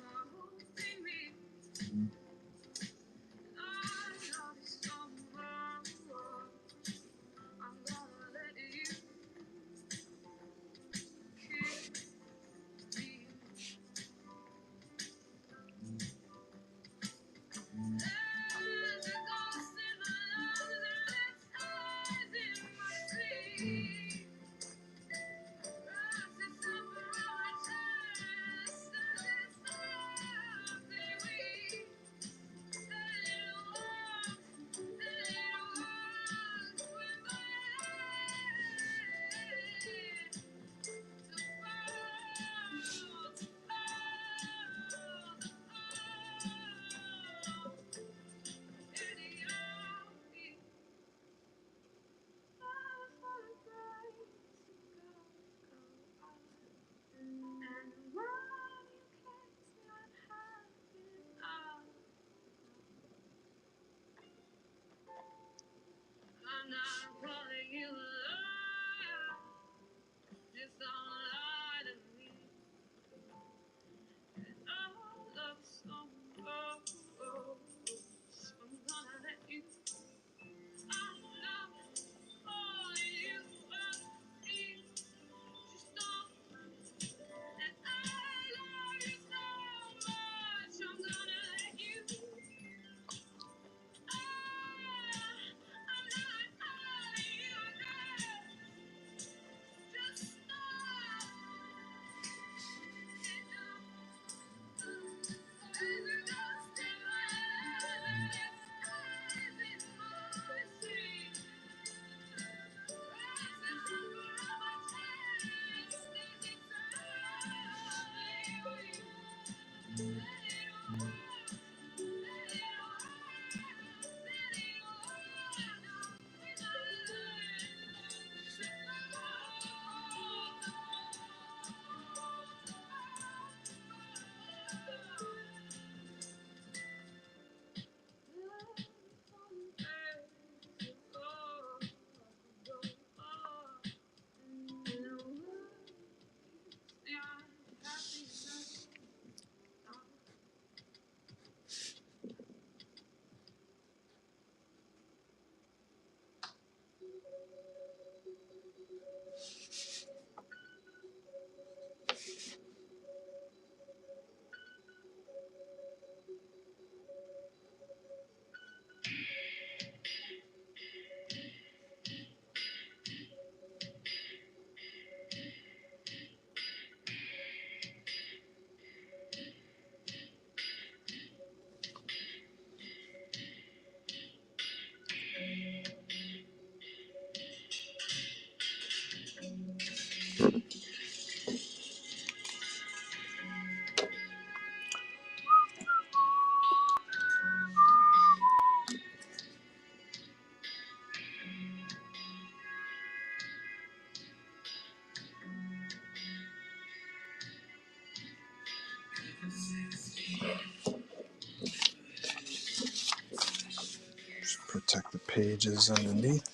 Protect the pages underneath.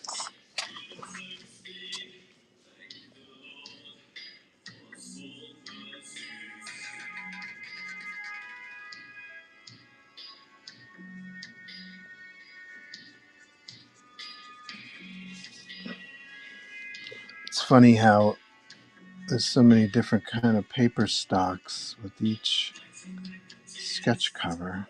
It's funny how there's so many different kind of paper stocks with each sketch cover.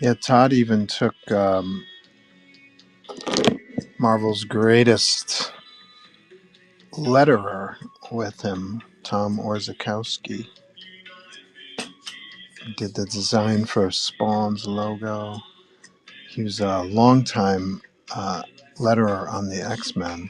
Yeah, Todd even took Marvel's greatest letterer with him, Tom Orzechowski. Did the design for Spawn's logo. He was a longtime letterer on the X-Men.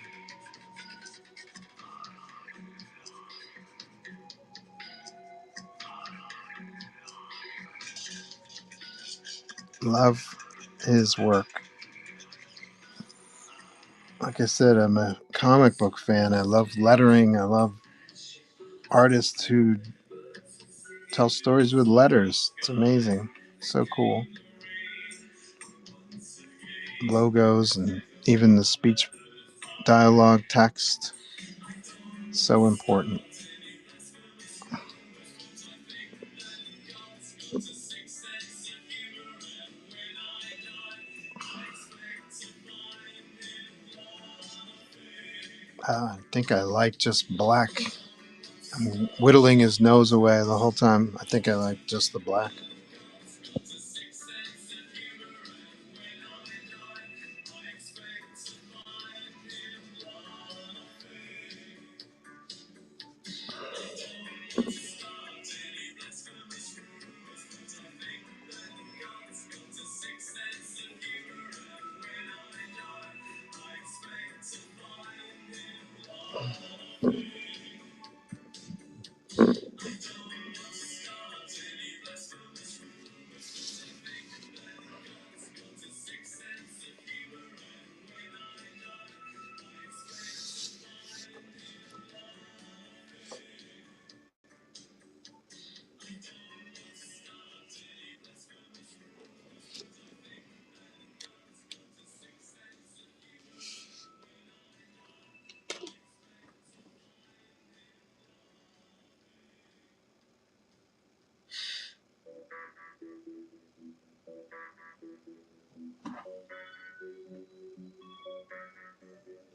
Love his work. Like I said, I'm a comic book fan. I love lettering. I love artists who tell stories with letters. It's amazing. So cool. Logos and even the speech dialogue text. So important. I think I like just black. I'm whittling his nose away the whole time. I think I like just the black.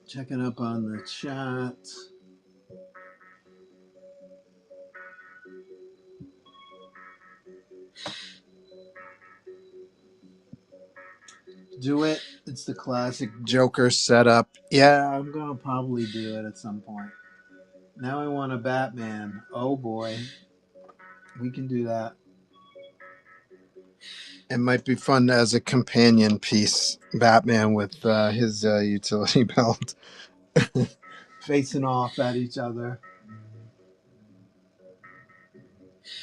Checking up on the chat. Do it. It's the classic Joker setup. Yeah, I'm gonna probably do it at some point. Now I want a Batman. Oh boy, we can do that. It might be fun as a companion piece. Batman with his utility belt, facing off at each other.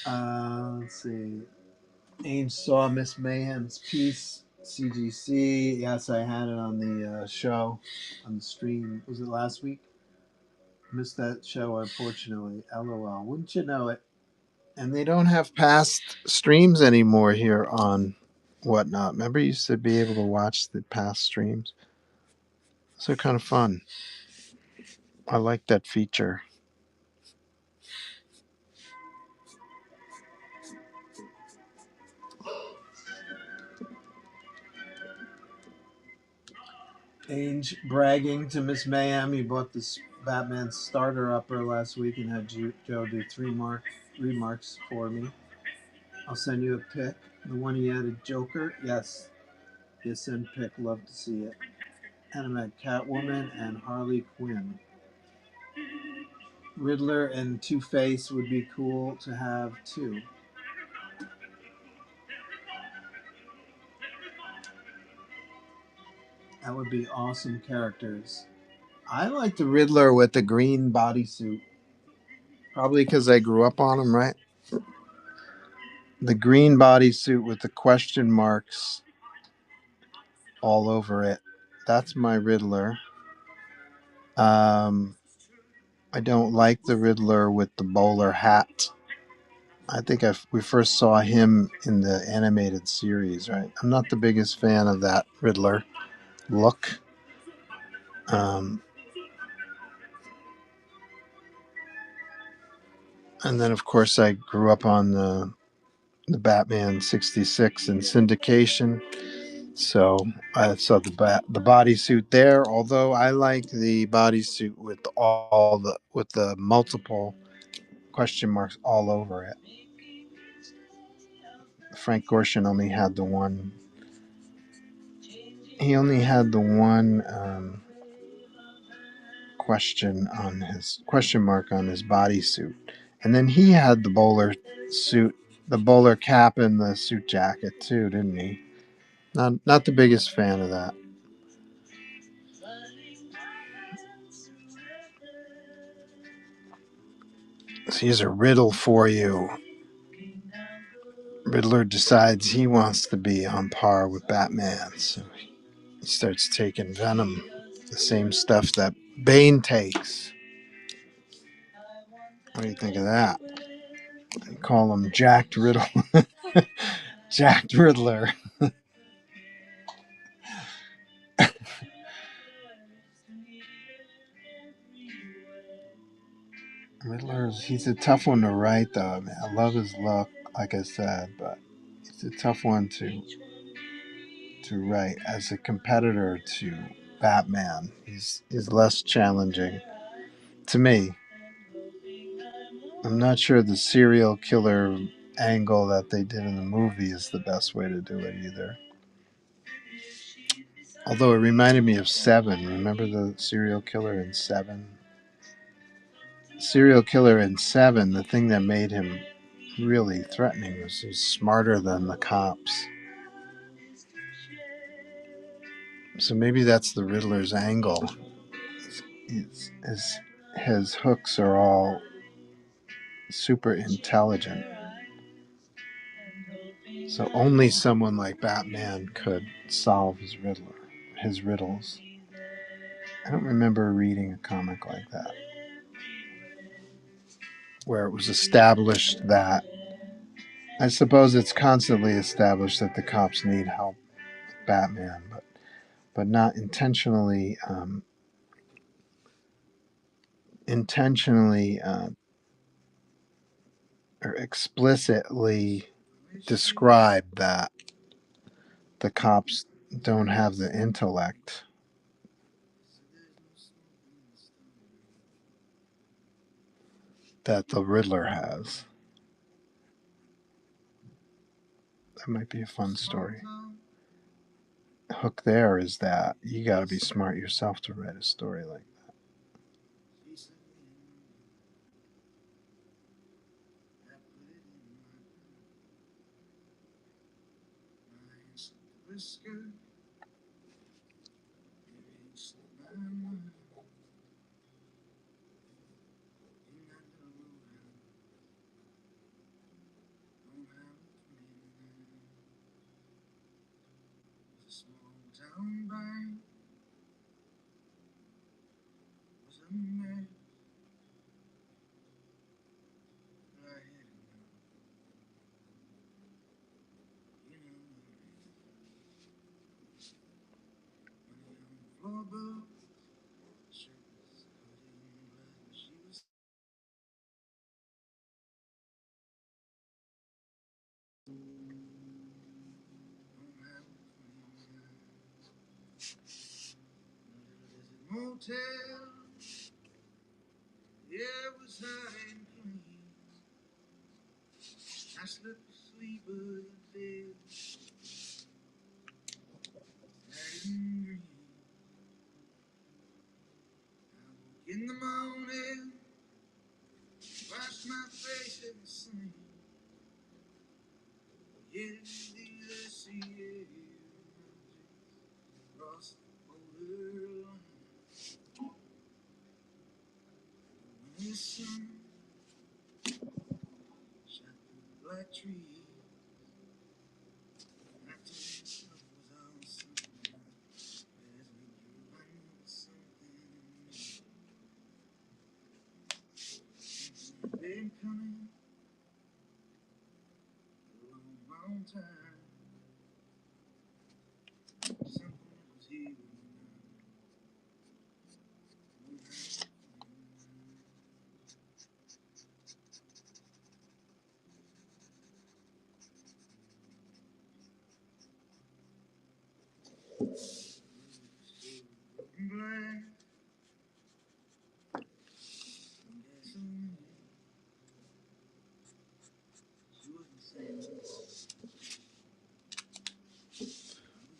Let's see. Ames saw Miss Mayhem's piece. CGC. Yes, I had it on the show, on the stream. Was it last week? Missed that show, unfortunately. LOL. Wouldn't you know it? And they don't have past streams anymore here on Whatnot. Remember, you used to be able to watch the past streams. So they're kind of fun. I like that feature. Ainge bragging to Miss Mayhem. He bought this Batman starter upper last week and had Joe do remarks for me. I'll send you a pic. The one he added Joker. Yes. Yes, send pic. Love to see it. And I'm at Catwoman and Harley Quinn. Riddler and Two-Face would be cool to have too. That would be awesome characters. I like the Riddler with the green bodysuit. Probably because I grew up on him, right? The green bodysuit with the question marks all over it. That's my Riddler. I don't like the Riddler with the bowler hat. I think we first saw him in the animated series, right? I'm not the biggest fan of that Riddler look. And then, of course, I grew up on the Batman 66 in syndication. So I saw the bodysuit there. Although I like the bodysuit with the multiple question marks all over it. Frank Gorshin only had the one. He only had the one question mark on his bodysuit, and then he had the bowler suit, the bowler cap, and the suit jacket too, didn't he? Not the biggest fan of that. So here's a riddle for you. Riddler decides he wants to be on par with Batman, so he starts taking venom, the same stuff that Bane takes. What do you think of that? They call him Jacked Riddle. Jacked Riddler. He's a tough one to write, though. I mean, I love his look, like I said, but it's a tough one to write as a competitor to Batman. He's less challenging to me. I'm not sure the serial killer angle that they did in the movie is the best way to do it either. Although it reminded me of Seven. Remember the serial killer in Seven? Serial killer in Seven, the thing that made him really threatening was he's smarter than the cops. So maybe that's the Riddler's angle. His hooks are all super intelligent. So only someone like Batman could solve his riddles. I don't remember reading a comic like that, where it was established that, I suppose it's constantly established that the cops need help with Batman, but not intentionally or explicitly describe that the cops don't have the intellect that the Riddler has. That might be a fun story. Hook there is that you got to be smart yourself to write a story like that.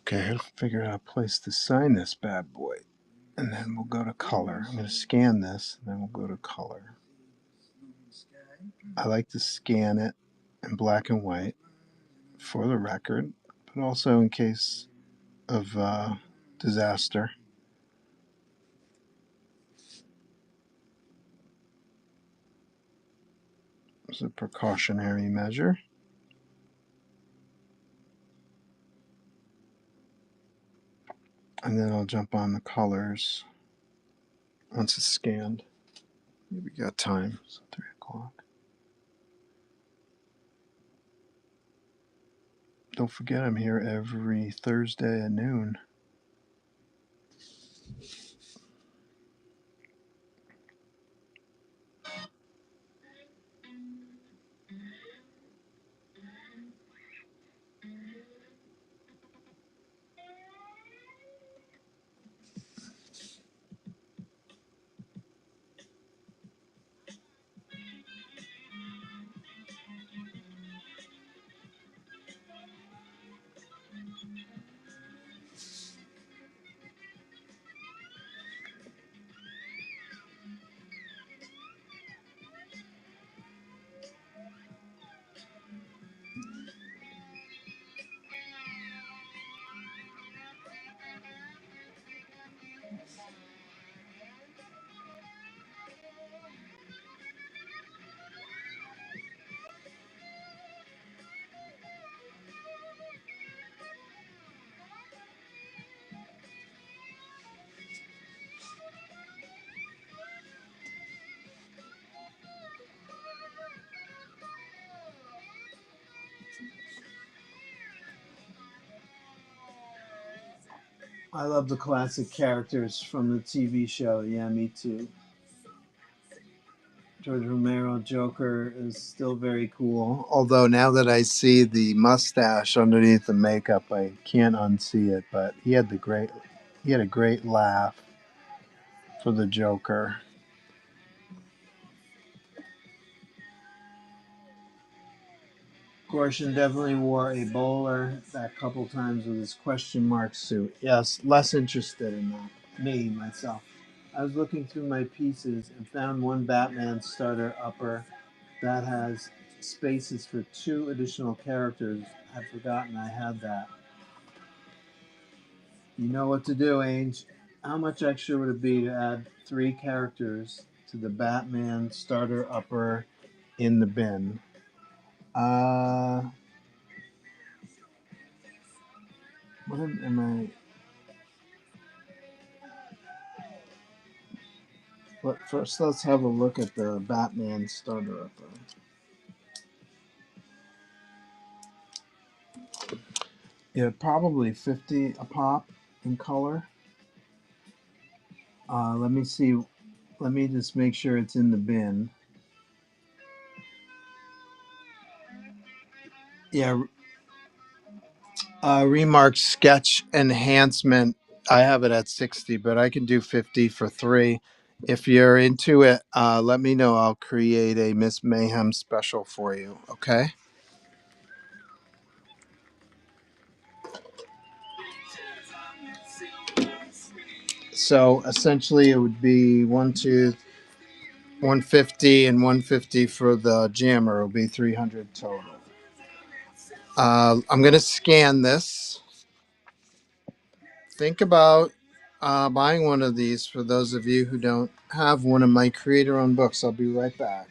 Okay, I'll figure out a place to sign this bad boy. And then we'll go to color. I'm going to scan this, and then we'll go to color. I like to scan it in black and white for the record, but also in case of disaster. It's a precautionary measure. And then I'll jump on the colors once it's scanned. We got time. It's 3 o'clock. Don't forget, I'm here every Thursday at noon. I love the classic characters from the TV show. Yeah, me too. George Romero Joker is still very cool. Although now that I see the mustache underneath the makeup, I can't unsee it. But he had a great laugh for the Joker. Gorshin definitely wore a bowler that couple times with his question mark suit. Yes, less interested in that. Me, myself. I was looking through my pieces and found one Batman starter upper that has spaces for 2 additional characters. I'd forgotten I had that. You know what to do, Ainge. How much extra would it be to add 3 characters to the Batman starter upper in the bin? What am I? But first, let's have a look at the Batman starter upper. Yeah, probably 50 a pop in color. Let me see. Let me just make sure it's in the bin. Yeah, Remark sketch enhancement. I have it at 60, but I can do 50 for 3. If you're into it, let me know. I'll create a Miss Mayhem special for you. Okay. So essentially, it would be 150 and 150 for the jammer. It'll be 300 total. I'm gonna scan this. Think about buying one of these for those of you who don't have one of my creator-owned books. I'll be right back.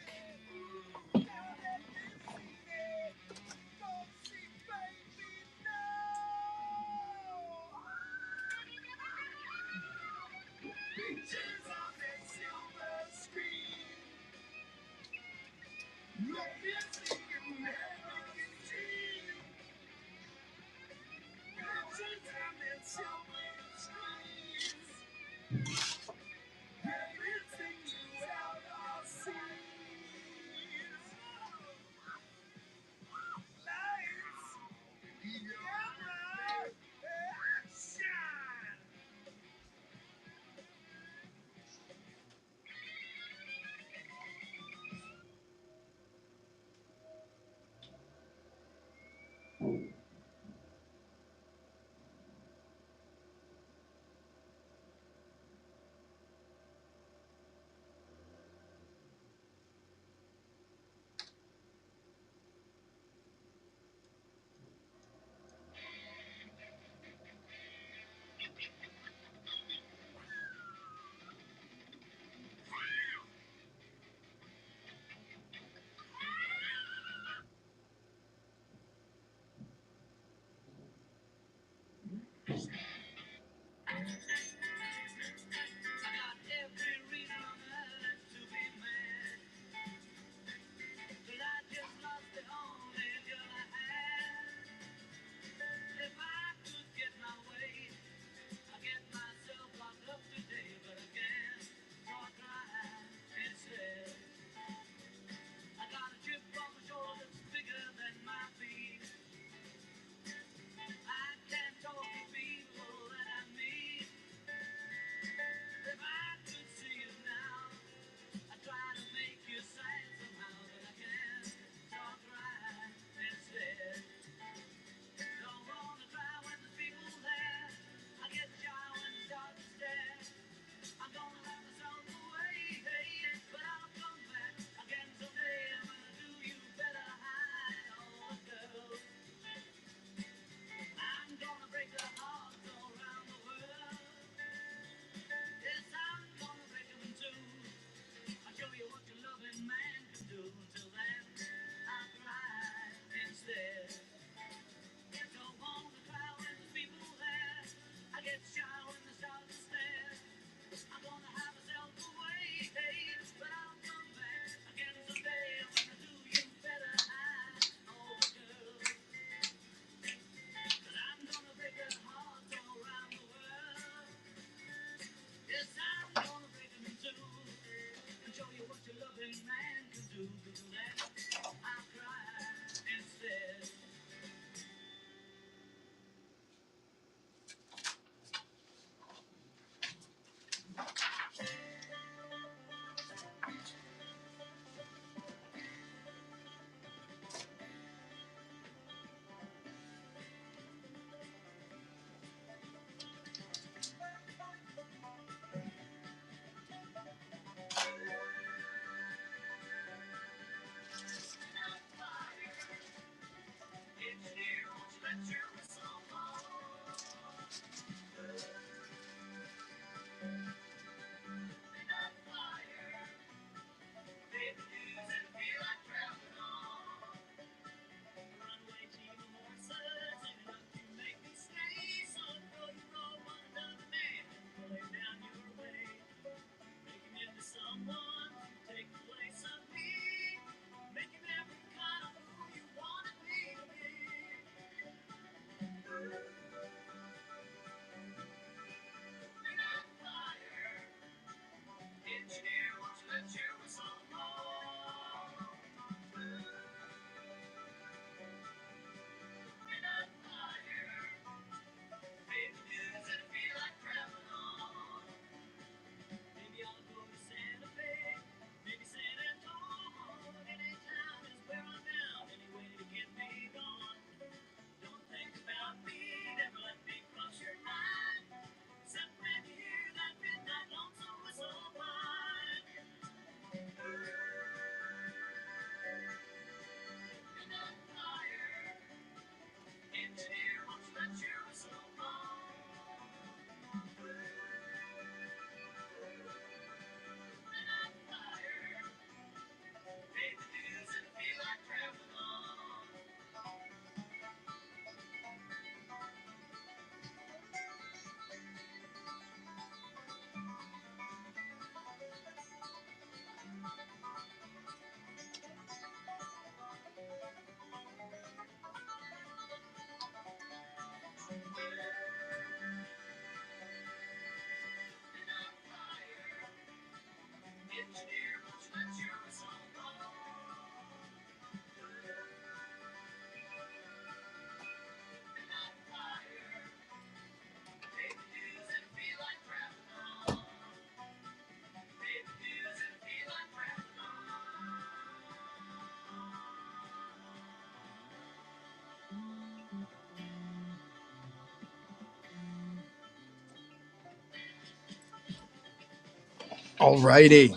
Alrighty.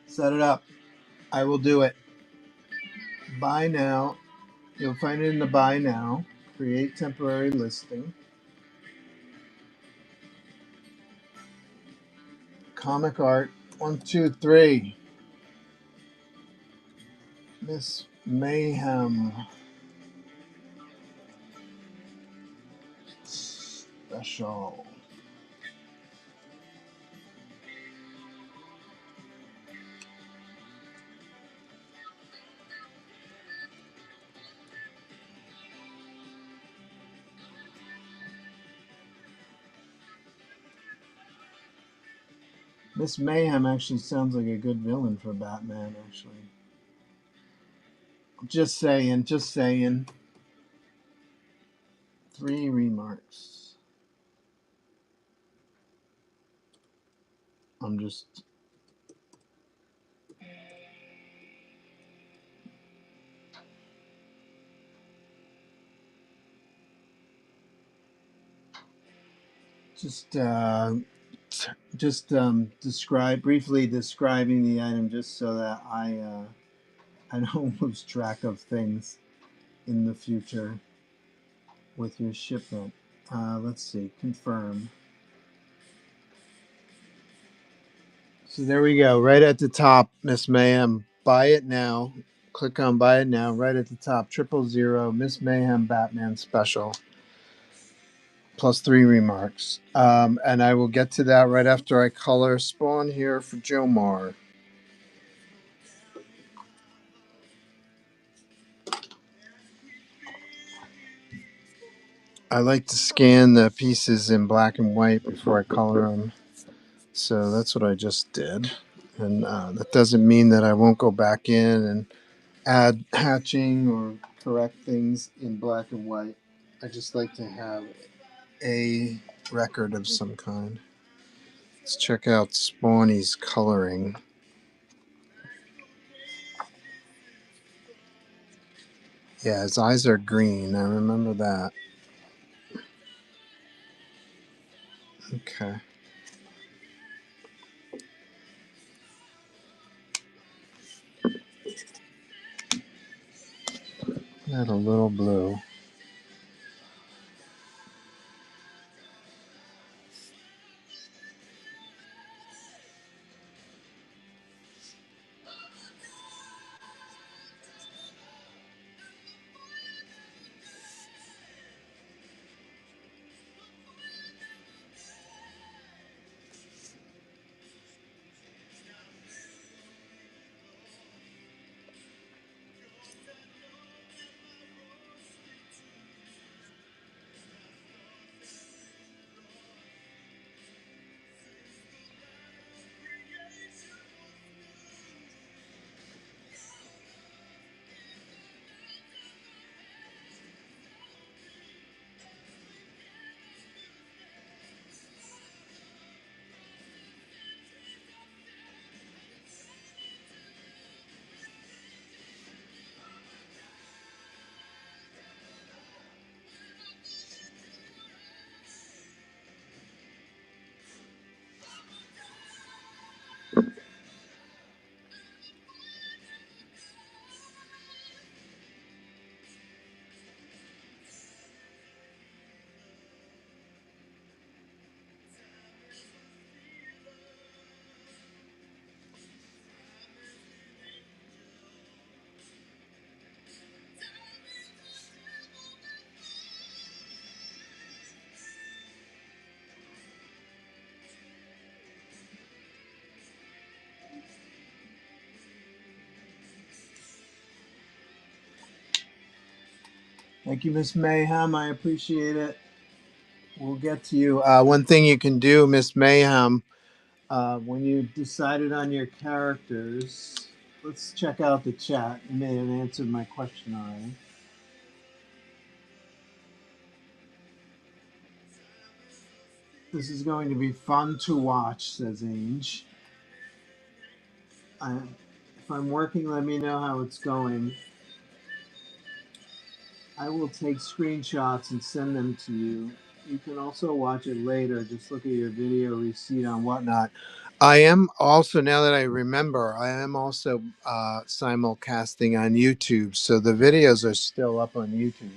Set it up. I will do it. Buy now. You'll find it in the buy now. Create temporary listing. Comic art. 1, 2, 3. Miss Mayhem. Special. Miss Mayhem actually sounds like a good villain for Batman, actually. Just saying, just saying. 3 remarks. I'm just briefly describing the item just so that I don't lose track of things in the future with your shipment. Let's see, confirm. So there we go, right at the top, Miss Mayhem. Buy it now. Click on buy it now, right at the top. 000 Miss Mayhem Batman special. Plus 3 remarks. And I will get to that right after I color Spawn here for Jomar. I like to scan the pieces in black and white before I color them. So that's what I just did. And that doesn't mean that I won't go back in and add hatching or correct things in black and white. I just like to have a record of some kind. Let's check out Spawny's coloring. Yeah, his eyes are green. I remember that. Okay. Add a little blue. Thank you, Miss Mayhem. I appreciate it. We'll get to you. One thing you can do, Miss Mayhem, when you decided on your characters, let's check out the chat. You may have answered my question already. This is going to be fun to watch, says Ange. If I'm working, let me know how it's going. I will take screenshots and send them to you. You can also watch it later. Just look at your video receipt on Whatnot. I am also, now that I remember, I am also simulcasting on YouTube. So the videos are still up on YouTube.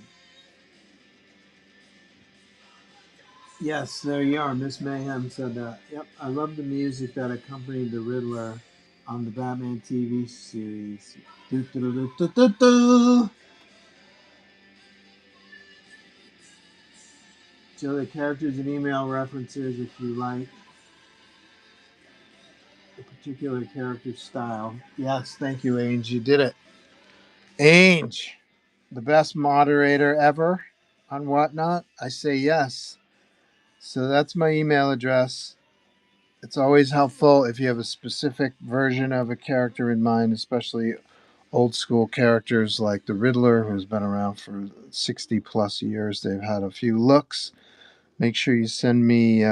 Yes, there you are. Miss Mayhem said that. Yep, I love the music that accompanied the Riddler on the Batman TV series. Do, do, do, do, do, do, do. So the characters and email references if you like a particular character style. Yes, thank you, Ange. You did it. Ange, the best moderator ever on Whatnot. I say yes. So that's my email address. It's always helpful if you have a specific version of a character in mind, especially old school characters like the Riddler, who's been around for 60 plus years. They've had a few looks. Make sure you send me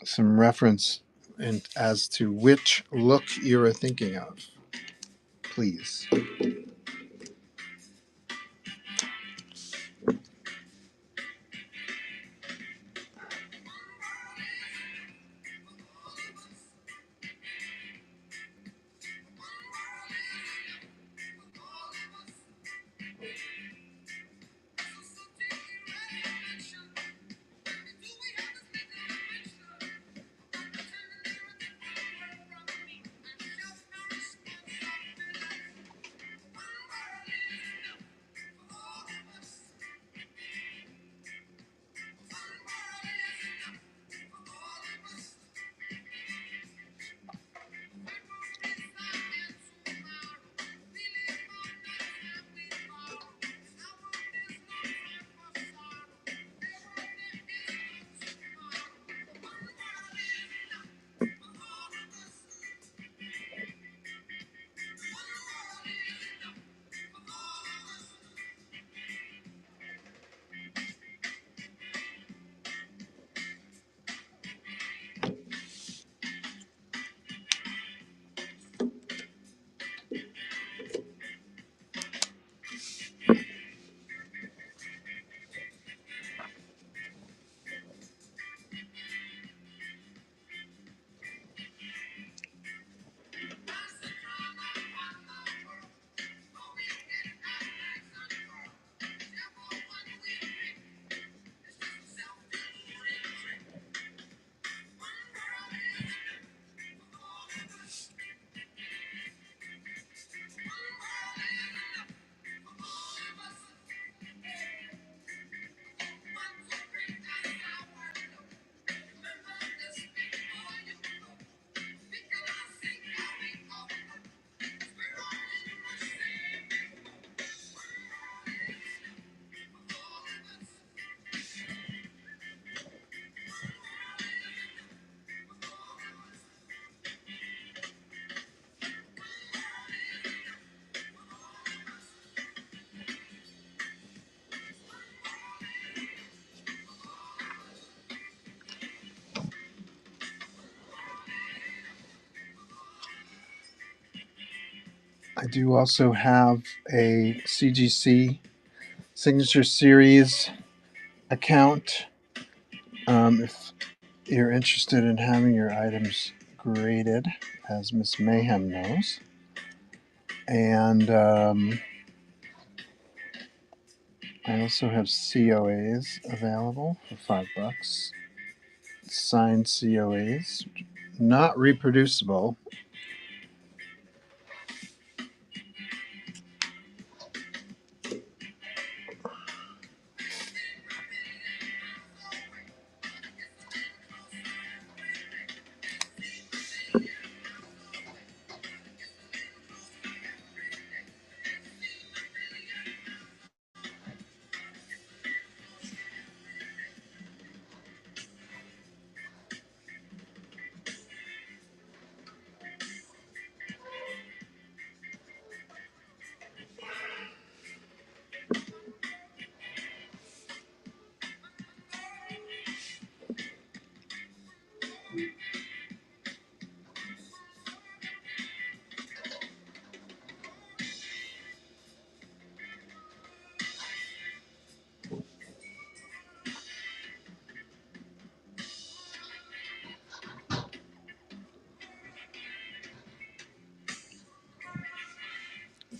some reference as to which look you're thinking of, please. I do also have a CGC Signature Series account. If you're interested in having your items graded, as Miss Mayhem knows. And I also have COAs available for $5. Signed COAs, not reproducible.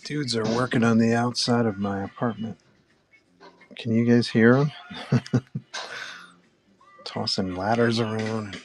Dudes are working on the outside of my apartment. Can you guys hear them? Tossing ladders around.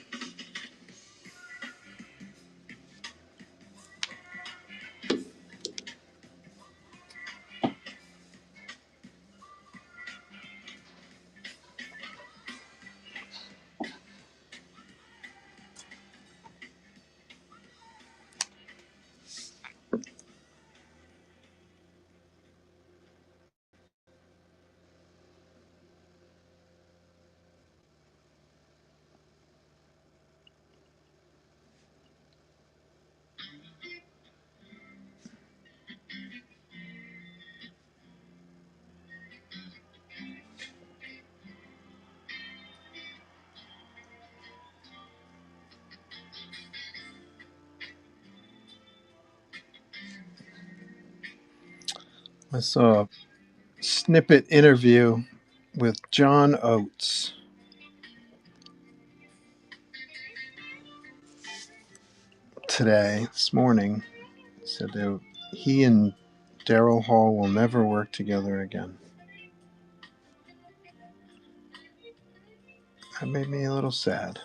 I saw a snippet interview with John Oates this morning. Said he and Daryl Hall will never work together again. That made me a little sad.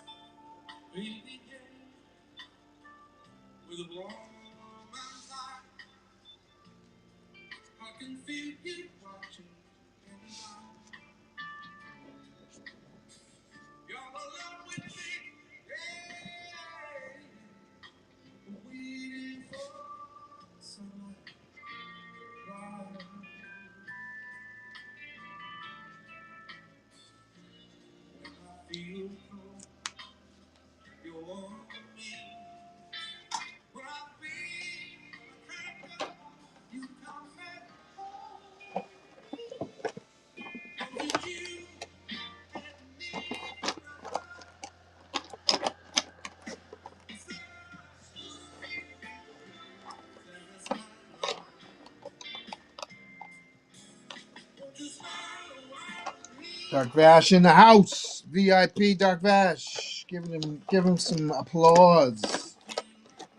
Dark Vash in the house. VIP Dark Vash. Give him some applause.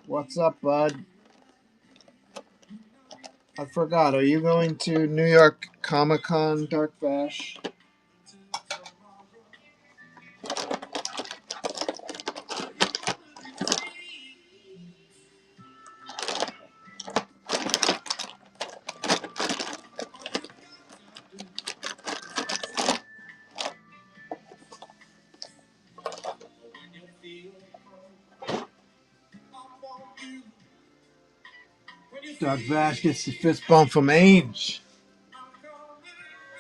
What's up, bud? I forgot. Are you going to New York Comic Con, Dark Vash? Dark Vash gets the fist bump from Ange.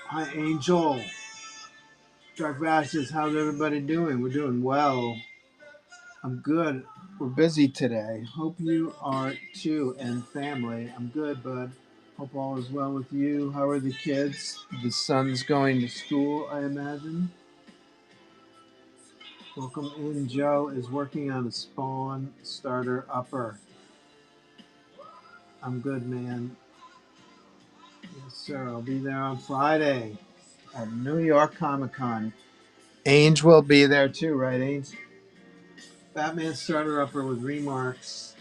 Hi, Angel. Dark Vash says, how's everybody doing? We're doing well. I'm good. We're busy today. Hope you are too, and family. I'm good, bud. Hope all is well with you. How are the kids? The son's going to school, I imagine. Welcome in. Joe is working on a Spawn starter upper. I'm good, man. Yes, sir. I'll be there on Friday at New York Comic Con. Ainge will be there too, right, Ainge? Batman starter upper with remarks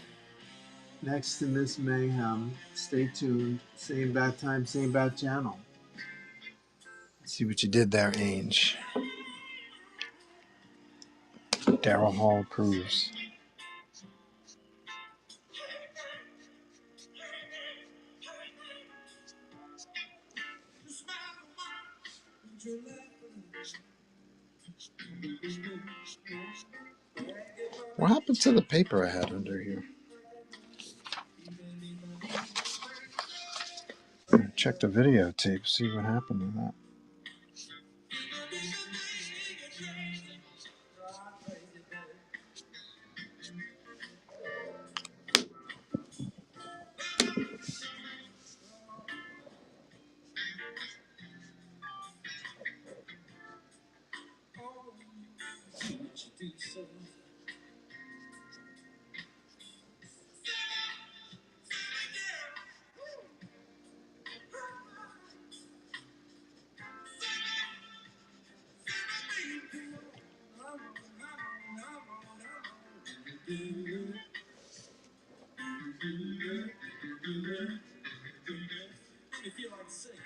next to Miss Mayhem. Stay tuned. Same bat time, same bat channel. Let's see what you did there, Ainge. Daryl Hall approves. What happened to the paper I had under here? Check the videotape, see what happened to that. feel like singing.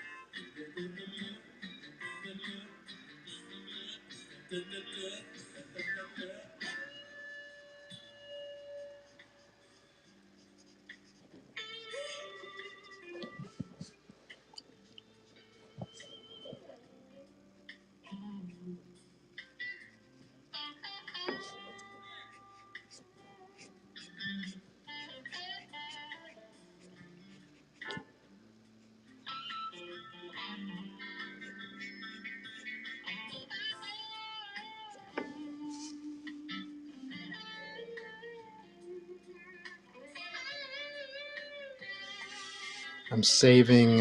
I'm saving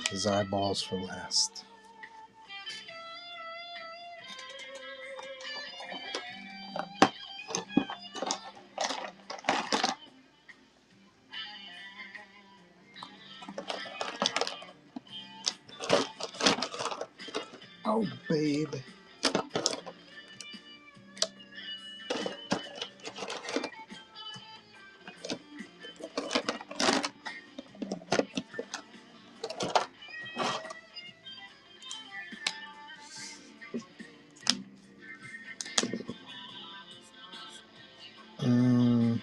his eyeballs for last. Oh, babe. Mm.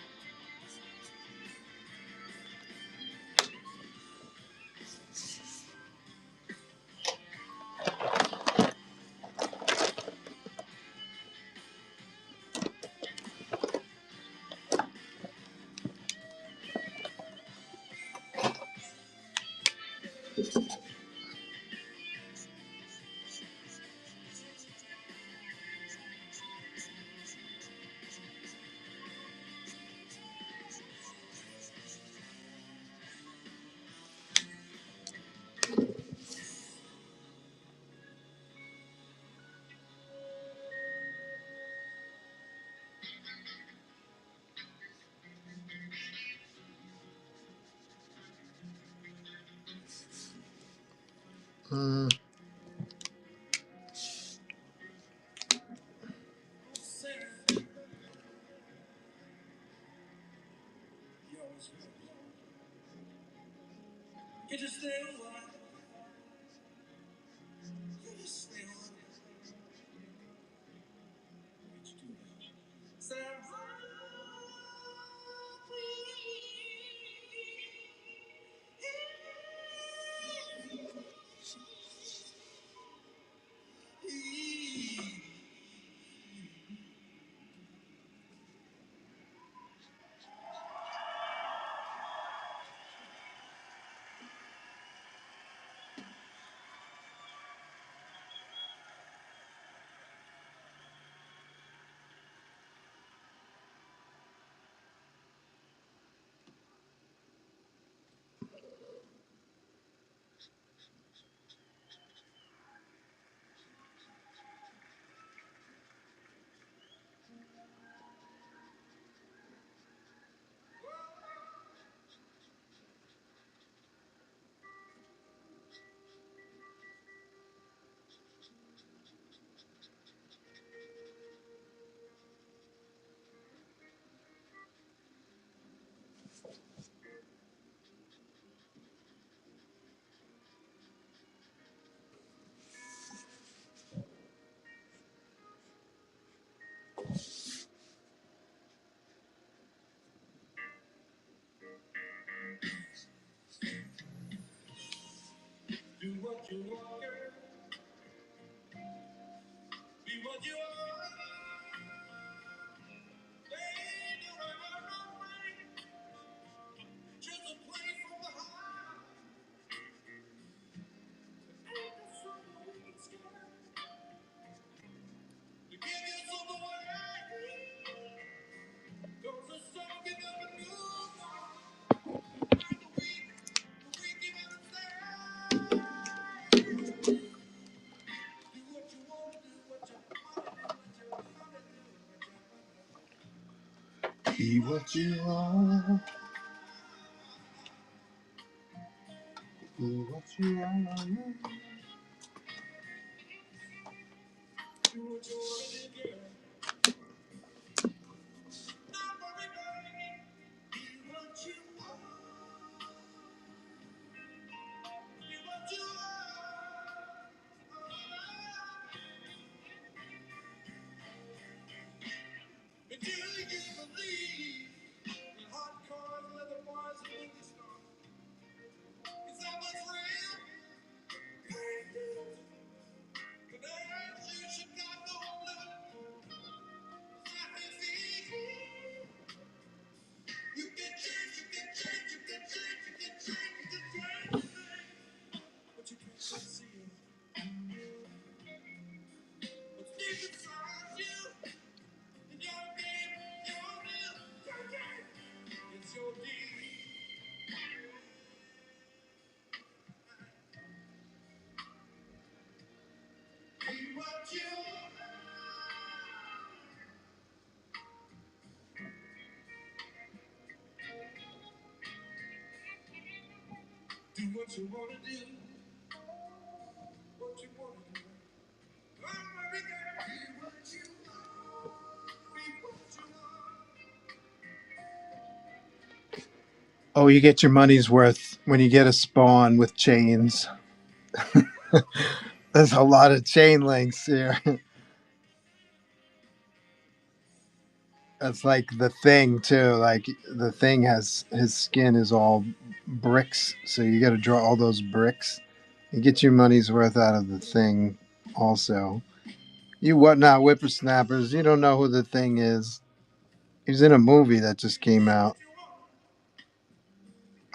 Mm. You just stay a while. You just stay a while. What you do? Do what you want, girl. Be what you are. Baby, run away. Just a play from the heart. Ain't no song we can start. To give you some away. Cause the song you never knew. Like the week you never said. Do what you want to do, what you want to do, what you want to do. Be what you are. Be what you are. Do what you want to do, girl. Not worry, baby. Be what you are. Be what Do what you wanna do. What you wanna do. Be what you are. Be what you are. Oh, you get your money's worth when you get a spawn with chains. There's a lot of chain links here. That's like the Thing too. Like the Thing has his skin is all bricks, so you got to draw all those bricks. You get your money's worth out of the Thing, also. You whatnot whippersnappers, you don't know who the Thing is. He's in a movie that just came out.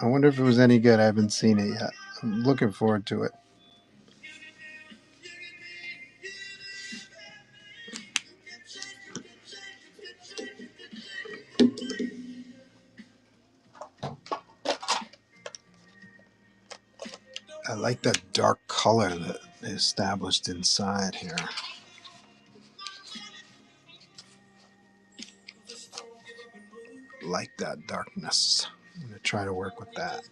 I wonder if it was any good. I haven't seen it yet. I'm looking forward to it. I like that dark color that they established inside here. Like that darkness. I'm going to try to work with that.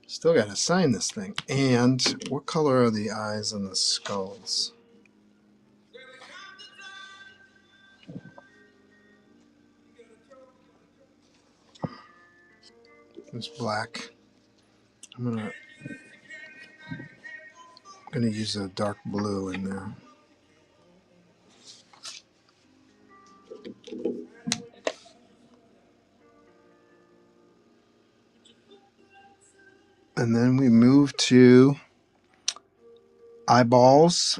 Still got to sign this thing. And what color are the eyes and the skulls? It's black. I'm gonna use a dark blue in there. And then we move to eyeballs,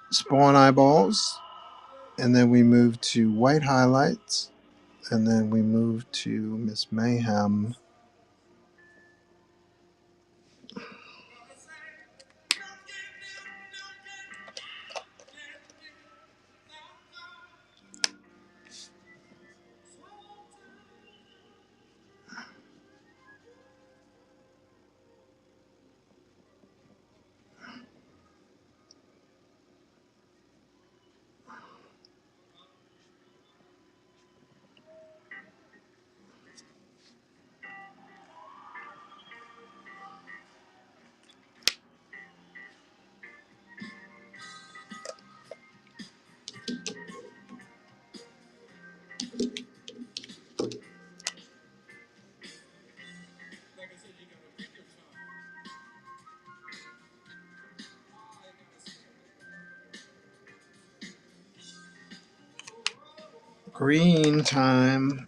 spawn eyeballs, and then we move to white highlights, and then we move to Miss Mayhem. Green time.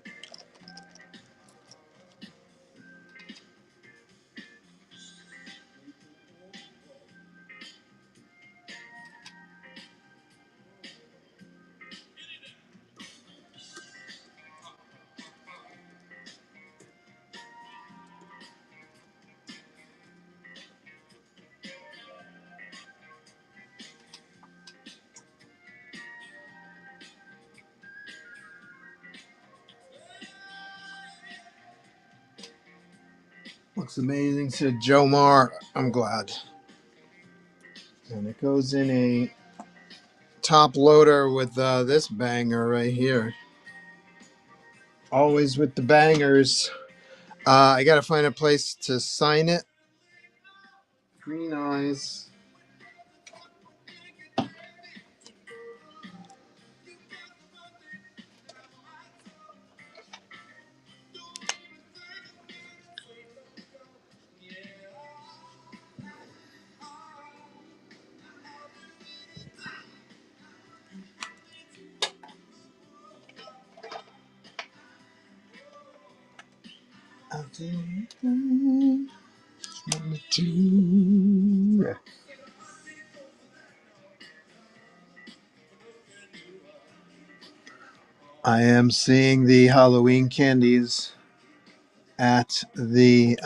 Looks amazing, said Joe Mar. I'm glad. And it goes in a top loader with this banger right here. Always with the bangers. I gotta find a place to sign it. Green eyes. I'll do anything you want me to. I am seeing the Halloween candies at the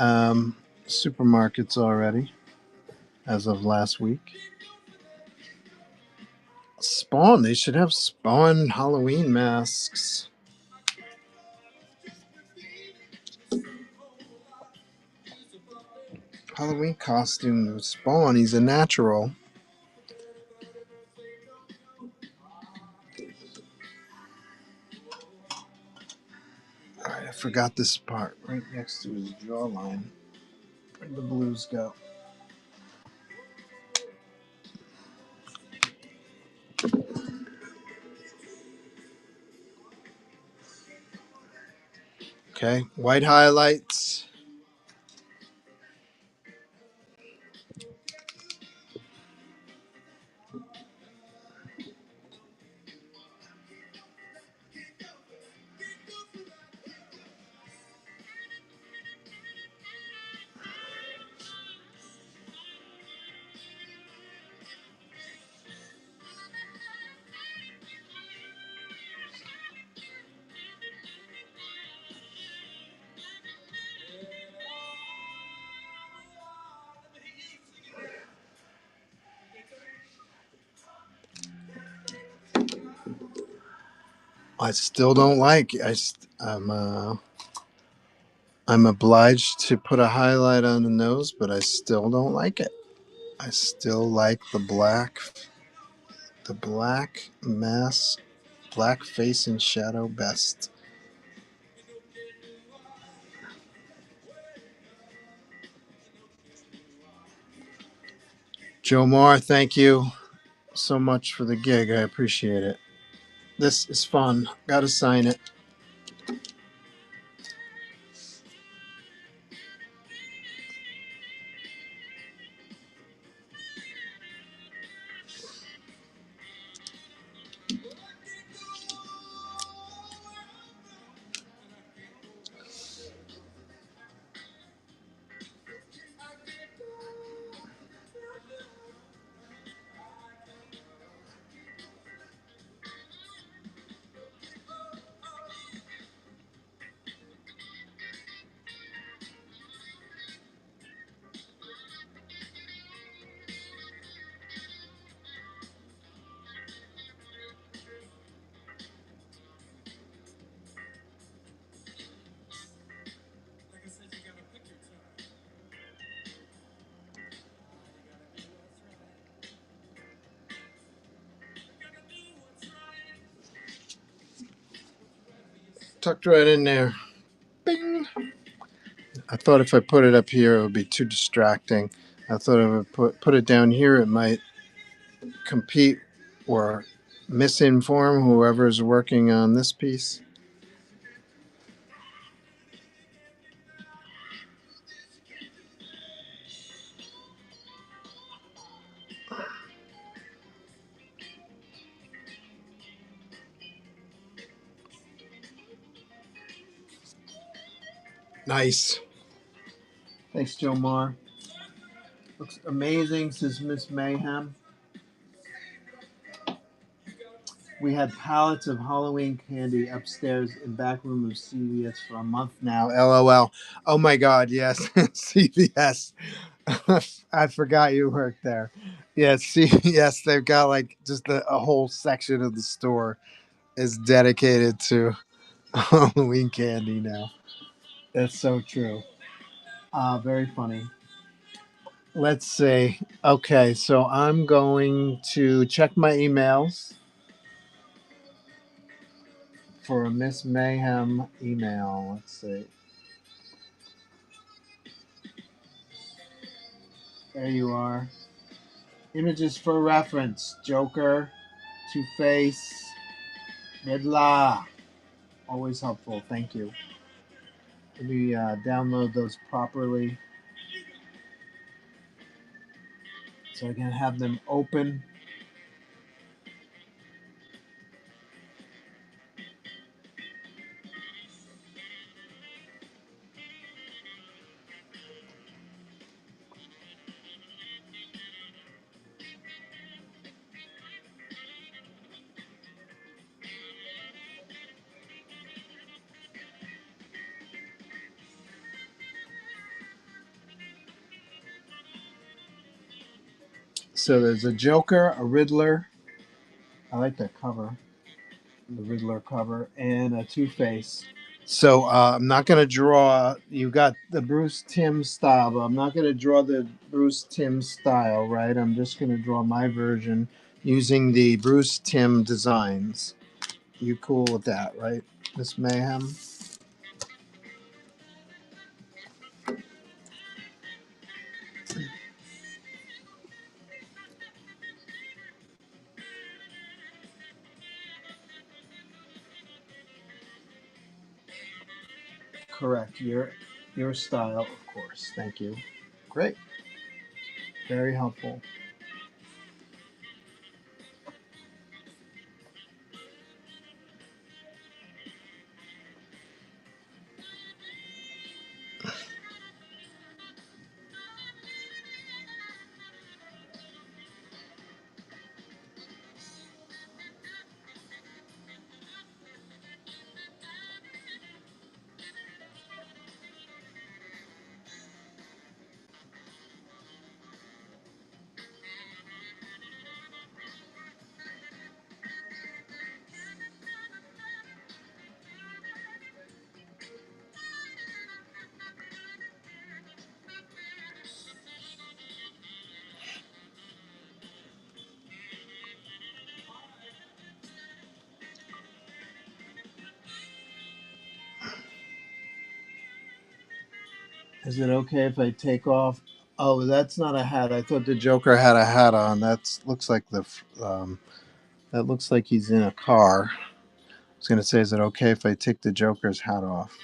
supermarkets already as of last week. Spawn, they should have Spawn Halloween masks. Halloween costume with Spawn, he's a natural. Alright, I forgot this part right next to his jawline. Where'd the blues go? Okay, white highlights. I still don't like. I'm obliged to put a highlight on the nose, but I still don't like it. I still like the black mask, black face and shadow best. Joe Moore, thank you so much for the gig. I appreciate it. This is fun. Gotta sign it. Tucked right in there. Bing. I thought if I put it up here, it would be too distracting. I thought if I put it down here, it might compete or misinform whoever's working on this piece. Nice. Thanks, Joe Mar. Looks amazing, says Miss Mayhem. We had pallets of Halloween candy upstairs in back room of CVS for a month now. LOL. Oh my God. Yes. CVS. I forgot you worked there. Yes. CVS. They've got like just a whole section of the store is dedicated to Halloween candy now. That's so true. Very funny. Let's see. Okay. So I'm going to check my emails for a Miss Mayhem email. Let's see. There you are. Images for reference. Joker, Two-Face, Riddler. Always helpful. Thank you. Let me download those properly so I can have them open. So there's a Joker, a Riddler. I like that cover, the Riddler cover, and a Two-Face. So I'm not going to draw. You got the Bruce Timm style, but I'm not going to draw the Bruce Timm style, right? I'm just going to draw my version using the Bruce Timm designs. You cool with that, right, Miss Mayhem? Correct. Your style, of course. Thank you. Great. Very helpful. Is it okay if I take off? Oh, that's not a hat. I thought the Joker had a hat on. That looks like that looks like he's in a car. I was gonna say, is it okay if I take the Joker's hat off?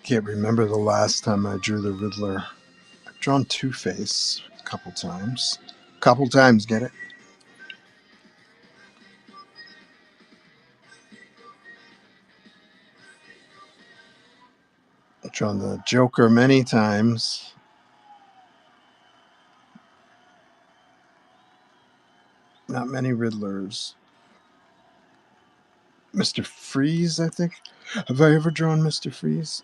Can't remember the last time I drew the Riddler. I've drawn Two-Face a couple times. Get it? I've drawn the Joker many times. Not many Riddlers. Mr. Freeze, I think. Have I ever drawn Mr. Freeze?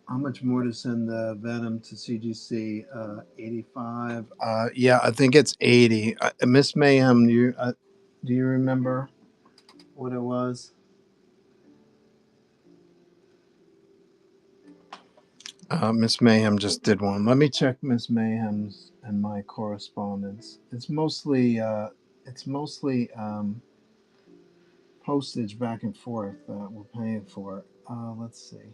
How much more to send the Venom to CGC? 85. Yeah, I think it's 80. Miss Mayhem, do you remember what it was? Miss Mayhem just did one. Let me check Miss Mayhem's and my correspondence. It's mostly postage back and forth that we're paying for. Let's see.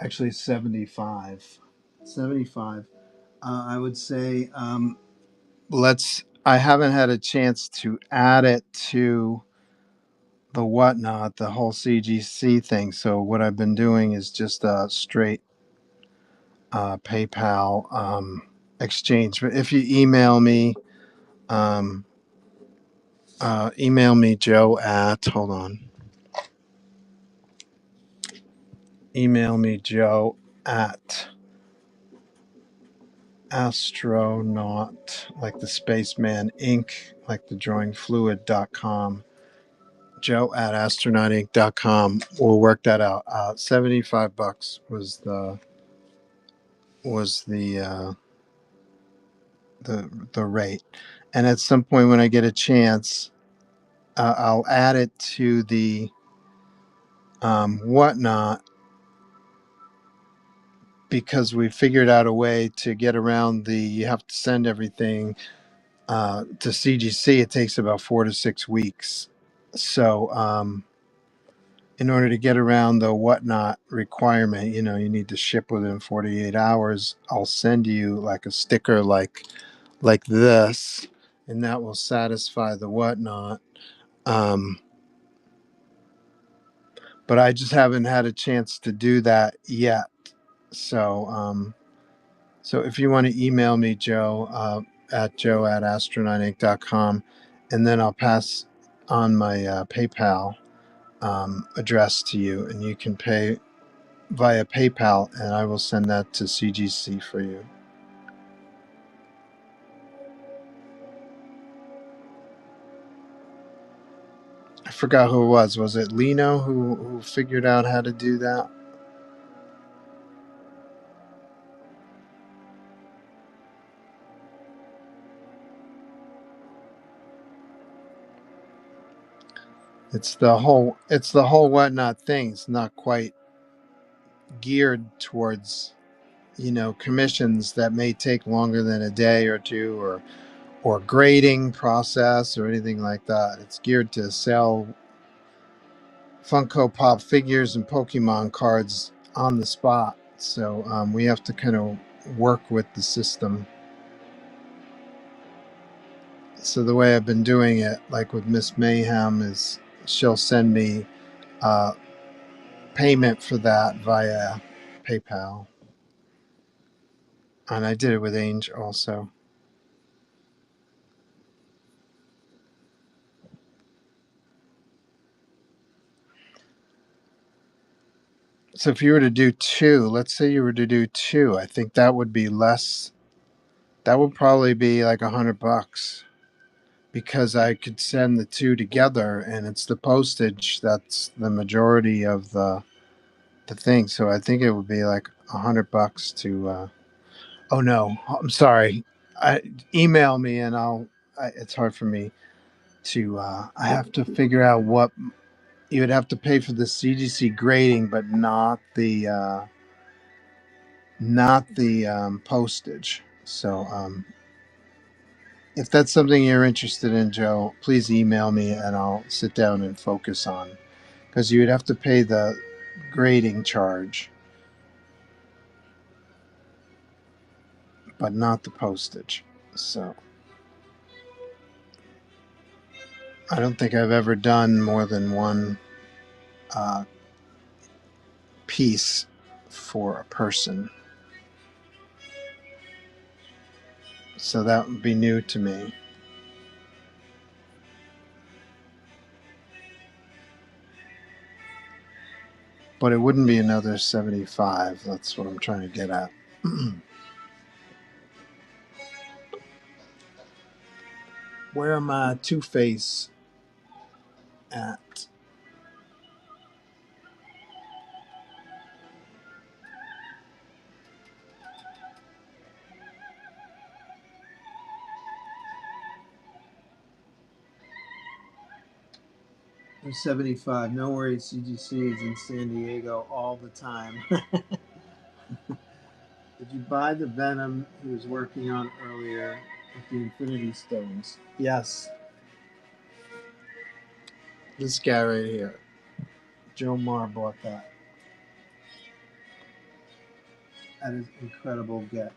Actually, 75. 75. I would say I haven't had a chance to add it to the whatnot, the whole CGC thing. So what I've been doing is just a straight PayPal exchange. But if you um, email me Joe at, hold on, email me Joe at astronaut, like the spaceman Inc., like the drawingfluid.com. Joe at astronautinc.com. We'll work that out. $75 was the the rate. And at some point when I get a chance, I'll add it to the whatnot, because we figured out a way to get around the you have to send everything to CGC. It takes about 4 to 6 weeks. So in order to get around the whatnot requirement, you need to ship within 48 hours. I'll send you like a sticker like this, and that will satisfy the whatnot. Um, but I just haven't had a chance to do that yet. So if you want to email me, Joe, at joe@astronautinc.com, and then I'll pass on my PayPal address to you, and you can pay via PayPal, and I will send that to CGC for you. I forgot who it was. Was it Lino who figured out how to do that? It's the whole whatnot thing. It's not quite geared towards commissions that may take longer than a day or two, or grading process or anything like that. It's geared to sell Funko Pop figures and Pokemon cards on the spot. So we have to kind of work with the system. So the way I've been doing it, like with Miss Mayhem, is she'll send me payment for that via PayPal. And I did it with Ange also. So if you were to do two, let's say you were to do two, I think that would be less. That would probably be like $100, because I could send the two together, and it's the postage that's the majority of the thing. So I think it would be like $100 to. Oh no, I'm sorry. Email me and it's hard for me to. I have to figure out what you would have to pay for the CGC grading, but not the postage. So if that's something you're interested in, Joe, please email me and I'll sit down and focus on, because you would have to pay the grading charge, but not the postage. So I don't think I've ever done more than one uh, piece for a person. So that would be new to me. But it wouldn't be another 75. That's what I'm trying to get at. Where am I Two-Face at? I'm 75. No worries, CGC is in San Diego all the time. Did you buy the Venom he was working on earlier with the Infinity Stones? Yes. This guy right here. Joe Marr bought that. That is incredible get.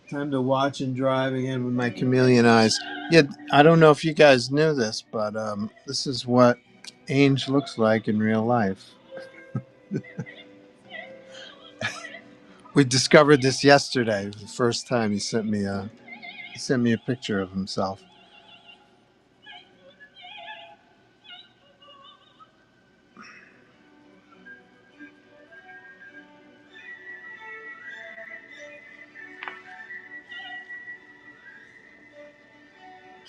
Time to watch and drive again with my chameleon eyes. Yeah, I don't know if you guys knew this, but this is what Ainge looks like in real life. We discovered this yesterday. The first time he sent me a picture of himself.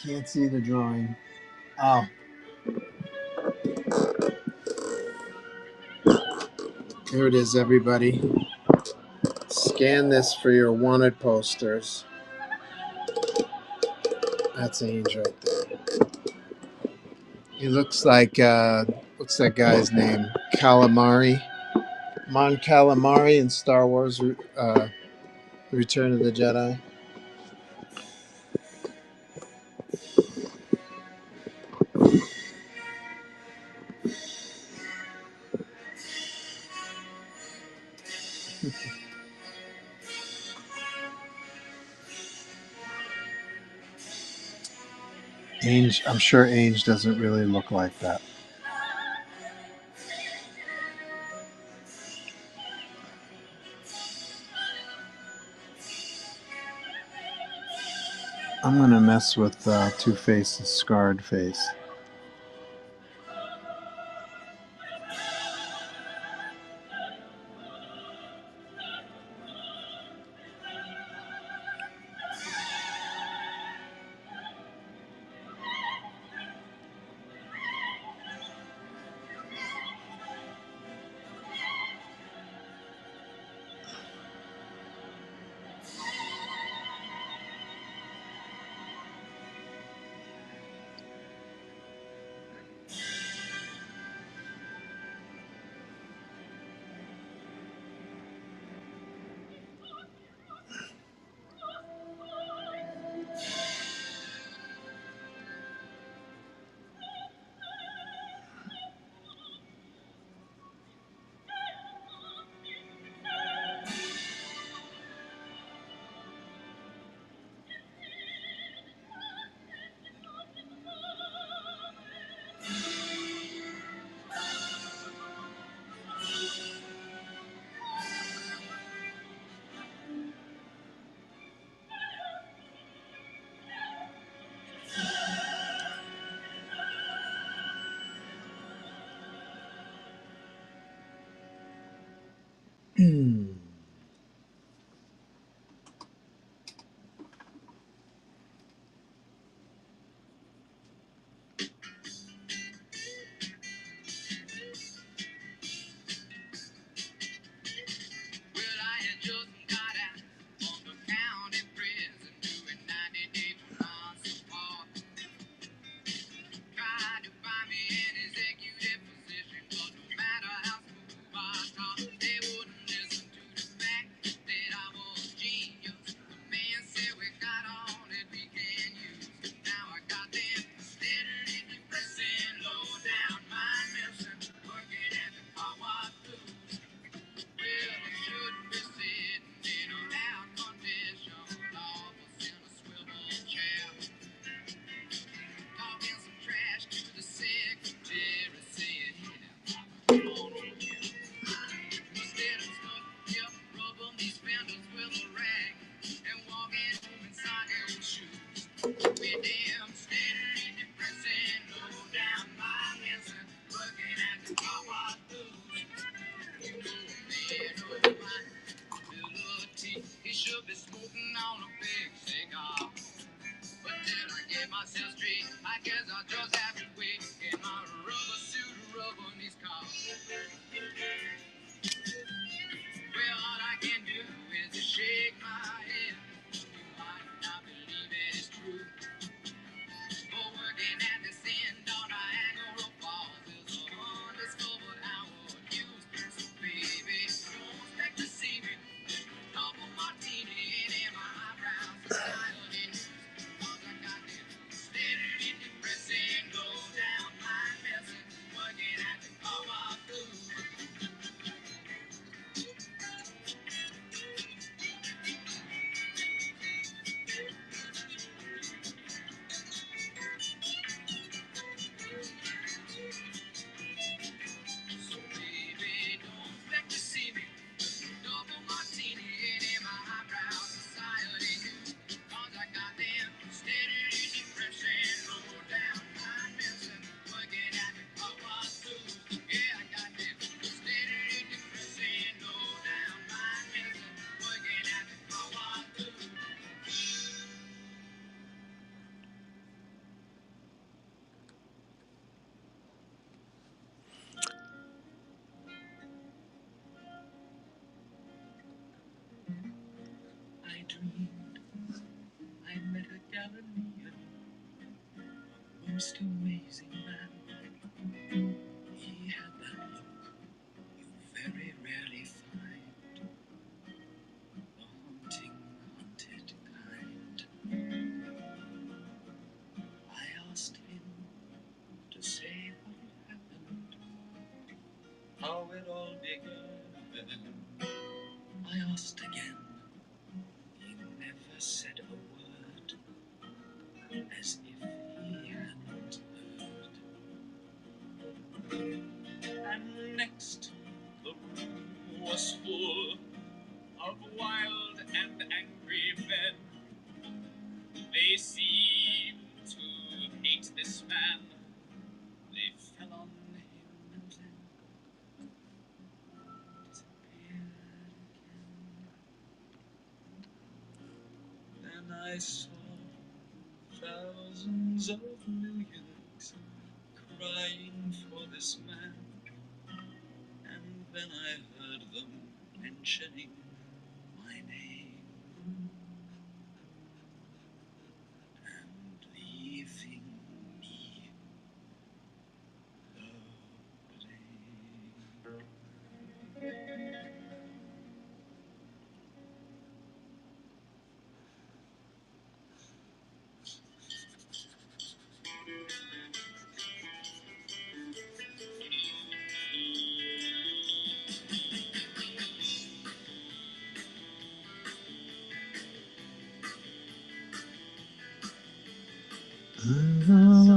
Can't see the drawing. Oh, here it is, everybody. Scan this for your wanted posters. That's Ainge right there. He looks like what's that guy's name? Calamari. Mon Calamari in Star Wars Return of the Jedi. Ainge, I'm sure Ainge doesn't really look like that. I'm gonna mess with Two-Face's scarred face. most amazing man. He had that look you very rarely find, the haunting, haunted kind. I asked him to say what had happened, how it all began. I asked again, he never said a word, as if he hadn't heard. And next, the room was full of wild and angry men. They seemed to hate this man. They fell on him and then disappeared again. Then I saw thousands of millions crying for this man, and then I heard them mentioning my name and leaving me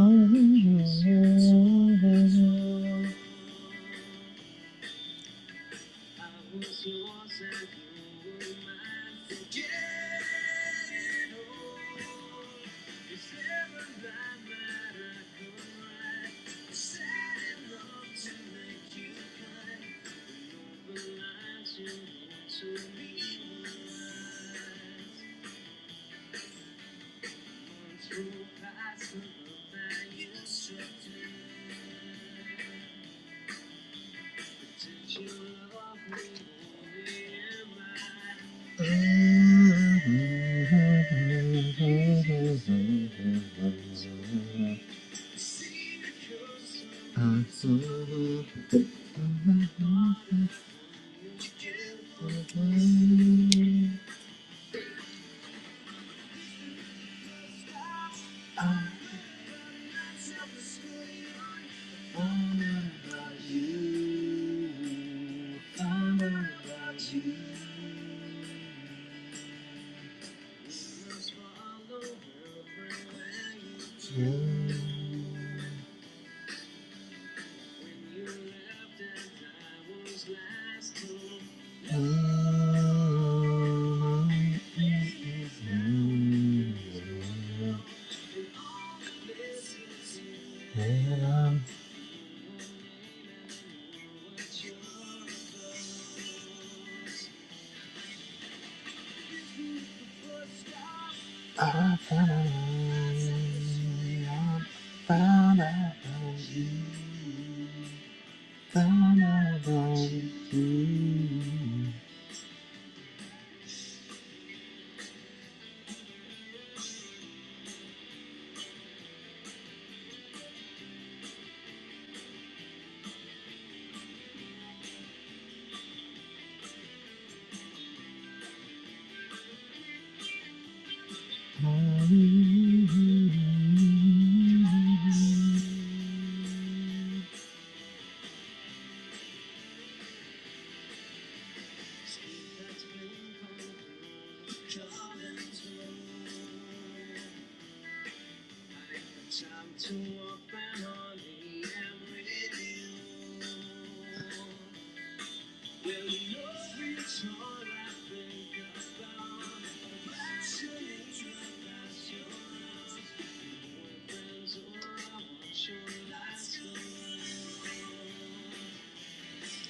lonely. I found out about you. Found out about you.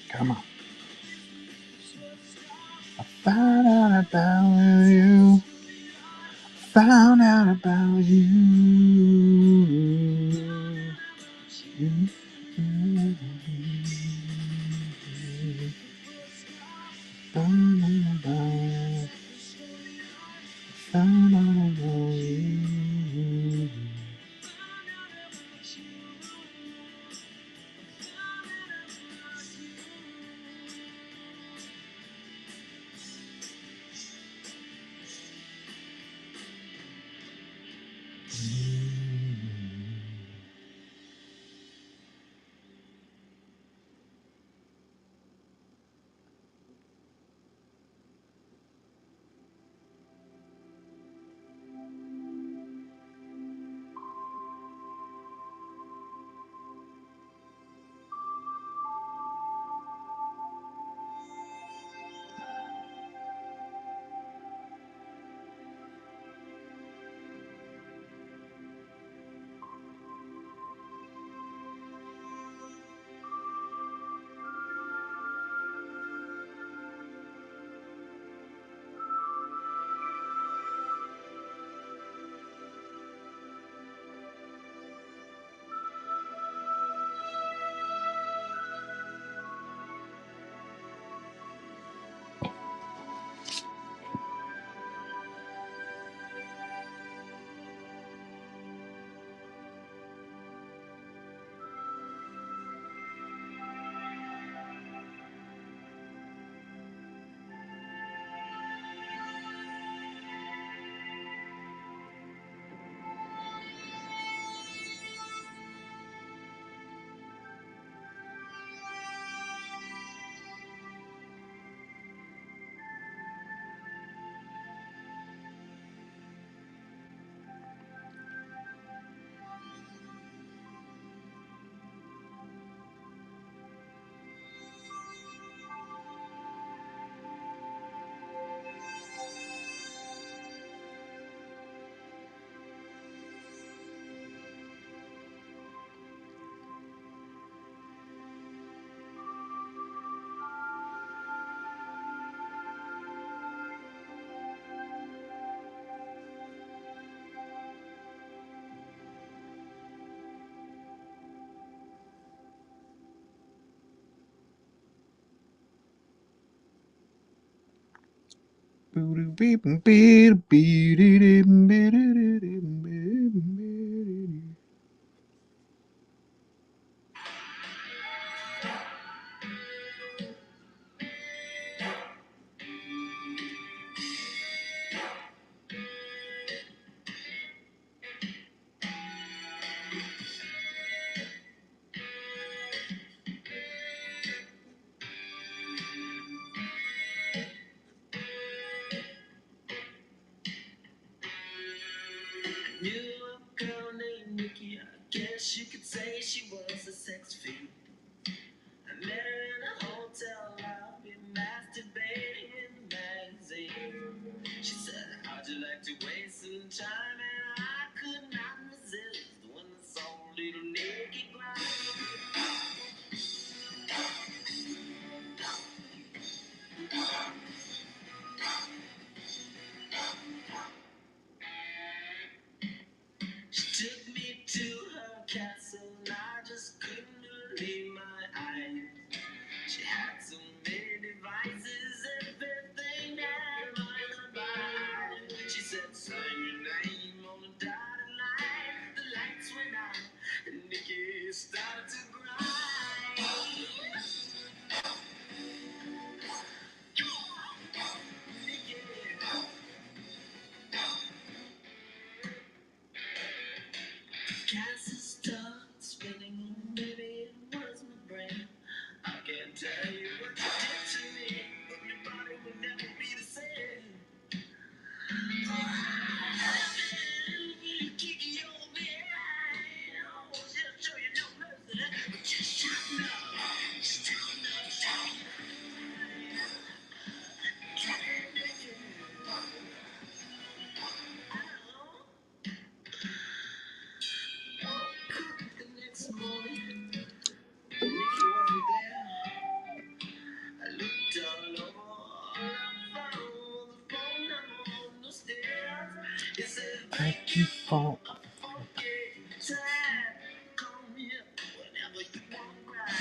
Come on. I found out about you. Found out about you. Found out about. Found out about you. Knew a girl named Nikki, I guess you could say she was a sex fiend. I met her in a hotel lobby, masturbating in the magazine. She said, how'd you like to waste some time? And I could not resist when I saw little Nikki grind. She took me to her castle, and I just couldn't believe my eyes. She had so many devices, everything that I could buy. She said, sign your name on the dotted line. The lights went out, and Nikki started to grind. Nikki. Castle started spinning, baby, it was my brain. I can't tell you what you did to me, but your body will never be the same. The next morning, Nikki wasn't there. I looked all over, all I found was a phone number on the stairs. It said, thank you for a funky time. Call me up whenever you want to ride.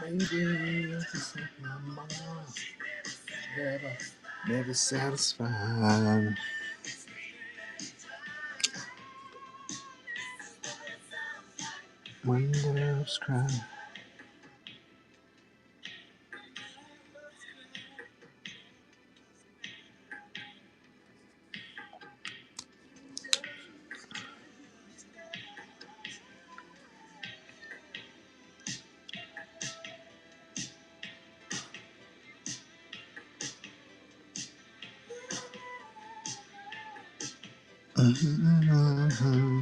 Baby, it's just like my mama. Never satisfied. When the love's cry. Mm-hmm.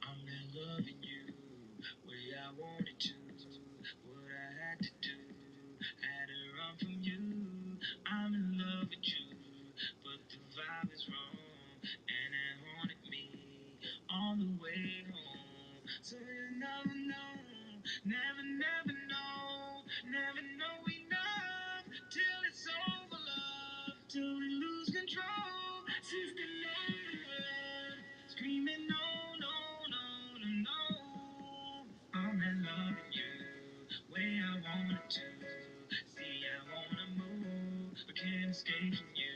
I'm not loving you way I wanted to. What I had to do, had to run from you. I'm in love with you, but the vibe is wrong, and it haunted me all the way home. So you never know, never know, never know enough till it's over, love, till we lose control. Sister, love, screaming no, no, no, no, no. I'm not loving you way I wanted to. See, I wanna move, but can't escape from you.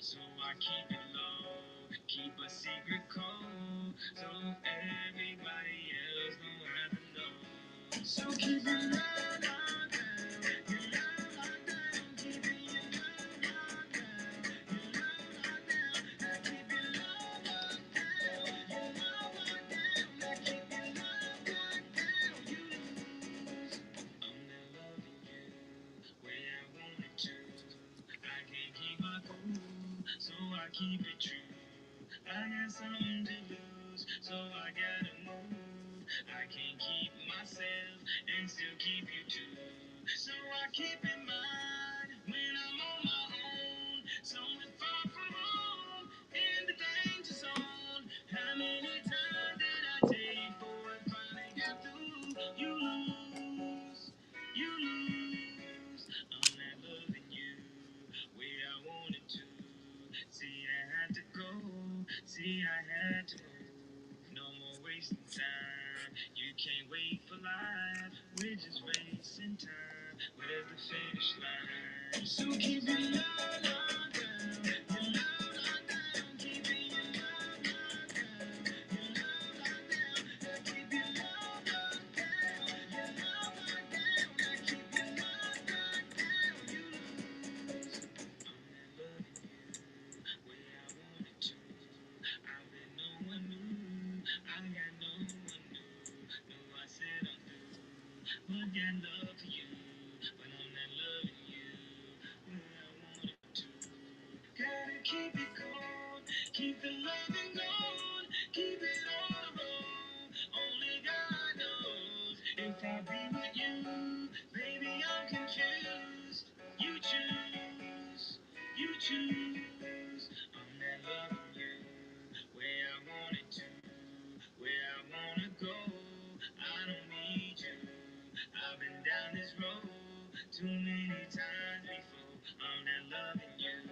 So I keep it low, keep a secret code, so everybody else don't have to know. So keep your love locked down, your love locked down, keeping your love locked down, your love locked down. I keep your love locked down, your love locked down. I keep your love locked down. You lose. I'm not loving you way I wanted to. I can't keep my cool, so I keep it true. I got something to lose, so I gotta move. I can't keep myself and still keep you too. So I keep in mind when I'm on my own, somewhere far from home, in the danger zone. How many times did I take for it finally got through? You lose, you lose. I'm not loving you way I wanted to. See, I had to go. See, I had to move. No more wasting time. You can't wait for life. We're just wasting time. Where's the finish line? So keep your love locked down. Your love locked down. Keeping your love locked down. Your love locked down. Keep your love locked down. Your love locked down. Keep your I got no one new. No, I said I'm through. But got love for you. But I'm not loving you where I wanted to. Gotta keep it going. Keep the loving going. Keep it on the road. Only God knows if I'll be with you. Baby, I'm confused. You choose. You choose. I'm not loving you where I wanted to, where I wanna go. I don't need you. I've been down this road too many times before. I'm not loving you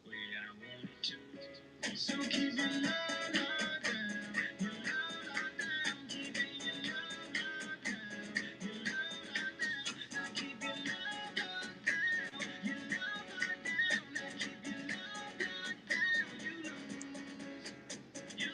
where I wanted to. So keep your love locked down, your love locked down, keeping your love locked down, your love locked down. Now keep your love locked down, your love locked down. Now keep your love locked down. You lose, you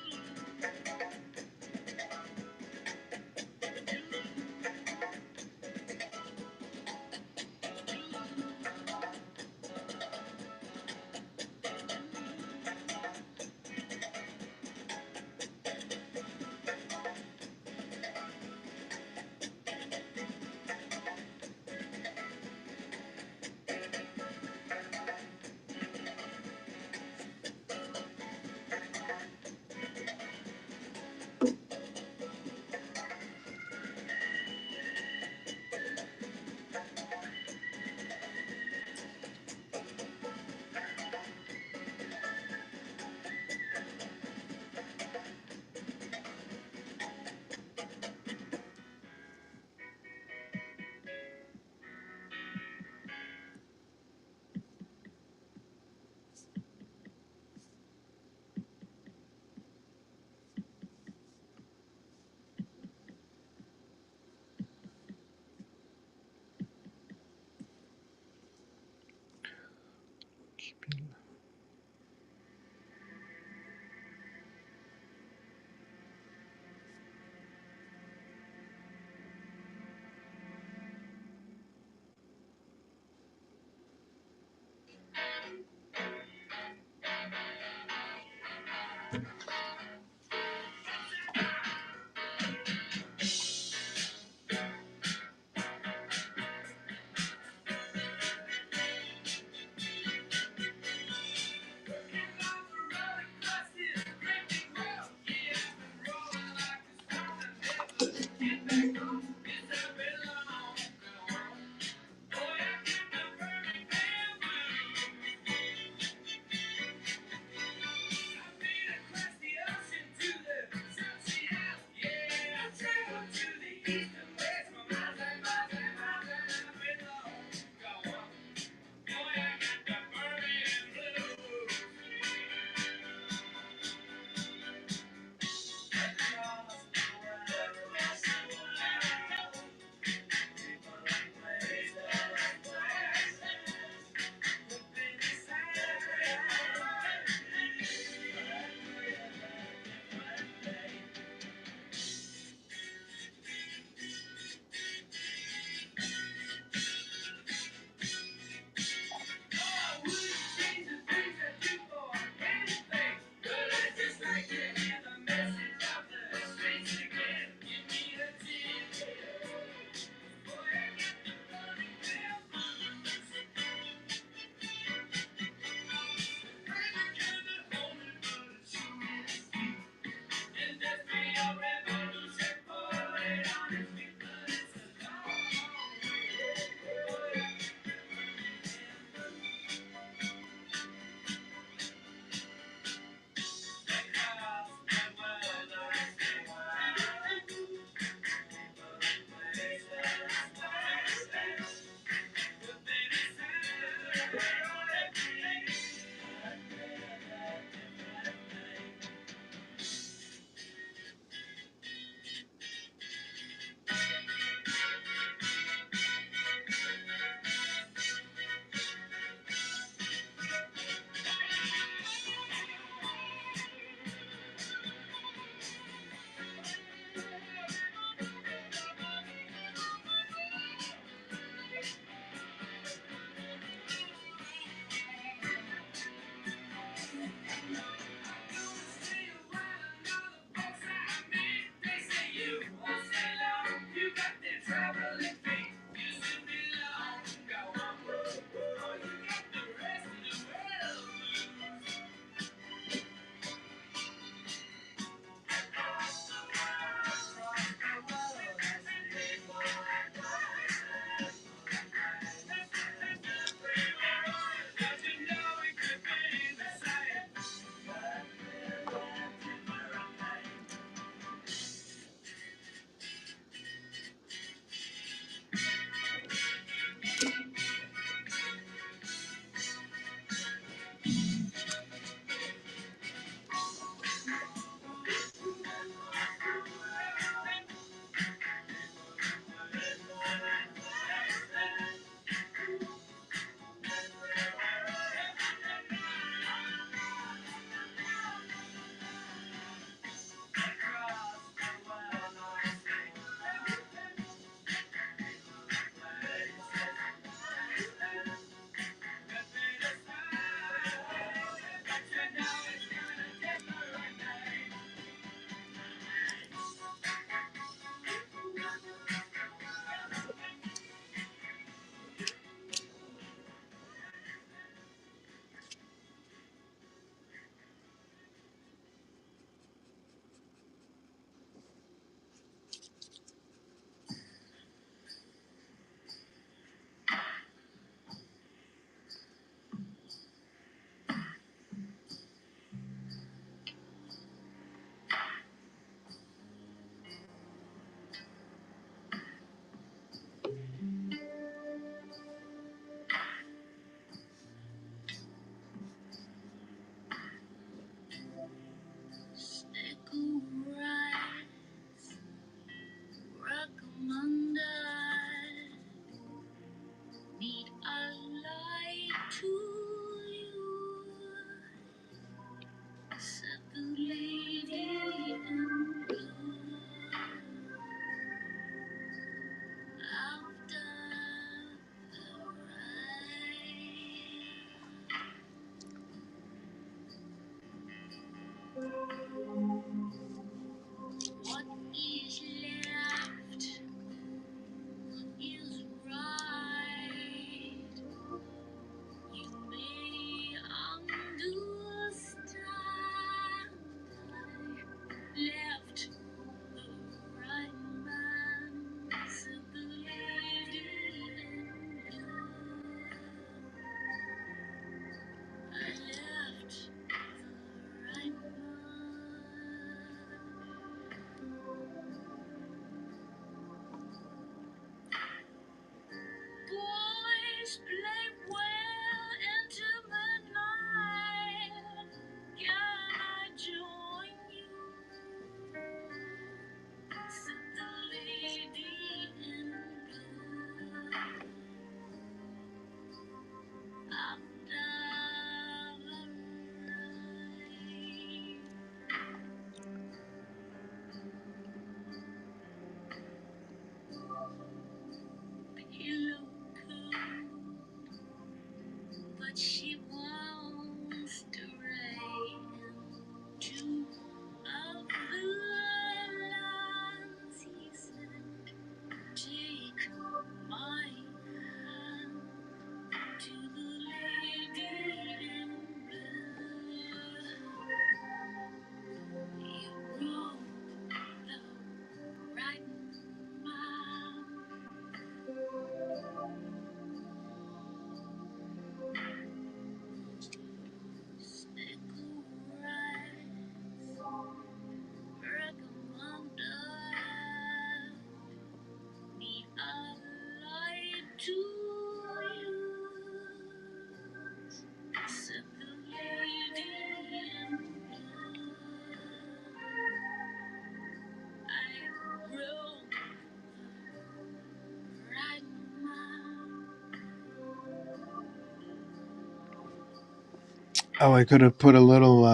Oh, I could have put a little,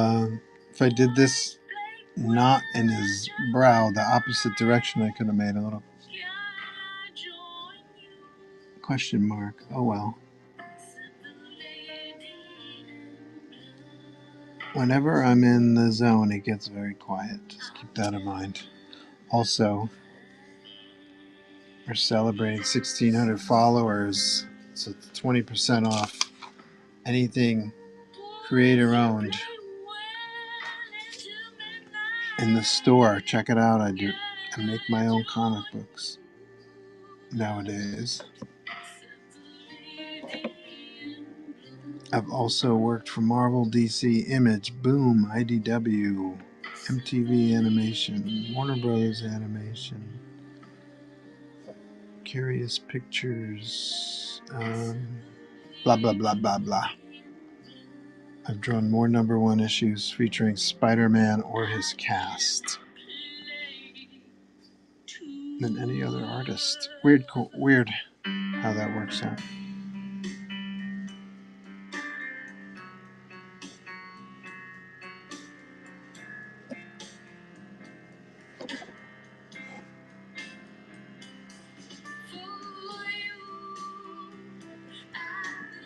if I did this not in his brow, the opposite direction, I could have made a little question mark. Oh well. Whenever I'm in the zone, it gets very quiet. Just keep that in mind. Also, we're celebrating 1,600 followers, so it's 20% off anything creator owned in the store. Check it out. I make my own comic books nowadays. I've also worked for Marvel, DC, Image, Boom, IDW, MTV Animation, Warner Brothers Animation, Curious Pictures, blah, blah, blah, blah, blah. I've drawn more #1 issues featuring Spider-Man or his cast than any other artist. Weird how that works out.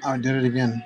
Oh, I did it again.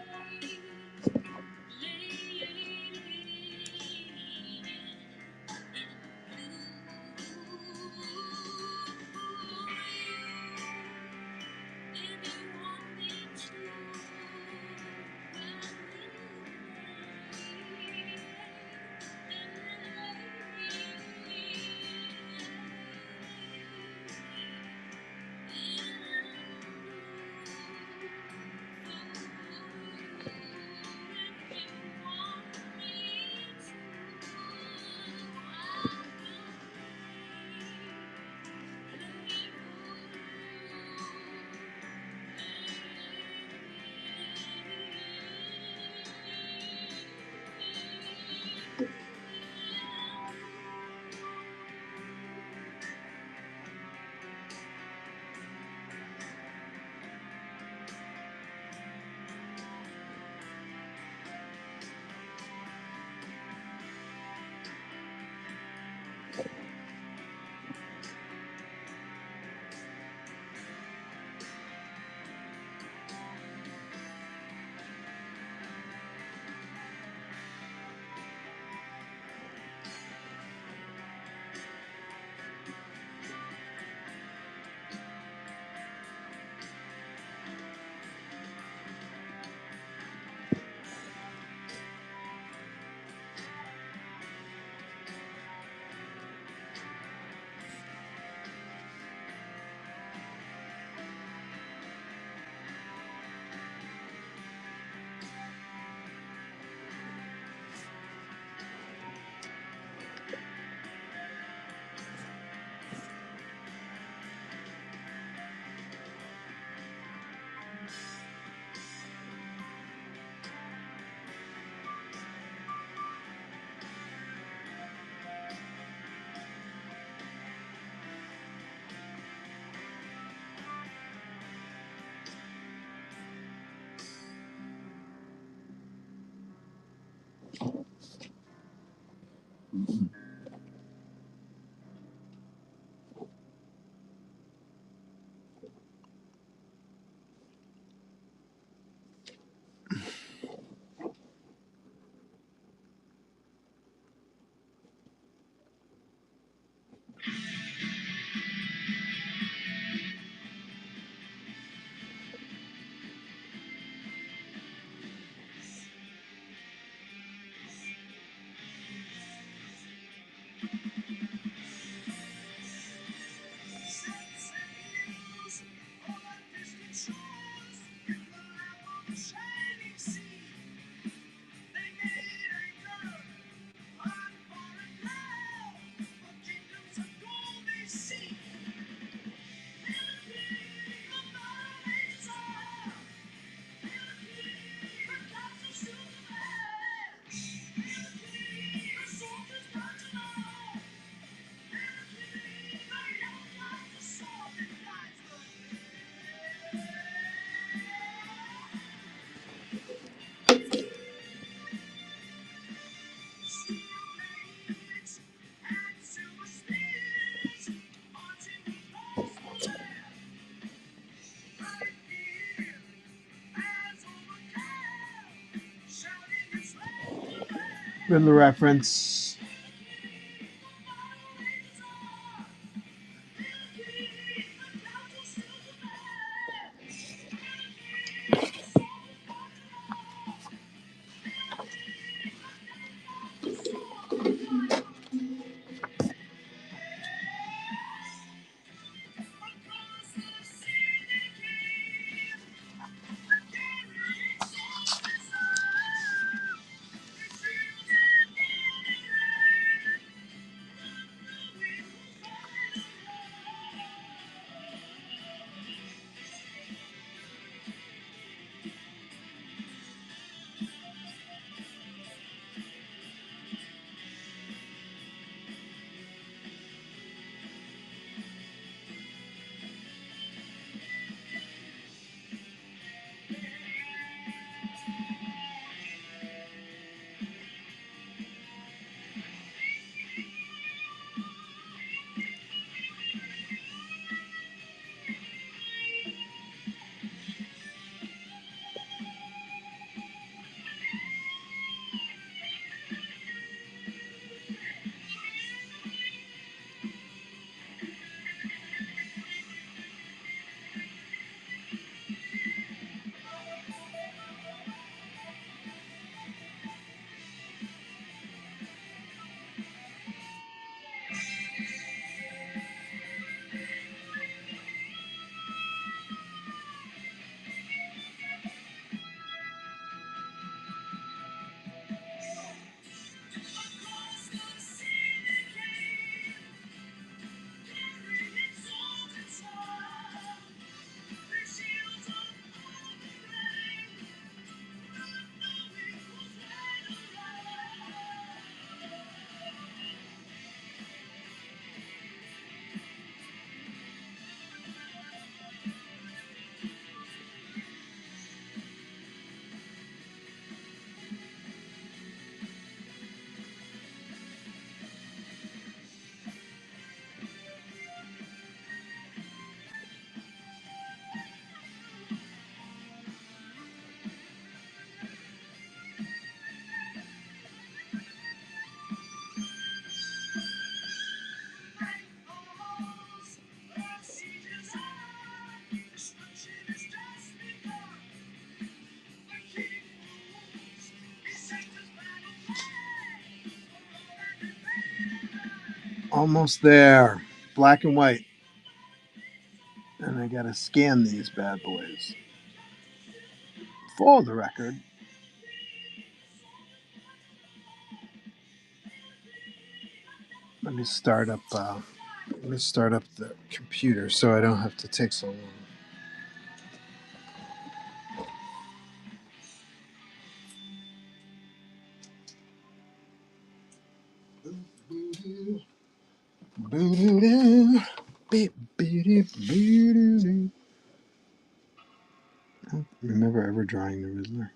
From the reference. Almost there. Black and white. And I gotta scan these bad boys. For the record. Let me start up the computer so I don't have to take so long. I don't remember ever drawing the Riddler.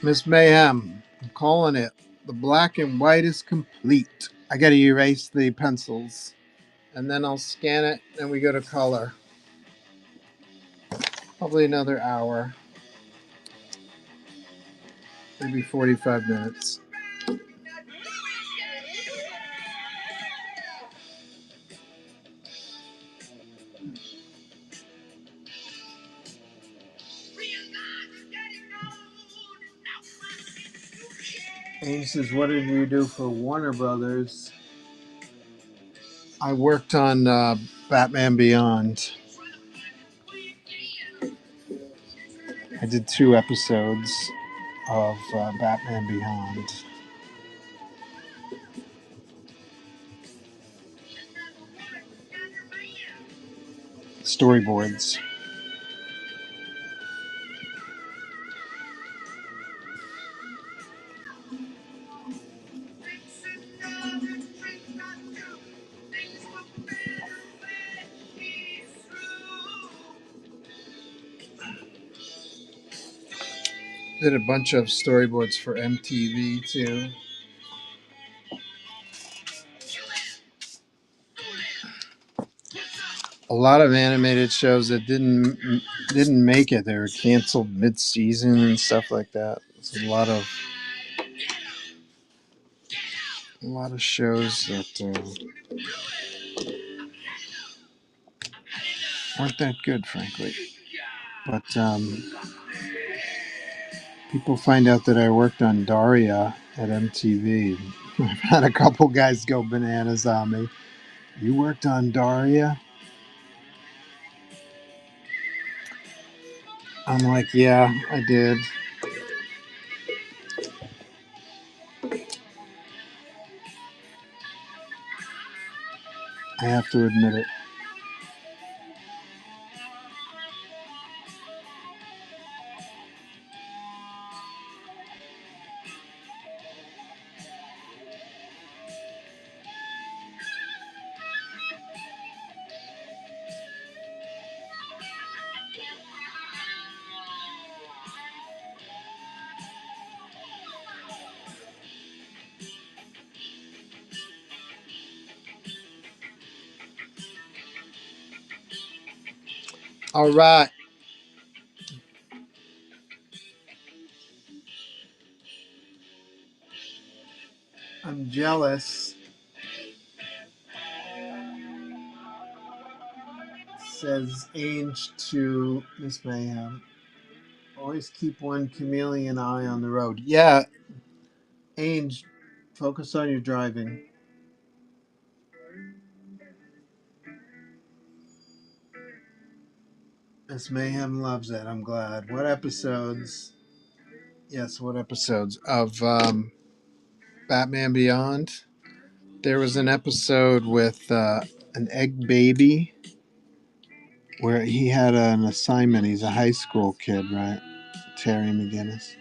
Miss Mayhem, I'm calling it. The black and white is complete. I gotta erase the pencils. And then I'll scan it and we go to color. Probably another hour. Maybe 45 minutes. Ames says, what did you do for Warner Brothers? I worked on Batman Beyond. I did 2 episodes of Batman Beyond. Storyboards. Did a bunch of storyboards for MTV too. A lot of animated shows that didn't make it. They were canceled mid-season and stuff like that. It's a lot of shows that weren't that good, frankly. But people find out that I worked on Daria at MTV. I've had a couple guys go bananas on me. You worked on Daria? I'm like, yeah, I did. I have to admit it. All right. I'm jealous. Says Ange to Miss Mayhem. Always keep one chameleon eye on the road. Yeah, Ange, focus on your driving. Miss Mayhem loves it. I'm glad. What episodes? Yes, what episodes of Batman Beyond? There was an episode with an egg baby where he had an assignment. He's a high school kid, right? Terry McGinnis.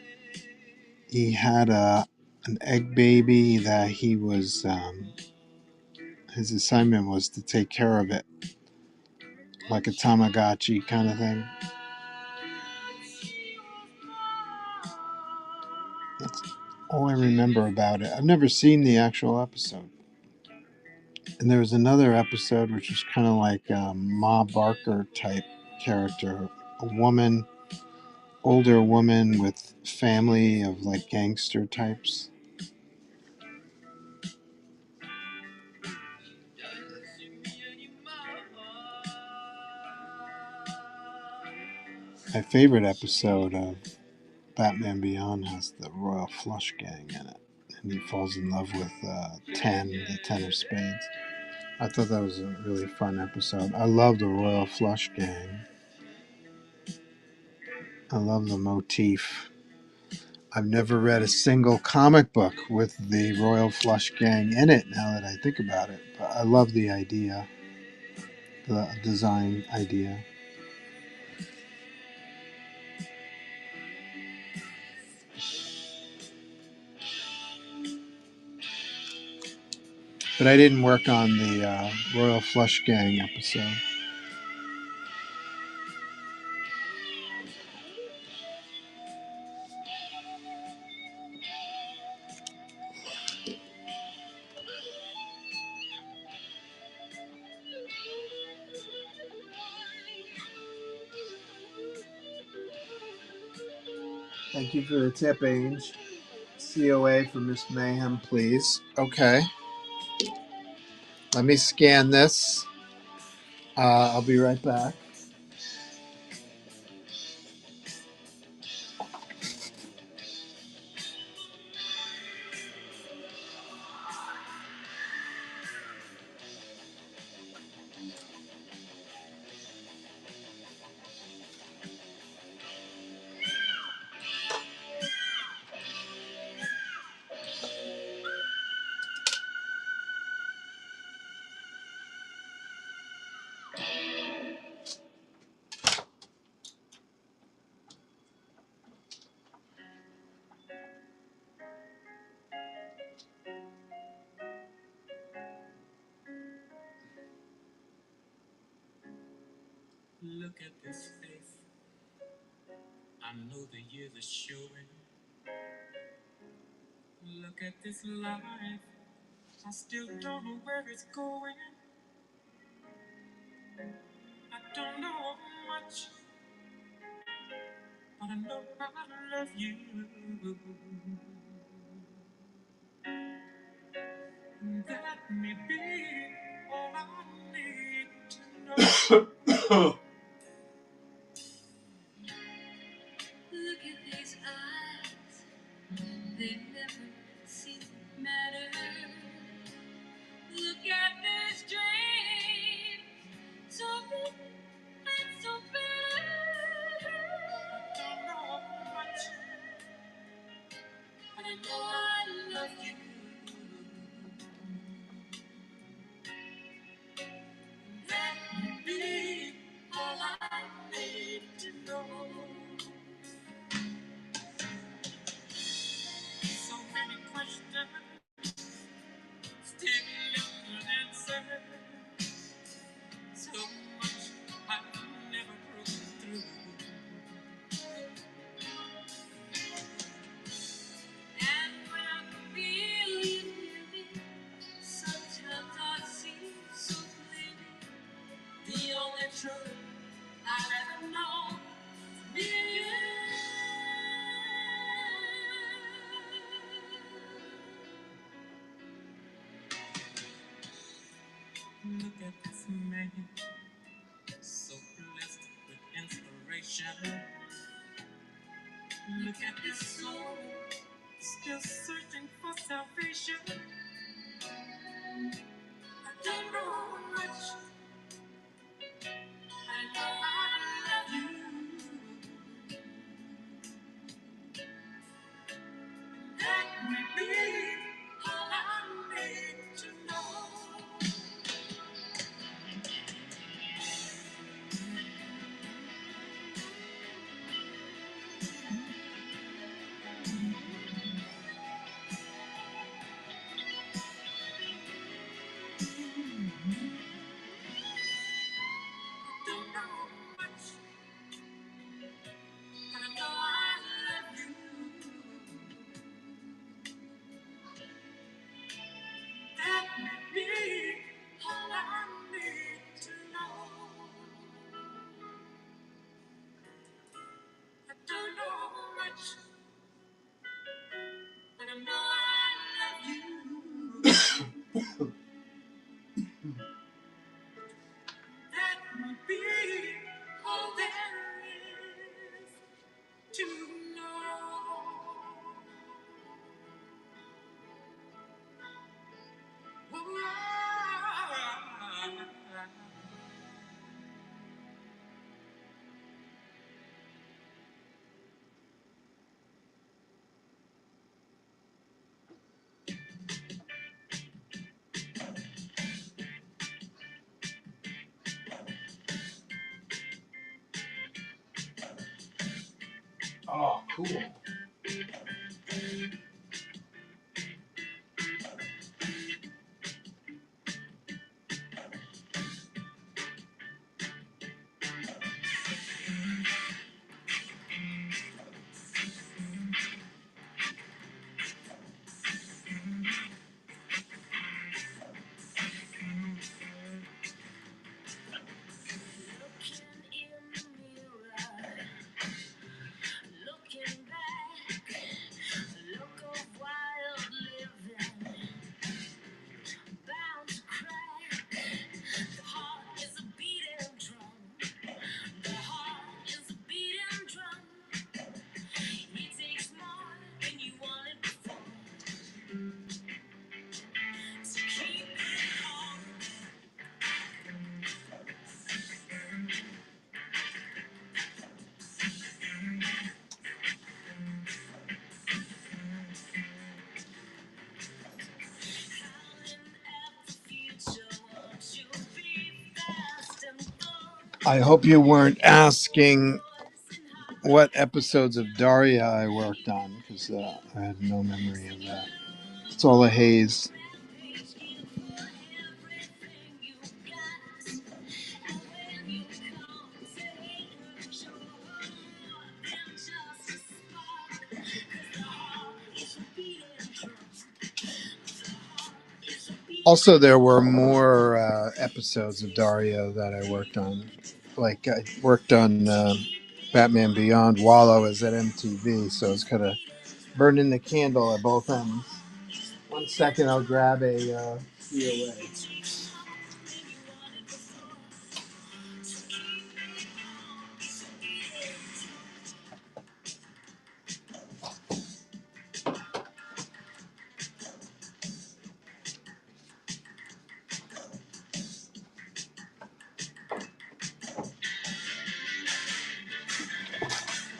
He had an egg baby that he was. His assignment was to take care of it, like a Tamagotchi kind of thing. That's all I remember about it. I've never seen the actual episode. And there was another episode which was kind of like a Ma Barker type character, a woman, older woman with family of like gangster types. My favorite episode of Batman Beyond has the Royal Flush Gang in it. And he falls in love with the Ten of Spades. I thought that was a really fun episode. I love the Royal Flush Gang. I love the motif. I've never read a single comic book with the Royal Flush Gang in it now that I think about it. But I love the idea, the design idea. But I didn't work on the Royal Flush Gang episode. Thank you for the tip, Ange. COA for Miss Mayhem, please. Okay. Let me scan this. I'll be right back. Look at this face. I know the years are showing. Look at this life. I still don't know where it's going. I don't know much, but I know I love you. And that may be all I need to know. Look at these eyes, they never seem to matter. Look at this dream, so big and so fair. I don't know much, but I know I love you. That may be all I need to know. So many questions, still unanswered. So much I've never broken through. And when I feel you near me, sometimes I see so clearly the only truth I'll ever know is me and you. Look at this man, so blessed with inspiration. Look at this soul, still searching for salvation. I don't know much, I know I love you. That may be all I need to know. I don't know much, but I know I love you. That may be all I need to know. I don't know much, but I know I love you. That may be all there is to know. Oh, cool. Looking in the mirror, looking back. I hope you weren't asking what episodes of Daria I worked on, because I had no memory of that. It's all a haze. Also, there were more episodes of Daria that I worked on. Like, I worked on Batman Beyond while I was at MTV, so it's kind of burning the candle at both ends. 1 second, I'll grab a COA.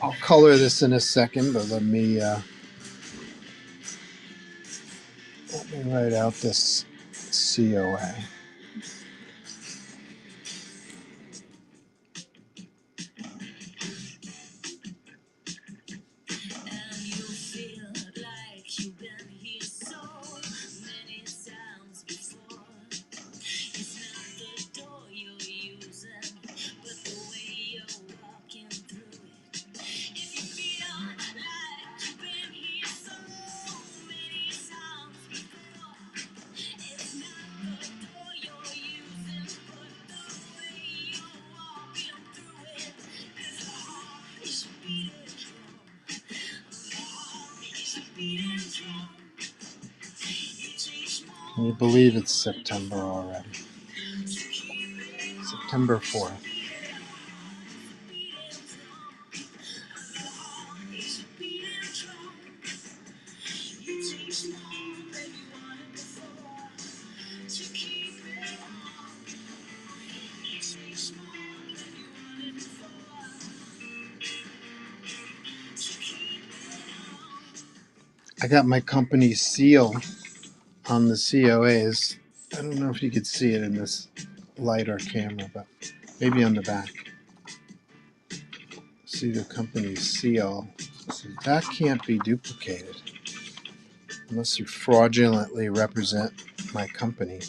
I'll color this in a second, but let me write out this COA. Can you believe it's September already? September 4th. I got my company seal on the COAs. I don't know if you could see it in this light or camera, but maybe on the back. See the company seal. So that can't be duplicated unless you fraudulently represent my company.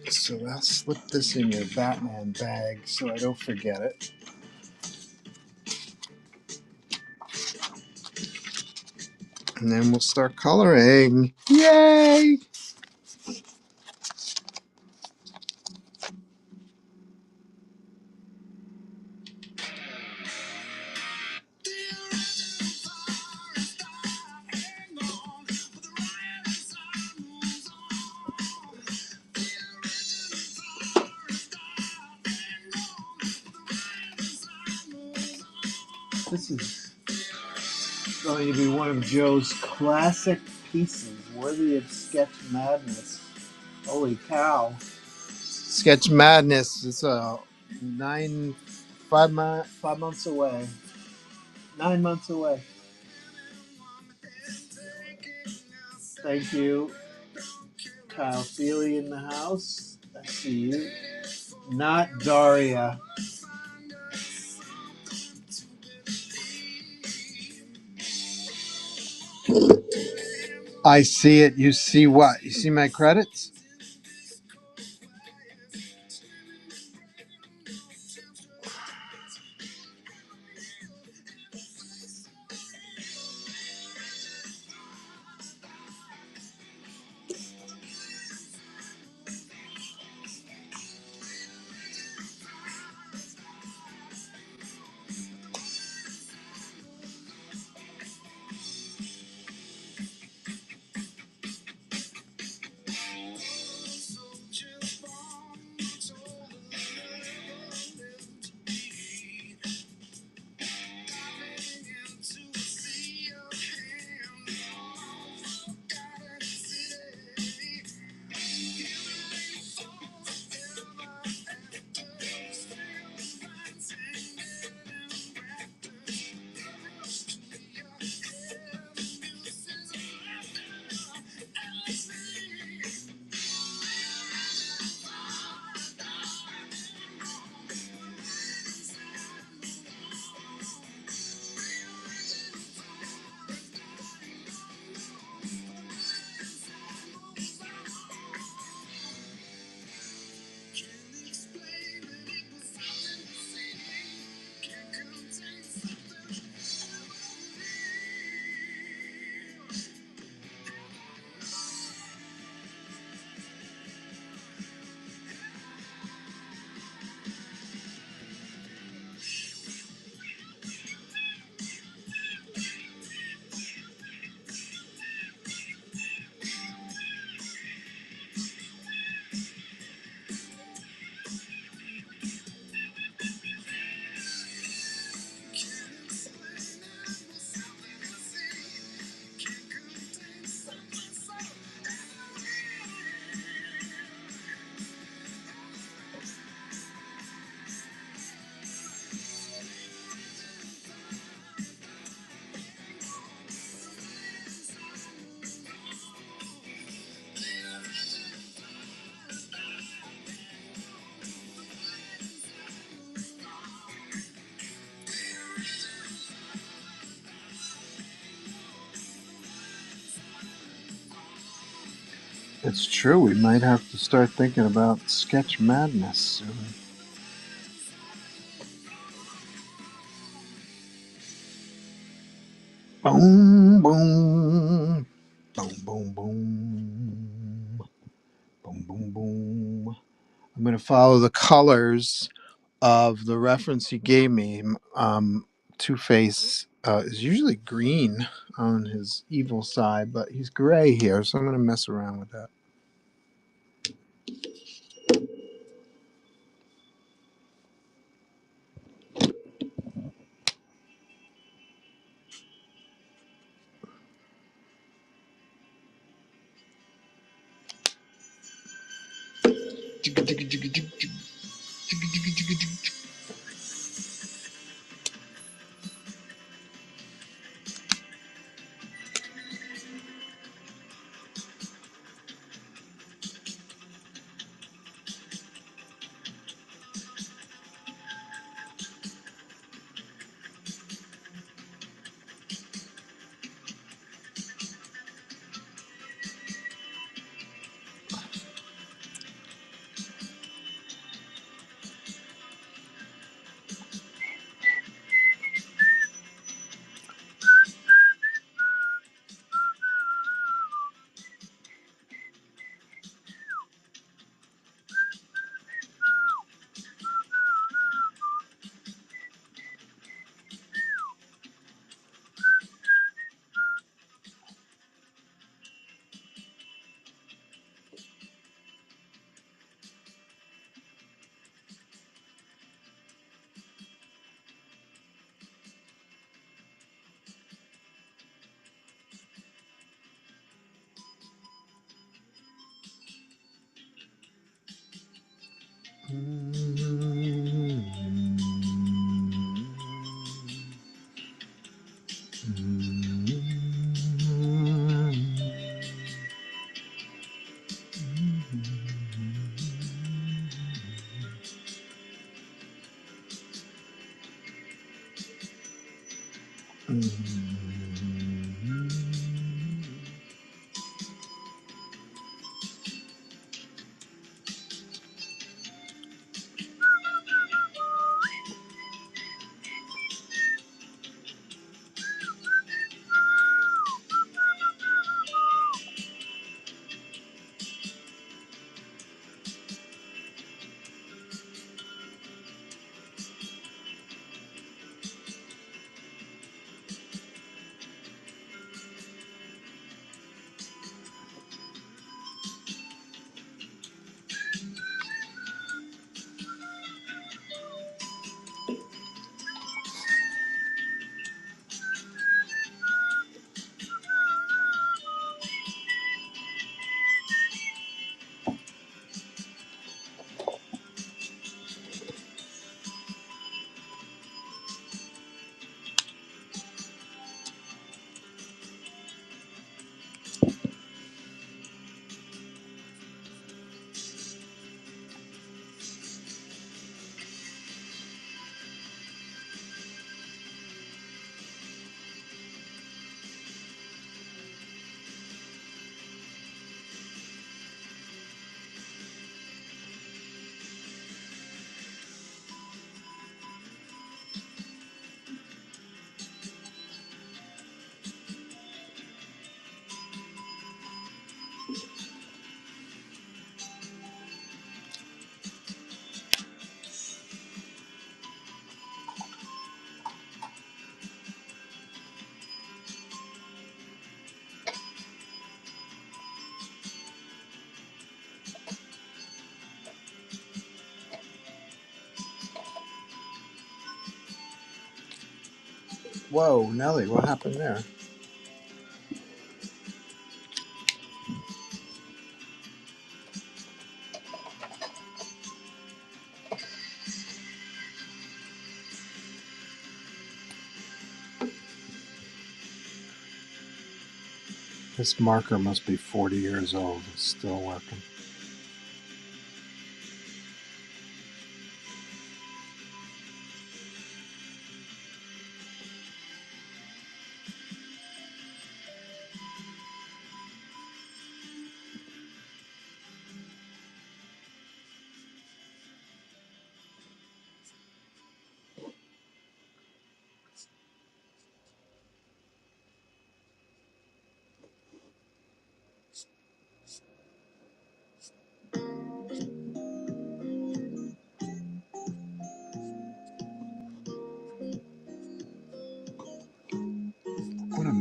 So I'll slip this in your Batman bag so I don't forget it. And then we'll start coloring. Yay! This is going to be one of Joe's classic pieces, worthy of sketch madness. Holy cow. Sketch madness. It's 5 months away. 9 months away. Thank you. Kyle Feely in the house. I see you. Not Daria. I see it. You see what? You see my credits? It's true. We might have to start thinking about sketch madness soon. Boom, boom. Boom, boom, boom. Boom, boom, boom. I'm going to follow the colors of the reference he gave me. Two-Face is usually green on his evil side, but he's gray here, so I'm going to mess around with that. Whoa, Nelly, what happened there? This marker must be 40 years old. It's still working.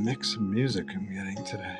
mix of music I'm getting today.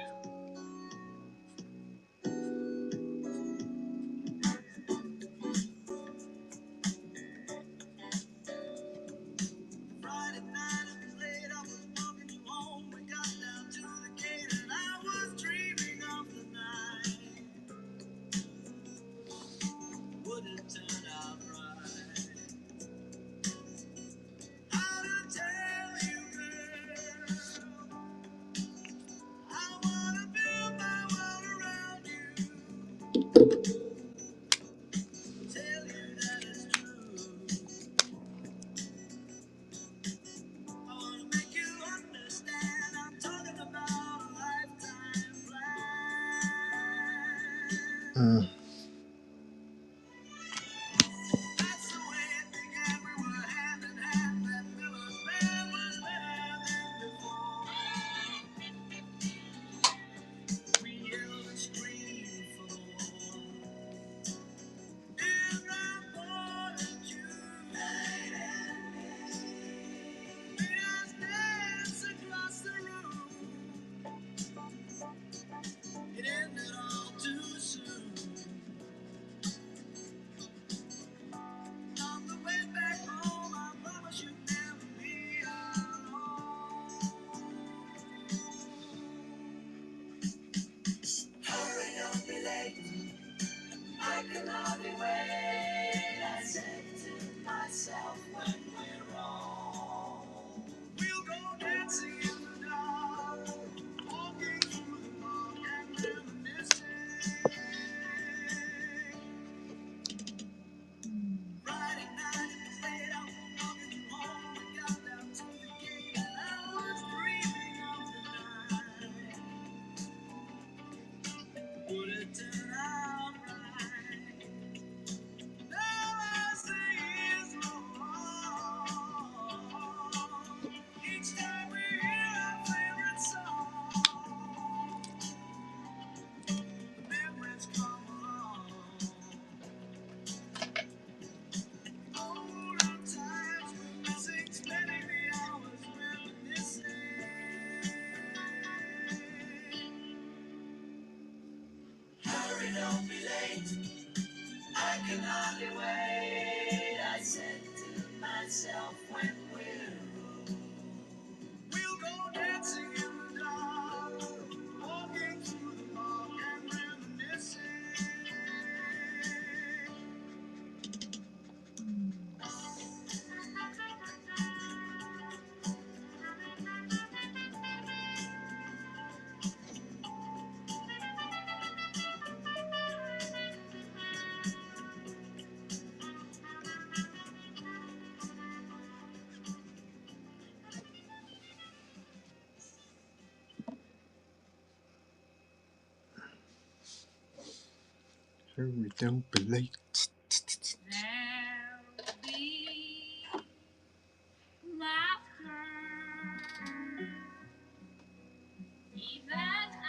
Hurry, don't be late. There'll be laughter even after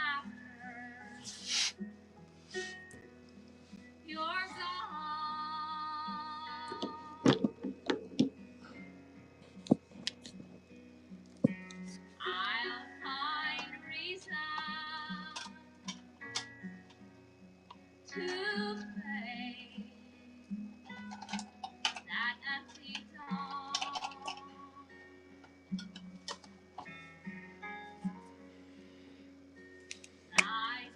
you're gone. I'll find reason to play that empty dawn. Night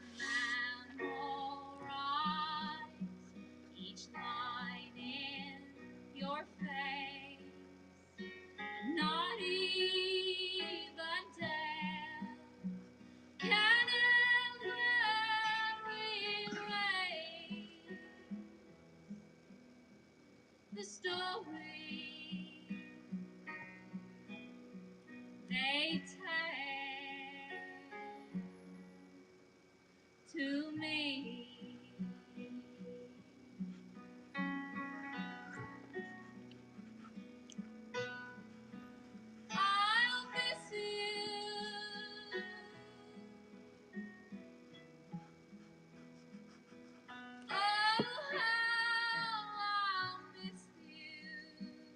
memorize each line in your face. Not even death can ever erase the story they tell to me. I'll miss you. Oh, how I'll miss you.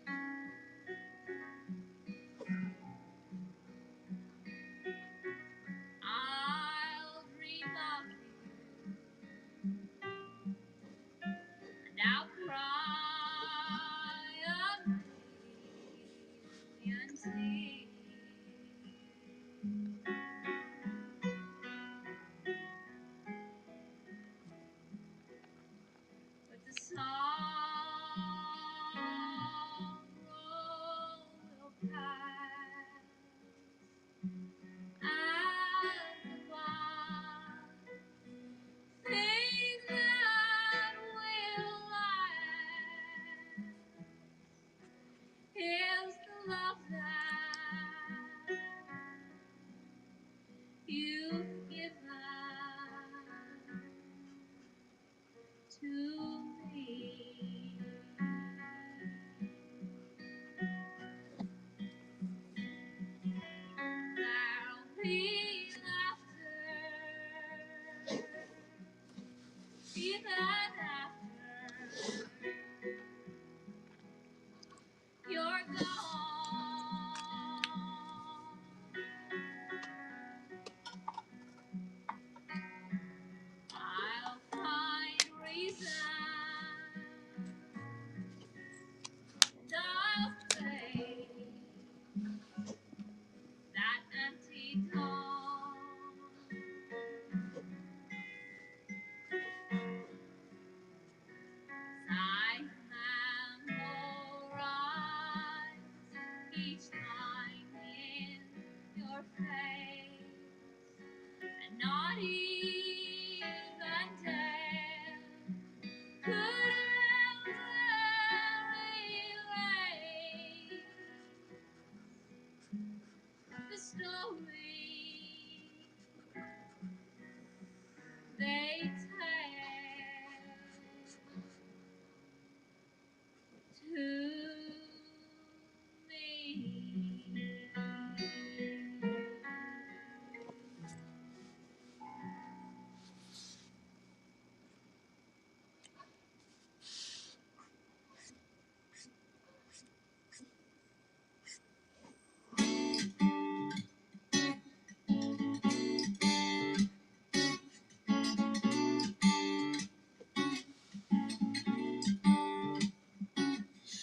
to me.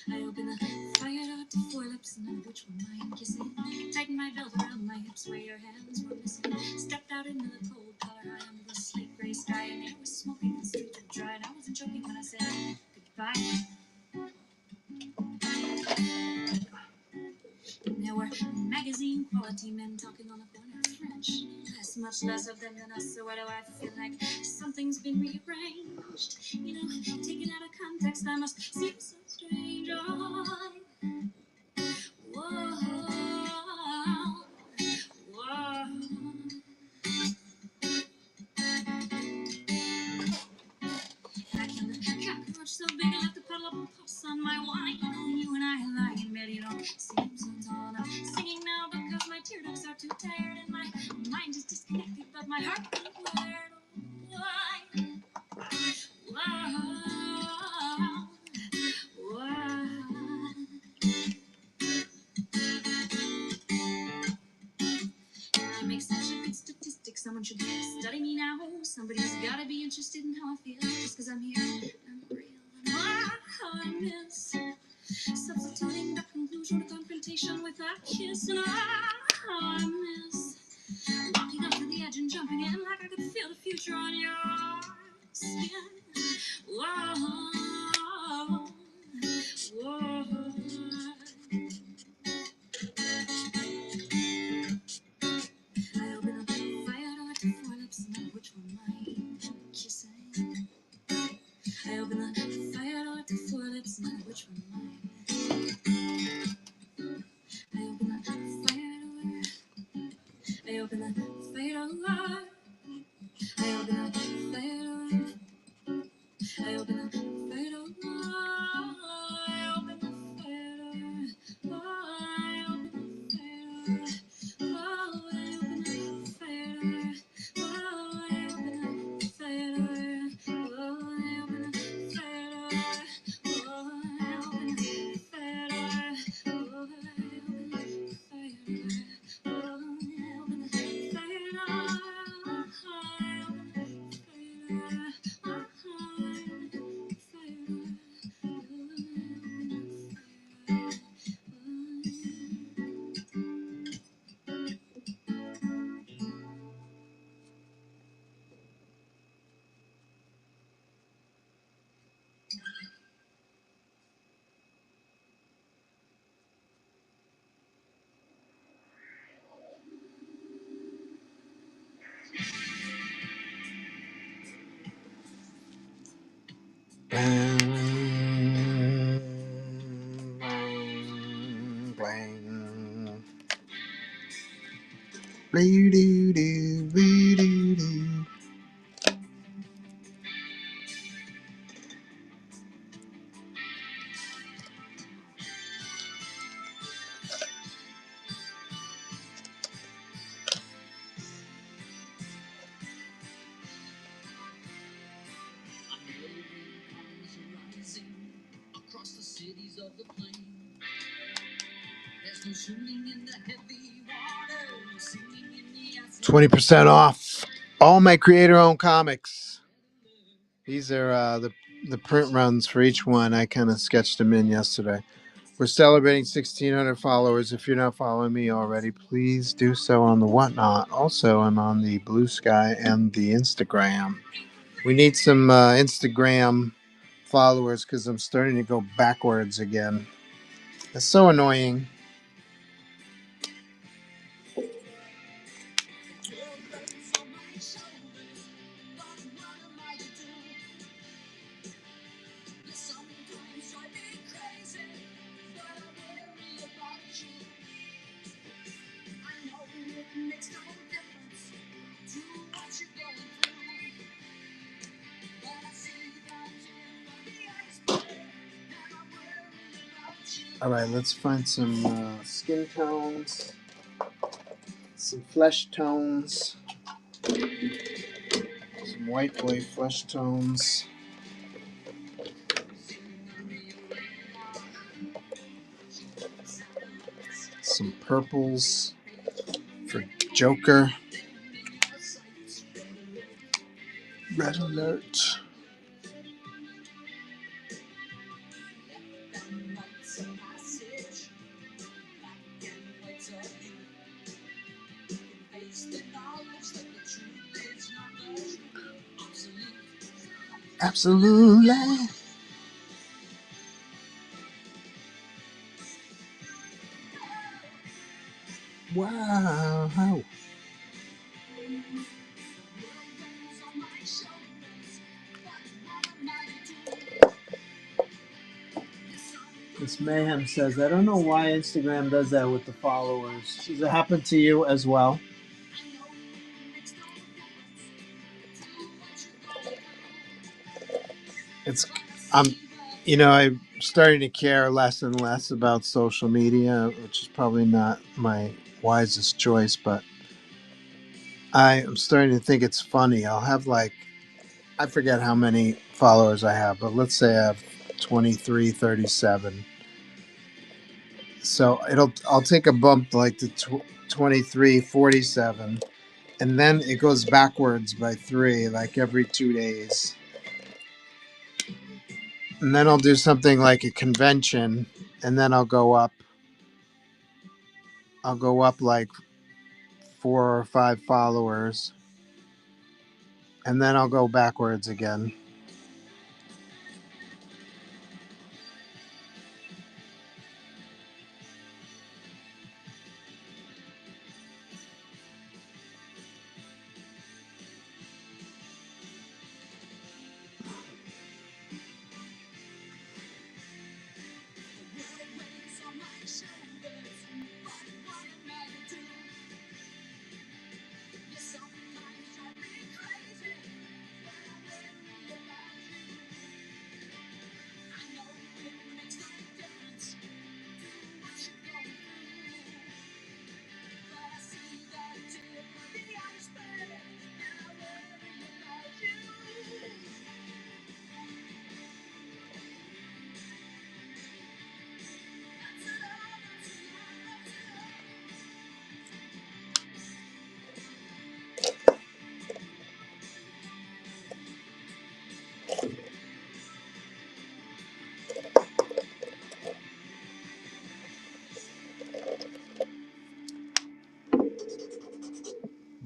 I open the fire out to four lips and which one mine kissing. Tighten my belt around my hips where your hands were missing. Stepped out into the cold color eye under the slate gray sky, and air was smoking, the streets were dry, and I wasn't joking when I said goodbye. And there were magazine quality men talking on the corner French. Much less of them than us, so why do I feel like something's been rearranged? You know, taken out of context, I must seem so strange. Oh, whoa, whoa. I can cockroach so big I have to puddle up a puss on my wine. You and I lie in bed, you don't seem so tall. I'm singing now because my tear ducts are too tired and my mind is disconnected, but my heart is wired. Why? Whoa, whoa. I make such a good statistic. Someone should study me now. Somebody's gotta be interested in how I feel. Just cause I'm here, I'm real. Wow, I miss substituting the conclusion to confrontation with a kiss. And I miss walking up to the edge and jumping in like I could feel the future on your skin. Whoa, whoa. I open up the fire door to four lips and know which one mine kissing. I open the fire door to four lips and know which one mine. I open the fire door. I open the fire door. I open the fire door. I open the fire door. I open the fire door. I open the fire door. Oh, I open the fire door. Oh, I open the fire door. Oh, I open the fire door. Oh, I open the fire door. Oh, I open the fire door. Oh, I open the fire Bang, bang, bang. Blee-doo-doo, blee-doo-doo. 20% off all my creator-owned comics. These are the print runs for each one. I kind of sketched them in yesterday. We're celebrating 1,600 followers. If you're not following me already, please do so on the Whatnot. Also, I'm on the Blue Sky and the Instagram. We need some Instagram followers because I'm starting to go backwards again. It's so annoying. All right, let's find some skin tones, some flesh tones, some white boy flesh tones, some purples for Joker. Red alert. Absolutely. Wow. This Mayhem says, I don't know why Instagram does that with the followers. Does it happen to you as well? It's, I'm starting to care less and less about social media, which is probably not my wisest choice, but I am starting to think it's funny. I'll have I forget how many followers I have, but let's say I have 23, 37. So I'll take a bump to 23, 47, and then it goes backwards by 3, like every 2 days. And then I'll do something like a convention, and then I'll go up. I'll go up like 4 or 5 followers, and then I'll go backwards again.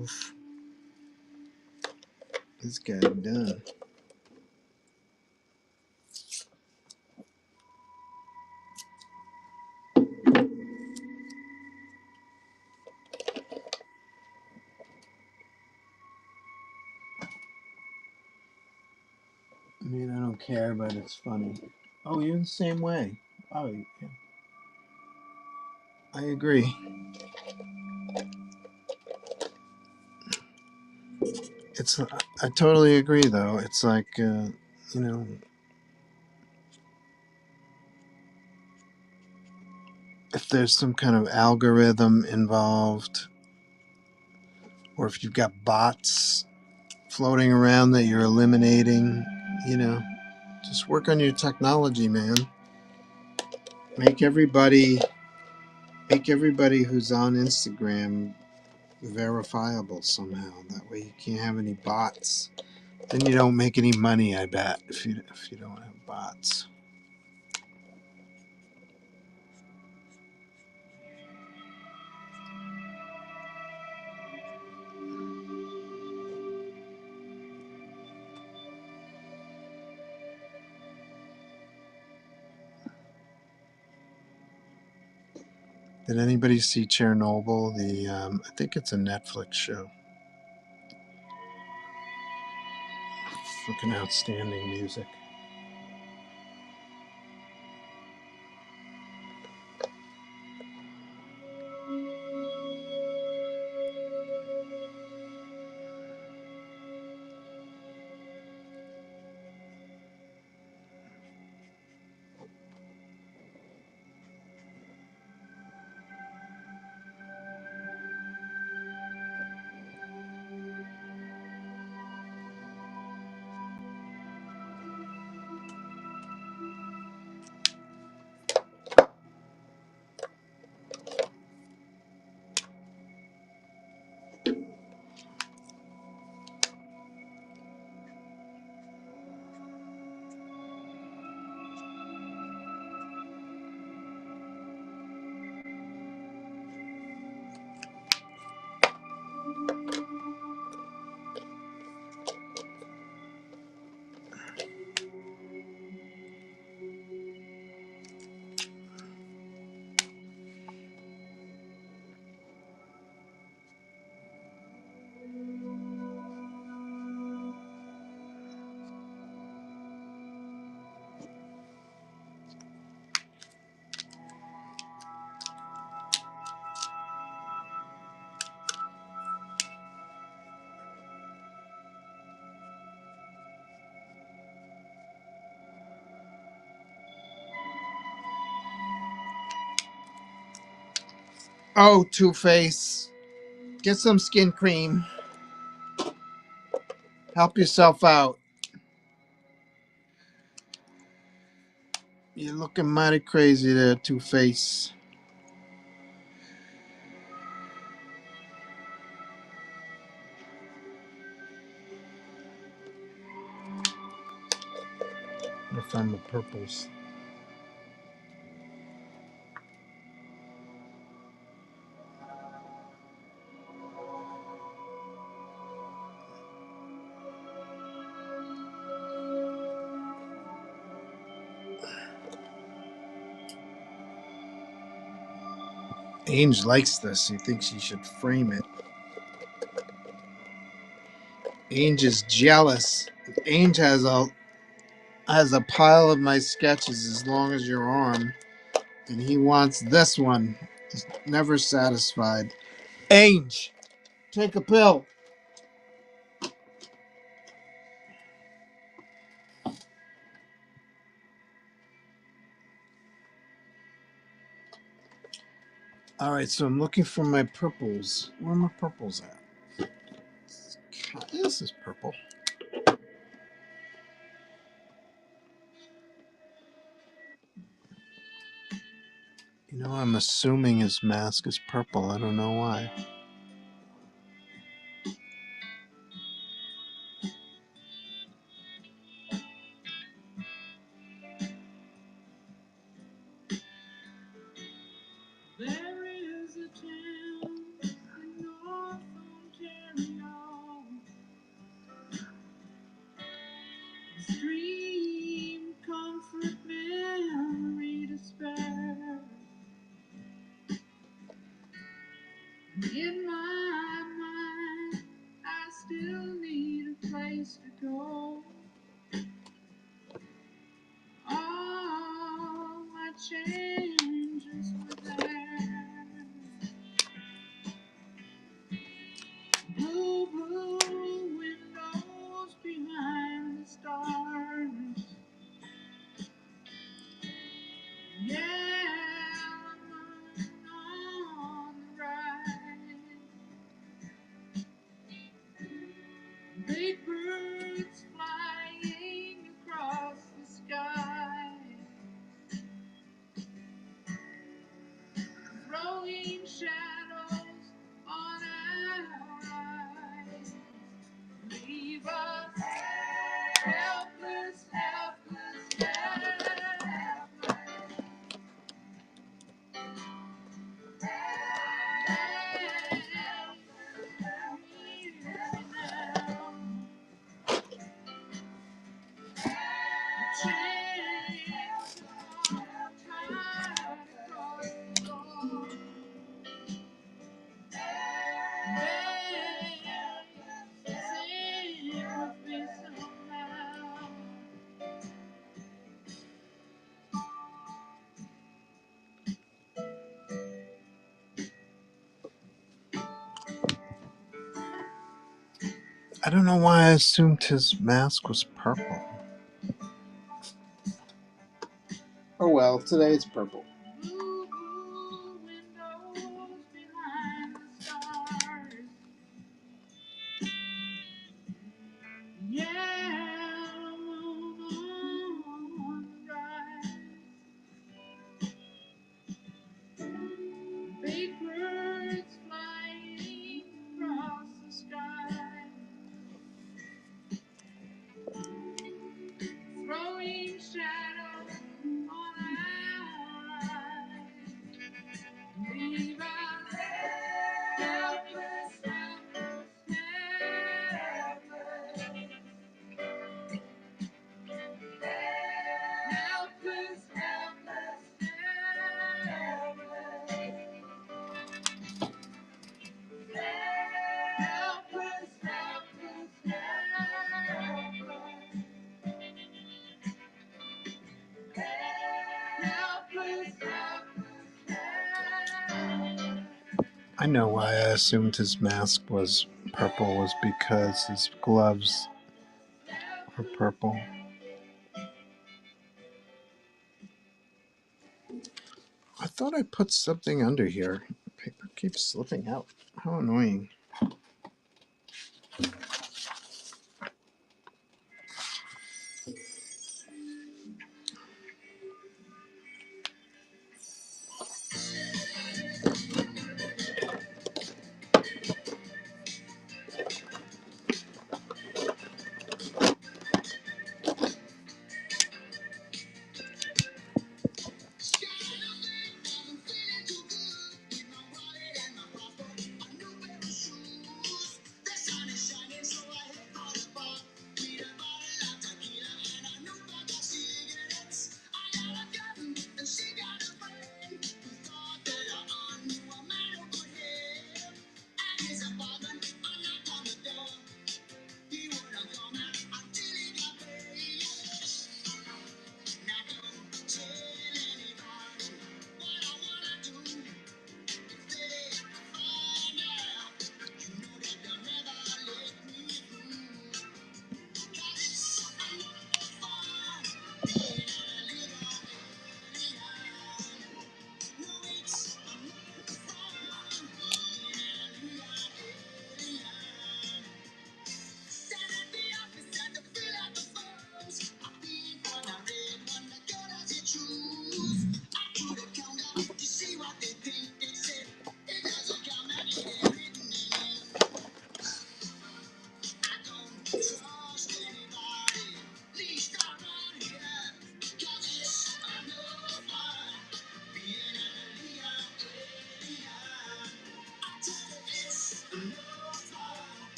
Oof. This guy done. I mean, I don't care, but it's funny. Oh, you're the same way. Oh, yeah. I agree. I totally agree, though. It's like, you know, if there's some kind of algorithm involved, or if you've got bots floating around that you're eliminating, you know, just work on your technology, man. Make everybody, make everybody who's on Instagram verifiable somehow. That way you can't have any bots. Then you don't make any money, I bet, if you don't have bots. Did anybody see Chernobyl? I think it's a Netflix show. Fucking outstanding music. Oh, Two-Face. Get some skin cream. Help yourself out. You're looking mighty crazy there, Two-Face. I'm gonna find the purples. Ange likes this. He thinks he should frame it. Ange is jealous. Ange has a pile of my sketches as long as your arm, and he wants this one. He's never satisfied. Ange, take a pill. All right, so I'm looking for my purples. Where are my purples at? This is purple. You know, I'm assuming his mask is purple. I don't know why. There is a town in North Ontario, a stream, comfort, memory to spare. In my mind, I still need a place to go. All my changes were there. Blue, blue windows behind the stars. Yeah, on the right. Big birds flying across the sky, throwing shadows on our eyes. Leave us helpless, helpless, helpless. I don't know why I assumed his mask was purple. Oh well, today it's purple. Blue, blue windows behind the stars. Yellow moon on the rise. Big birds flying across the sky, throwing shadows on our eyes. Leave us helpless, helpless, helpless. Helpless, helpless, helpless. Helpless, helpless, helpless. Helpless, helpless, helpless. I know why I assumed his mask was purple was because his gloves are purple. I thought I put something under here. Paper Keeps slipping out. How annoying.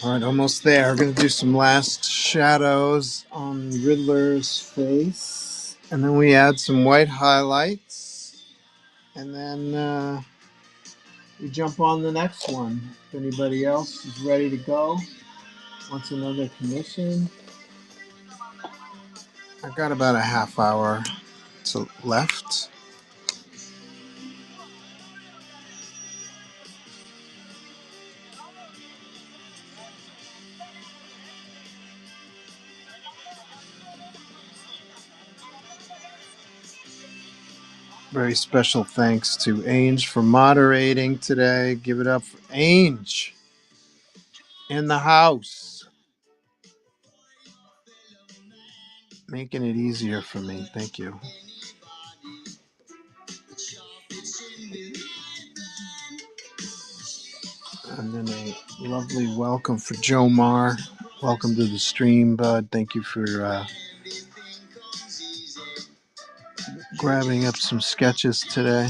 All right, almost there. We're going to do some last shadows on Riddler's face. And then we add some white highlights. And then we jump on the next one. If anybody else is ready to go, wants another commission. I've got about a half hour left. Very special thanks to Ange for moderating today. Give it up for Ange in the house. Making it easier for me. Thank you. And then a lovely welcome for Joe Marr. Welcome to the stream, bud. Thank you for grabbing up some sketches today.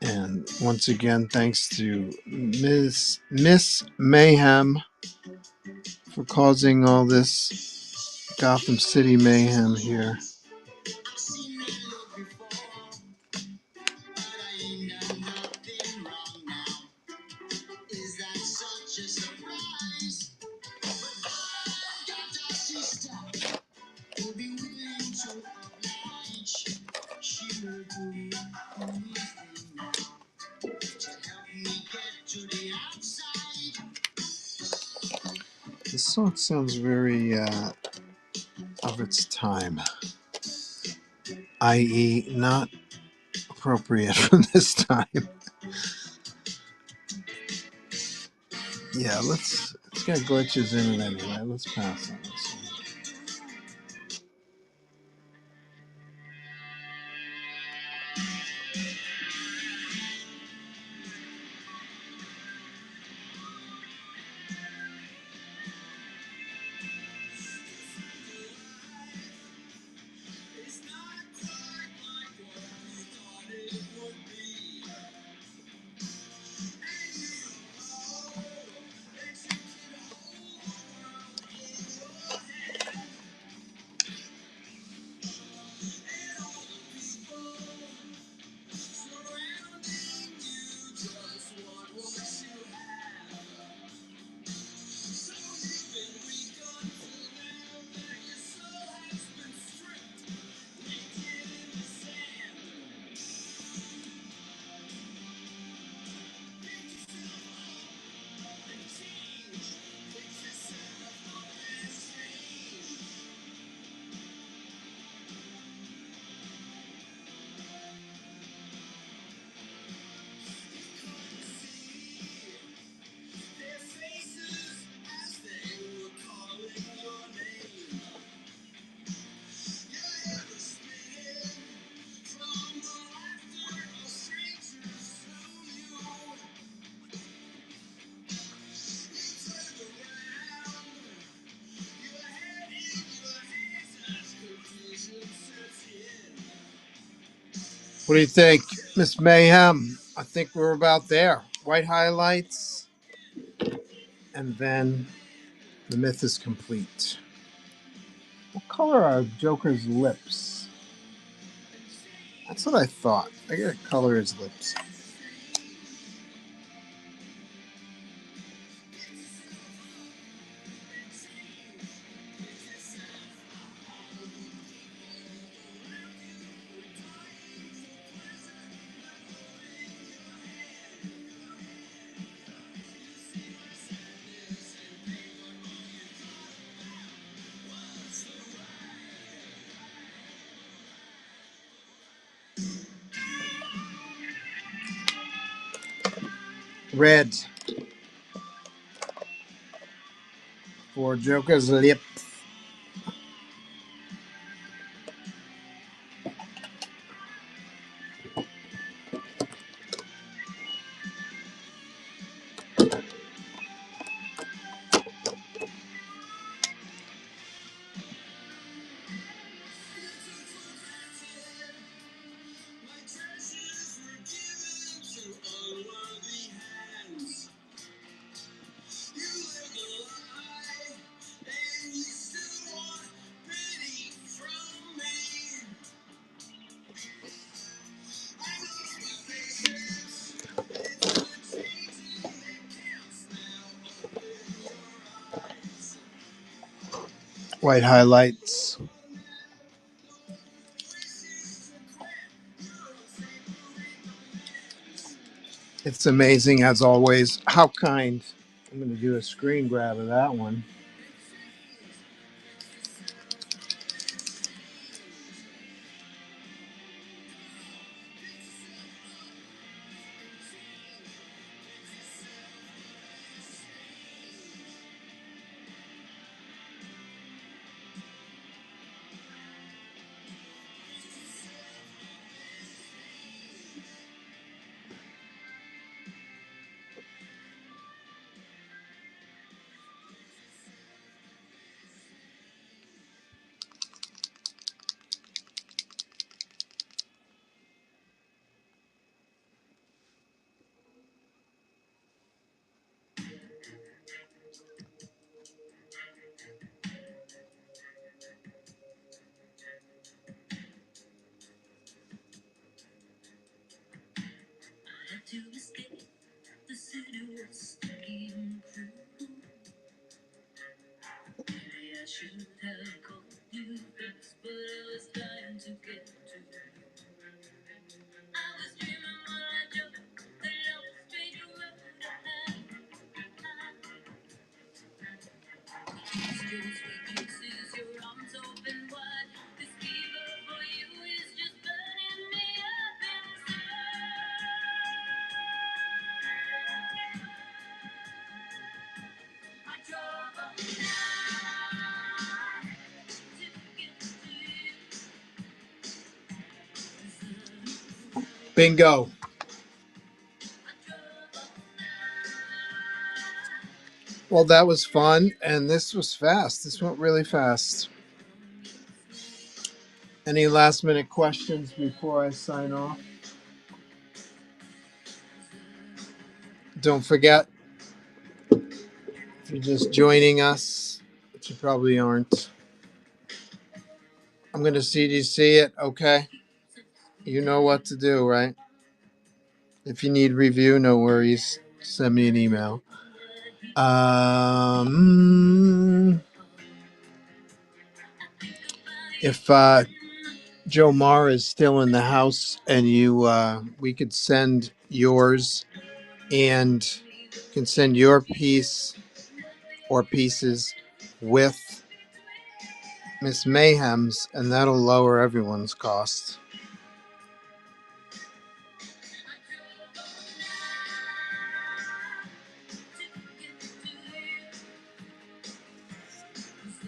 And once again, thanks to Miss Mayhem for causing all this Gotham City mayhem here. This song sounds very of its time, i.e. not appropriate for this time. Yeah, it's got glitches in it anyway. Let's pass on this one. What do you think, Miss Mayhem? I think we're about there. White highlights, and then the myth is complete. What color are Joker's lips? That's what I thought. I gotta color his lips. Red for Joker's lip. White highlights. It's amazing, as always. How kind. I'm going to do a screen grab of that one. Bingo. Well, that was fun, and this was fast. This went really fast. Any last minute questions before I sign off? Don't forget, if you're just joining us, which you probably aren't, I'm going to CDC it, okay? You know what to do, right? If you need review, no worries. Send me an email. If Joe Marr is still in the house and we could send yours and can send your piece or pieces with Miss Mayhem's, and that'll lower everyone's cost.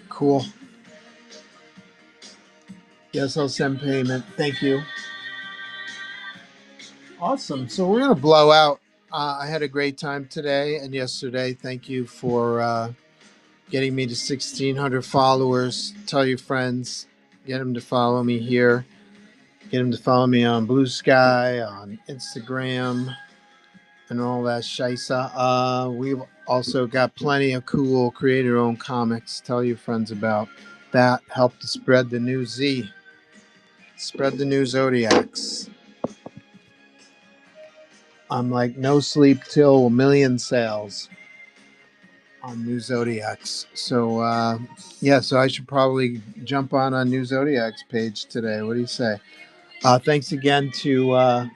Cool. Yes, I'll send payment. Thank you. Awesome. So we're going to blow out. I had a great time today and yesterday. Thank you for getting me to 1,600 followers. Tell your friends. Get them to follow me here. Get him to follow me on Blue Sky, on Instagram, and all that shisa. We've also got plenty of cool creator-owned comics. Tell your friends about that. Help to spread the new Z. Spread the new ZODIAX. I'm like no sleep till a million sales on new ZODIAX. So so I should probably jump on new ZODIAX page today. What do you say? Thanks again to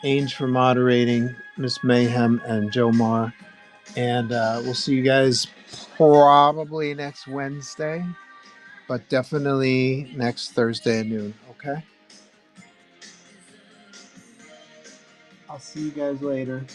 Ainge for moderating, Miss Mayhem and Joe Marr. And we'll see you guys probably next Wednesday, but definitely next Thursday at noon. Okay? I'll see you guys later.